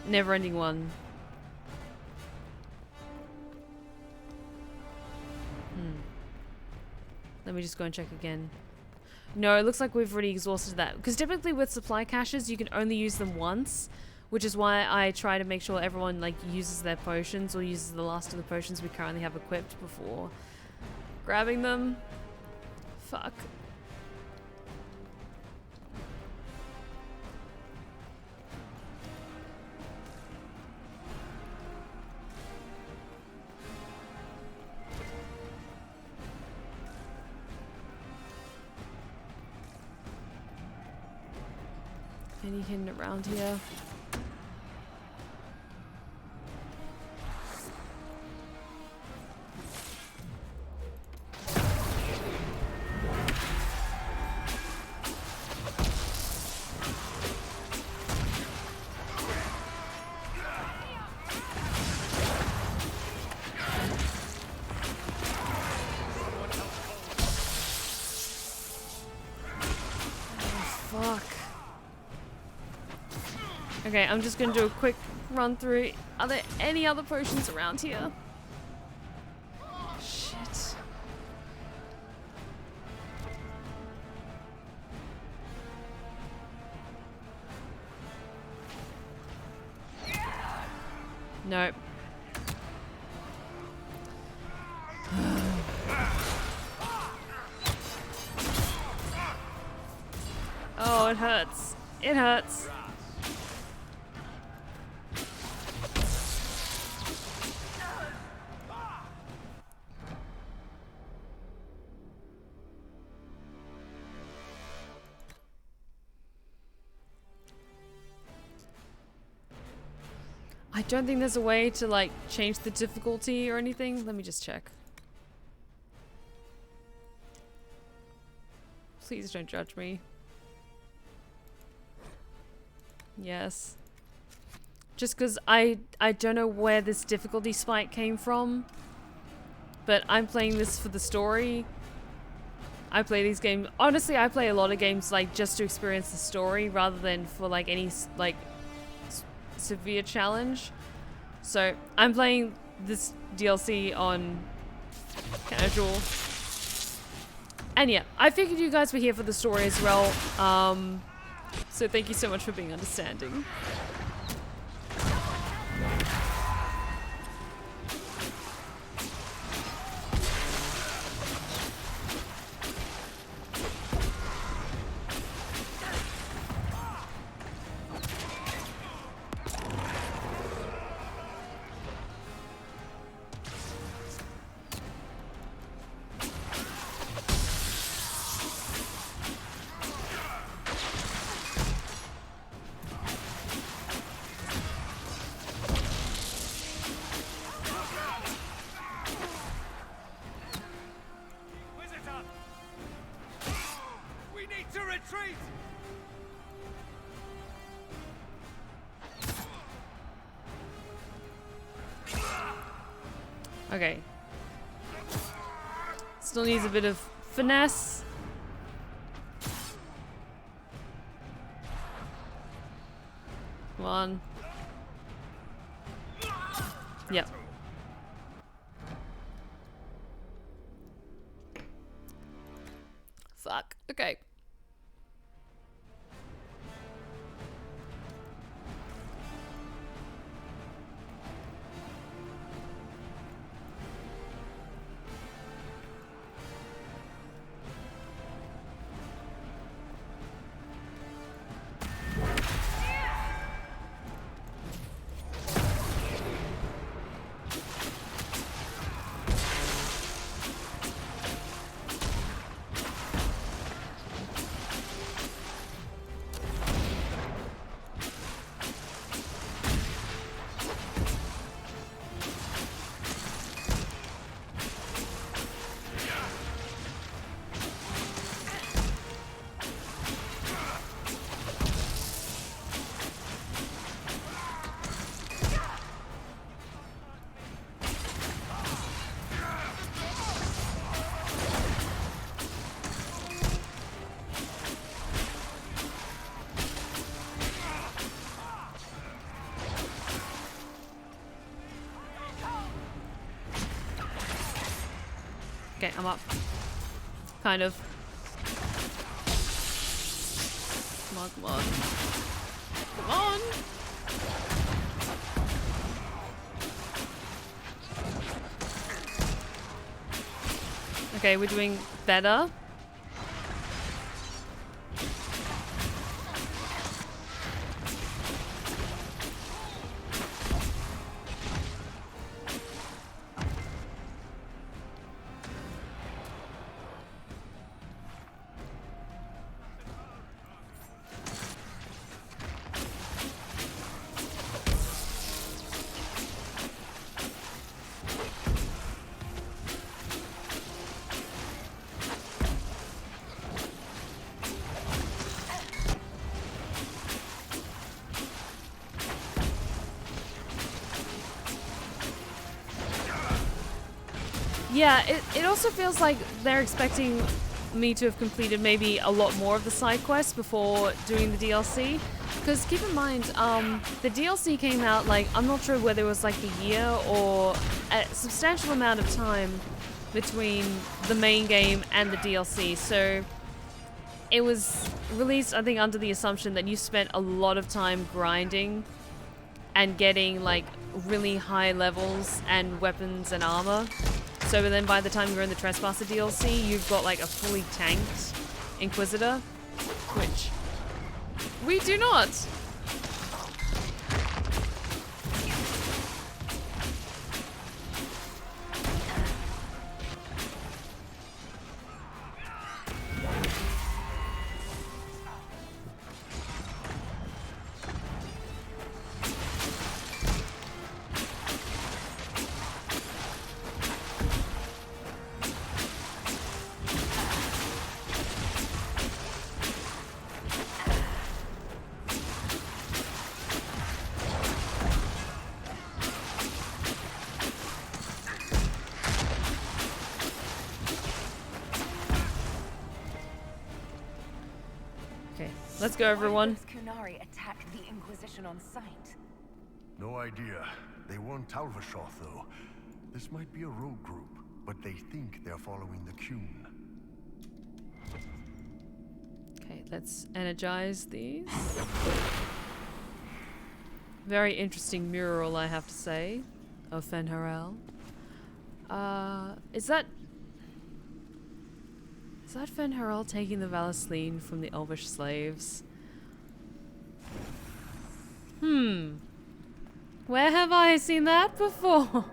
never-ending one? Let me just go and check again. No, it looks like we've already exhausted that. Because typically with supply caches, you can only use them once. Which is why I try to make sure everyone like uses their potions or uses the last of the potions we currently have equipped before grabbing them. Fuck. Any hidden around here? Okay, I'm just gonna do a quick run through. Are there any other potions around here? Shit. Nope. Oh, it hurts. It hurts. I don't think there's a way to like change the difficulty or anything. Let me just check. Please don't judge me. Yes. Just because I don't know where this difficulty spike came from. But I'm playing this for the story. I play these games. Honestly, I play a lot of games like just to experience the story rather than for like any like severe challenge. So I'm playing this DLC on casual. And yeah, I figured you guys were here for the story as well. So thank you so much for being understanding. Okay. Still needs a bit of finesse. Come on. Yep. Fuck. Okay. Okay, I'm up. Kind of. Come on, come on. Come on! Okay, we're doing better. Yeah, it also feels like they're expecting me to have completed maybe a lot more of the side quests before doing the DLC. Because keep in mind, the DLC came out, like, I'm not sure whether it was like a year or a substantial amount of time between the main game and the DLC. So it was released, I think, under the assumption that you spent a lot of time grinding and getting like really high levels and weapons and armor. So then by the time you're in the Trespasser DLC, you've got like a fully tanked Inquisitor, which we do not. Let's go, everyone. Kunari attacked the Inquisition on sight. No idea. They weren't Talvashoth, though. This might be a rogue group, but they think they're following the Qun. Okay, let's energize these. Very interesting mural, I have to say, of Fenharel. Is that Fenharel taking the Valasleen from the Elvish slaves? Where have I seen that before?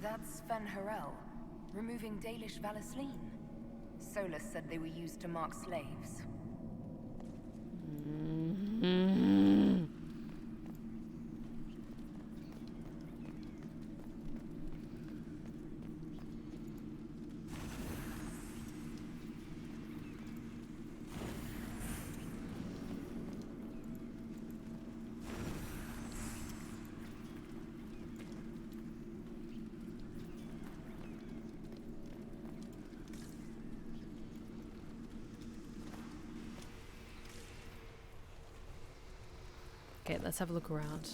That's Fenharel, removing Dalish Valasleen. Solus said they were used to mark slaves. Okay, let's have a look around.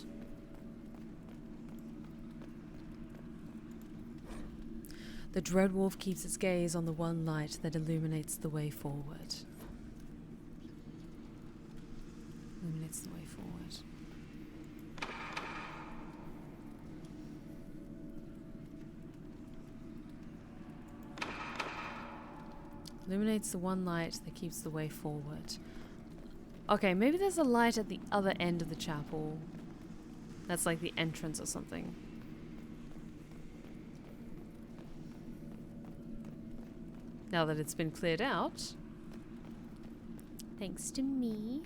The Dreadwolf keeps its gaze on the one light that illuminates the way forward. Illuminates the way forward. Illuminates the one light that keeps the way forward. Okay, maybe there's a light at the other end of the chapel. That's like the entrance or something. Now that it's been cleared out. Thanks to me.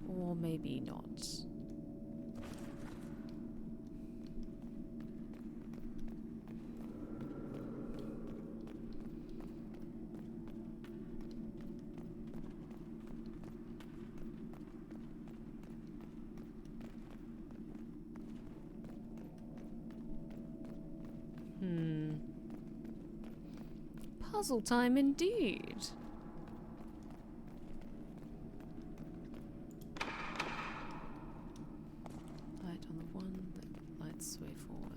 Or maybe not. Puzzle time indeed. Light on the one that lights the way forward.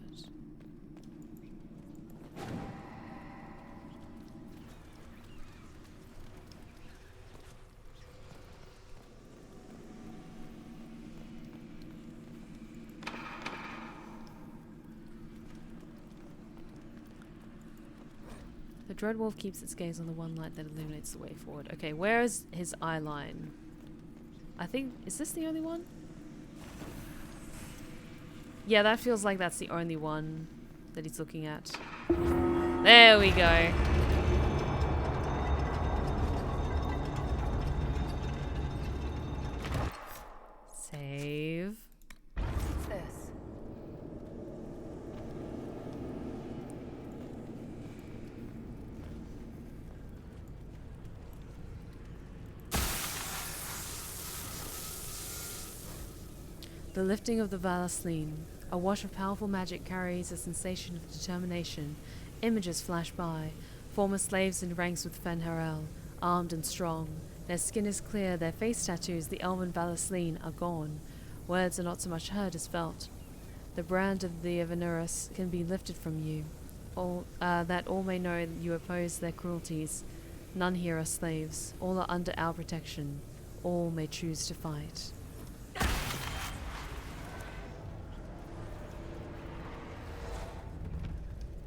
The Dreadwolf keeps its gaze on the one light that illuminates the way forward. Okay, where is his eye line? I think... is this the only one? Yeah, that feels like that's the only one that he's looking at. There we go. Save. What's this? The lifting of the Valtharis. A wash of powerful magic carries a sensation of determination. Images flash by. Former slaves in ranks with Fenharel, armed and strong. Their skin is clear, their face tattoos, the elven Valtharis, are gone. Words are not so much heard as felt. The brand of the Avernurus can be lifted from you. That all may know that you oppose their cruelties. None here are slaves. All are under our protection. All may choose to fight.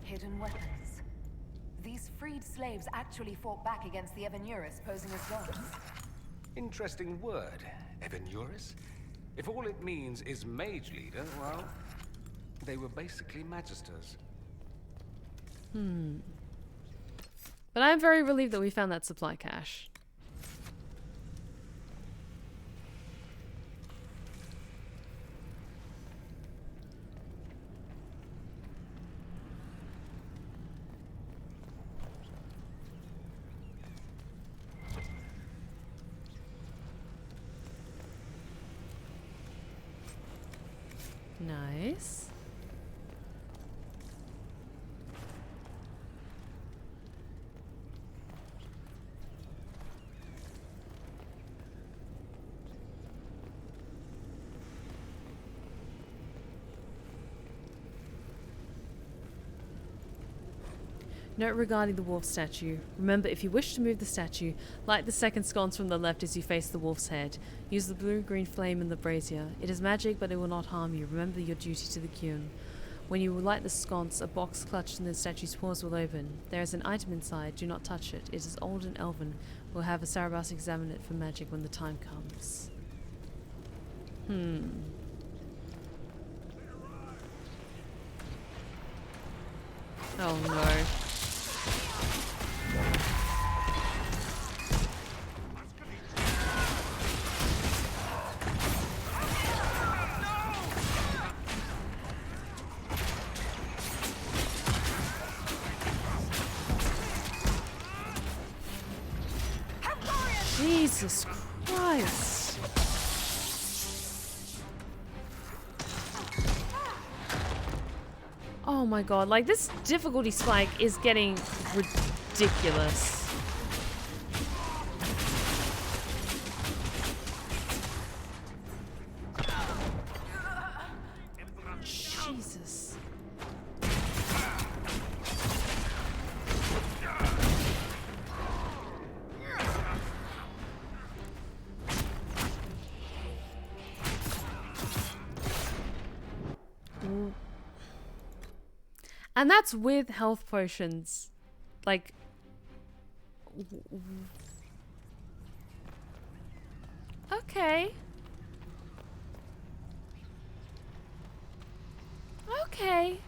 Hidden weapons. These freed slaves actually fought back against the Avernurus posing as gods. Interesting word, Avernurus. If all it means is mage leader, well, they were basically magisters. But I'm very relieved that we found that supply cache. Nice. Note regarding the wolf statue. Remember, if you wish to move the statue, light the second sconce from the left as you face the wolf's head. Use the blue-green flame in the brazier. It is magic, but it will not harm you. Remember your duty to the Qun. When you light the sconce, a box clutched in the statue's paws will open. There is an item inside. Do not touch it. It is old and elven. We'll have a Sarabas examine it for magic when the time comes. Oh no. Jesus Christ. Oh my god, like this difficulty spike is getting ridiculous. And that's with health potions. Like... Okay. Okay.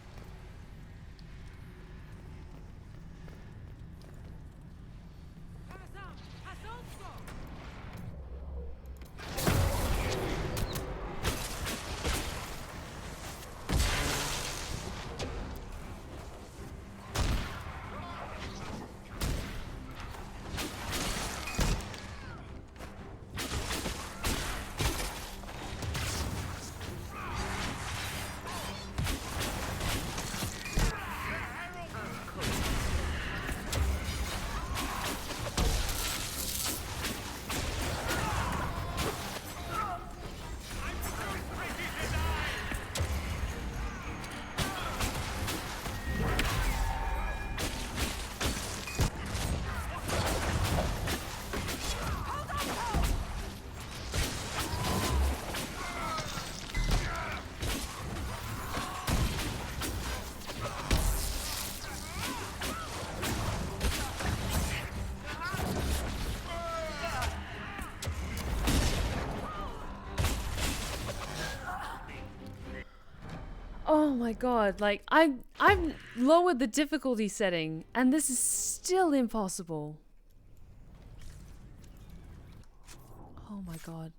Oh my god, like I've lowered the difficulty setting and this is still impossible. Oh my god.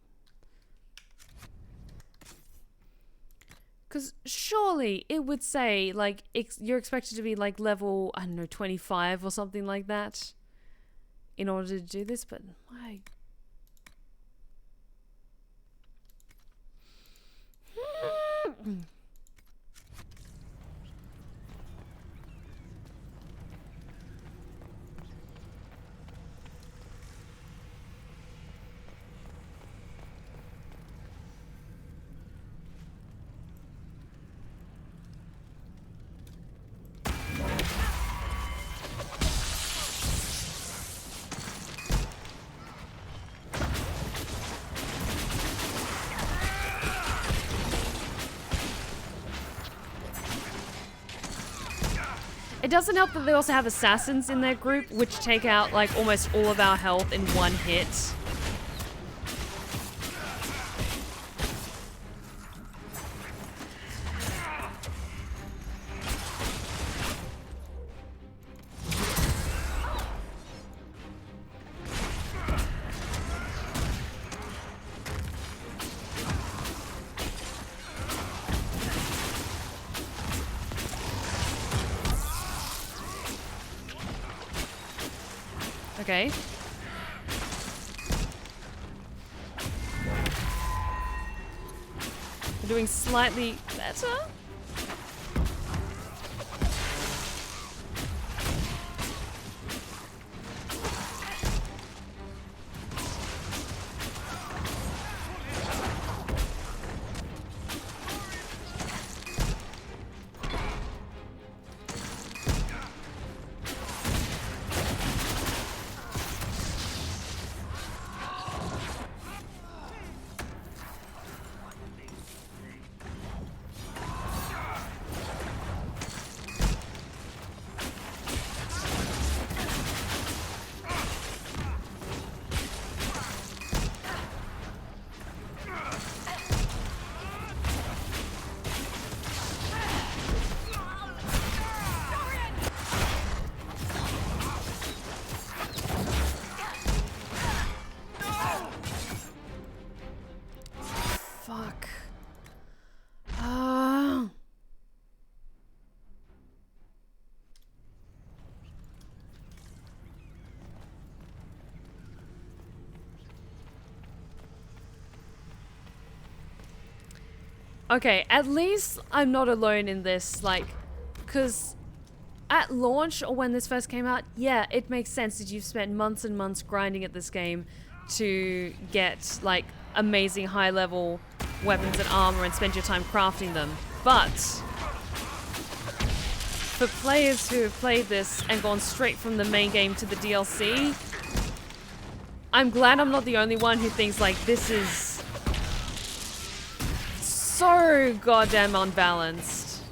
Because surely it would say like you're expected to be like level, I don't know, 25 or something like that in order to do this, but my... It doesn't help that they also have assassins in their group, which take out like almost all of our health in one hit. Okay. We're doing slightly better. Okay, at least I'm not alone in this, like, because at launch or when this first came out, yeah, it makes sense that you've spent months and months grinding at this game to get, like, amazing high-level weapons and armor and spend your time crafting them. But for players who have played this and gone straight from the main game to the DLC, I'm glad I'm not the only one who thinks, like, this is so goddamn unbalanced.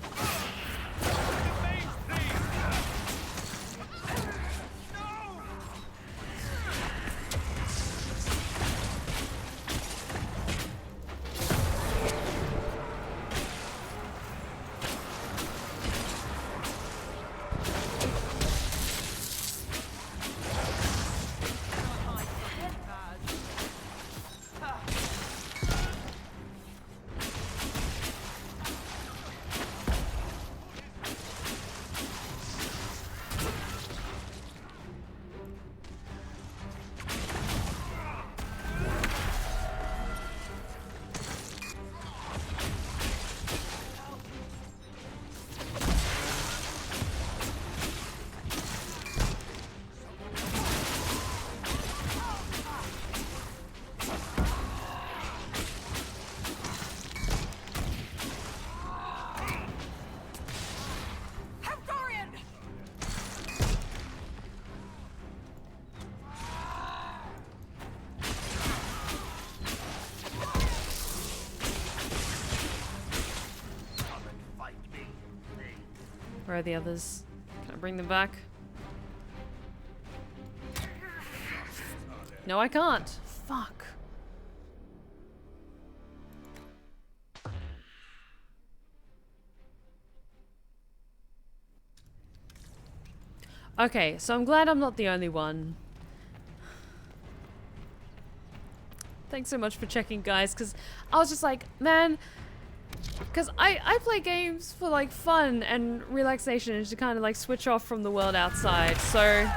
Where are the others? Can I bring them back? No, I can't. Fuck. Okay, so I'm glad I'm not the only one. Thanks so much for checking, guys, because I was just like, man, because I play games for like fun and relaxation and to kind of like switch off from the world outside, so...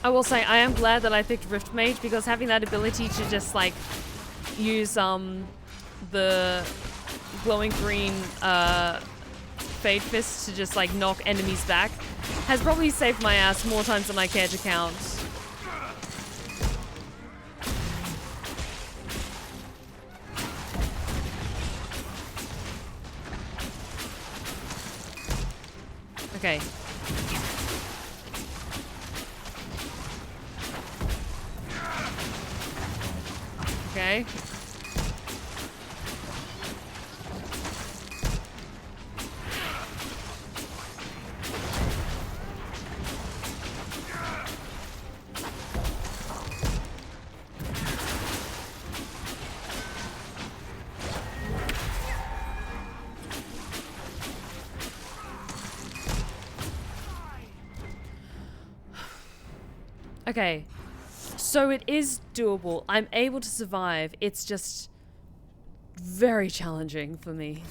I will say I am glad that I picked Rift Mage because having that ability to just like use the glowing green Fade Fist to just like knock enemies back has probably saved my ass more times than I care to count. Okay. Okay. Okay. So it is doable. I'm able to survive. It's just very challenging for me.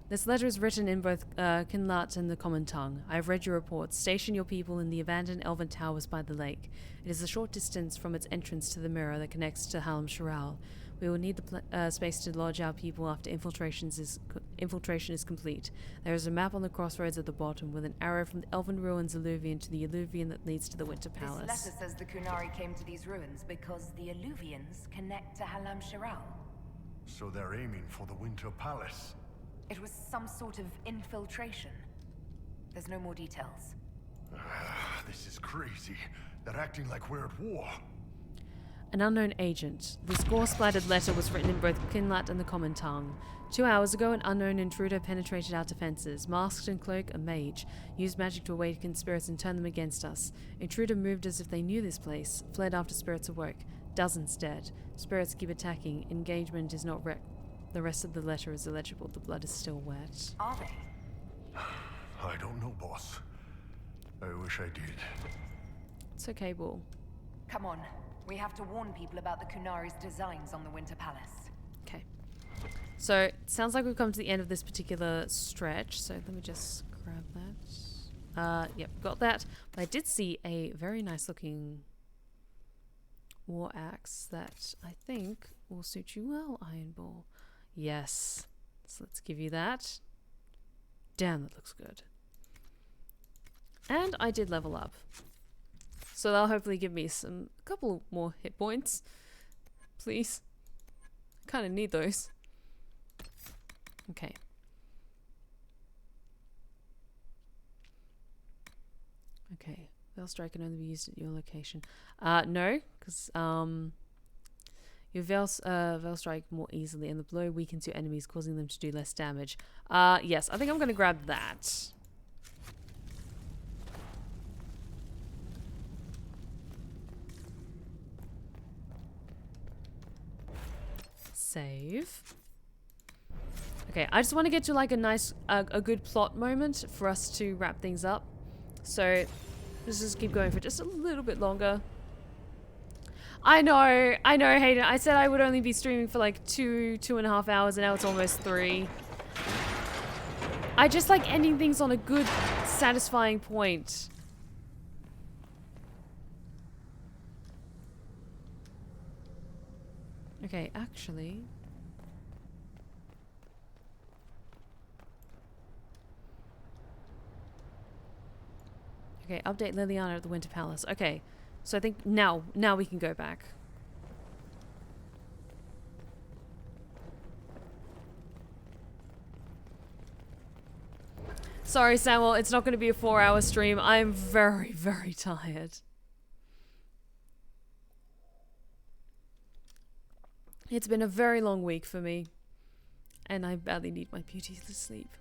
This letter is written in both Kinlat and the common tongue. I have read your reports. Station your people in the abandoned elven towers by the lake. It is a short distance from its entrance to the mirror that connects to Halam Sharal. We will need the space to lodge our people after infiltration is complete. There is a map on the crossroads at the bottom with an arrow from the Elven Ruins Alluvian to the Alluvian that leads to the Winter Palace. This letter says the Kunari came to these ruins because the Alluvians connect to Halam Sharal. So they're aiming for the Winter Palace. It was some sort of infiltration. There's no more details. This is crazy. They're acting like we're at war. An unknown agent. This gore-splattered letter was written in both Kinlat and the common tongue. 2 hours ago, an unknown intruder penetrated our defenses. Masked and cloaked, a mage. Used magic to awaken spirits and turn them against us. Intruder moved as if they knew this place. Fled after spirits awoke. Dozens dead. Spirits keep attacking. Engagement is not The rest of the letter is illegible. The blood is still wet. Are they? I don't know, boss. I wish I did. It's okay, Bull. Come on. We have to warn people about the Kunari's designs on the Winter Palace. Okay. So, it sounds like we've come to the end of this particular stretch. So, let me just grab that. Yep, got that. But I did see a very nice looking war axe that I think will suit you well, Iron Ball. Yes. So, let's give you that. Damn, that looks good. And I did level up. So that'll hopefully give me a couple more hit points. Please. Kind of need those. Okay. Okay. Veil Strike can only be used at your location. No, because your Veil Strike more easily and the blow weakens your enemies, causing them to do less damage. Yes, I think I'm going to grab that. Save. Okay, I just want to get to like a nice, a good plot moment for us to wrap things up. So, Let's just keep going for just a little bit longer. I know, Hayden. I said I would only be streaming for like 2.5 hours, and now it's almost 3. I just like ending things on a good, satisfying point. Okay, actually... Okay, update Liliana at the Winter Palace. Okay, so I think now we can go back. Sorry, Samuel, it's not going to be a 4-hour stream. I'm very, very tired. It's been a very long week for me, and I badly need my beauty to sleep.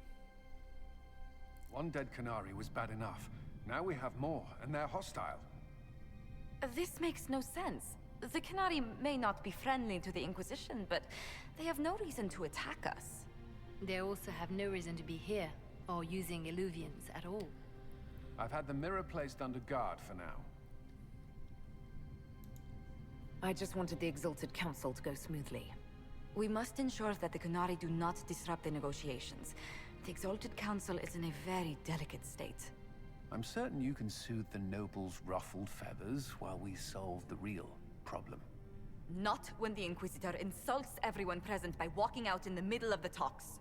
One dead Canary was bad enough. Now we have more, and they're hostile. This makes no sense. The Canary may not be friendly to the Inquisition, but they have no reason to attack us. They also have no reason to be here, or using Illuvians at all. I've had the mirror placed under guard for now. I just wanted the Exalted Council to go smoothly. We must ensure that the Canary do not disrupt the negotiations. The Exalted Council is in a very delicate state. I'm certain you can soothe the nobles' ruffled feathers while we solve the real problem. Not when the Inquisitor insults everyone present by walking out in the middle of the talks.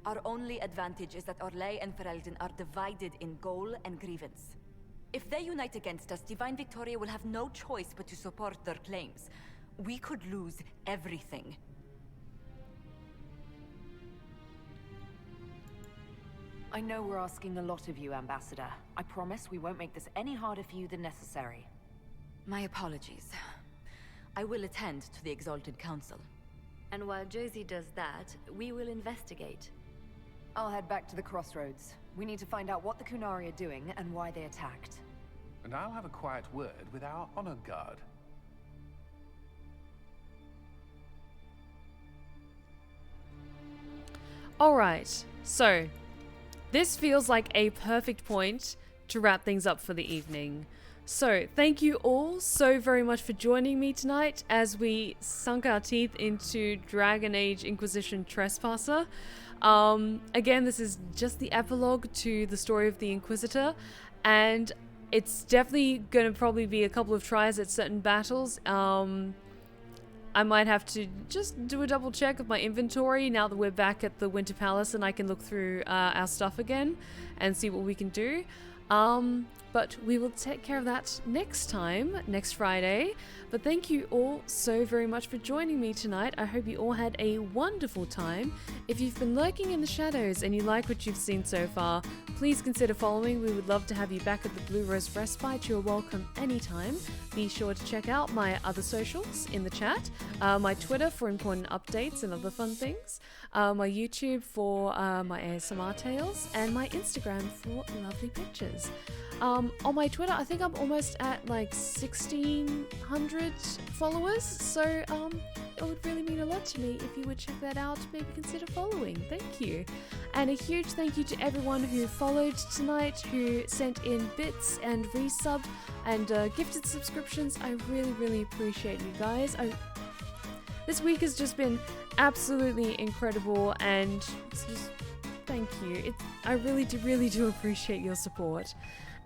Our only advantage is that Orlais and Ferelden are divided in goal and grievance. If they unite against us, Divine Victoria will have no choice but to support their claims. We could lose everything. I know we're asking a lot of you, Ambassador. I promise we won't make this any harder for you than necessary. My apologies. I will attend to the Exalted Council. And while Josie does that, we will investigate. I'll head back to the crossroads. We need to find out what the Kunari are doing and why they attacked. And I'll have a quiet word with our honor guard. Alright, so this feels like a perfect point to wrap things up for the evening. So, thank you all so very much for joining me tonight as we sunk our teeth into Dragon Age Inquisition Trespasser. Again, this is just the epilogue to the story of the Inquisitor, and it's definitely going to probably be a couple of tries at certain battles. I might have to just do a double check of my inventory now that we're back at the Winter Palace and I can look through our stuff again and see what we can do. But we will take care of that next time, next Friday. But thank you all so very much for joining me tonight. I hope you all had a wonderful time. If you've been lurking in the shadows and you like what you've seen so far, please consider following. We would love to have you back at the Blue Rose Respite. You're welcome anytime. Be sure to check out my other socials in the chat. My Twitter for important updates and other fun things. My YouTube for my ASMR tales. And my Instagram for lovely pictures. On my Twitter, I think I'm almost at like 1,600 followers, so it would really mean a lot to me if you would check that out, maybe consider following. Thank you. And a huge thank you to everyone who followed tonight, who sent in bits and resubbed and gifted subscriptions. I really, really appreciate you guys. This week has just been absolutely incredible, and it's just thank you. I really do appreciate your support.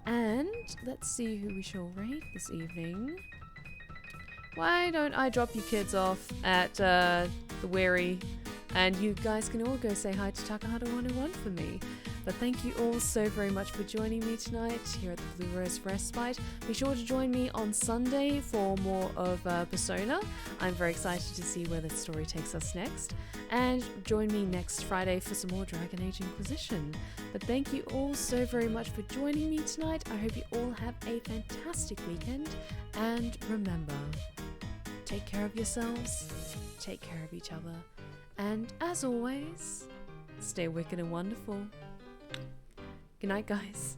And let's see who we shall raid this evening. Why don't I drop you kids off at the Wary, and you guys can all go say hi to Takahata 101 for me. But thank you all so very much for joining me tonight here at the Blue Rose Respite. Be sure to join me on Sunday for more of Persona. I'm very excited to see where the story takes us next. And join me next Friday for some more Dragon Age Inquisition. But thank you all so very much for joining me tonight. I hope you all have a fantastic weekend. And remember, take care of yourselves, take care of each other, and as always, stay wicked and wonderful. Good night, guys.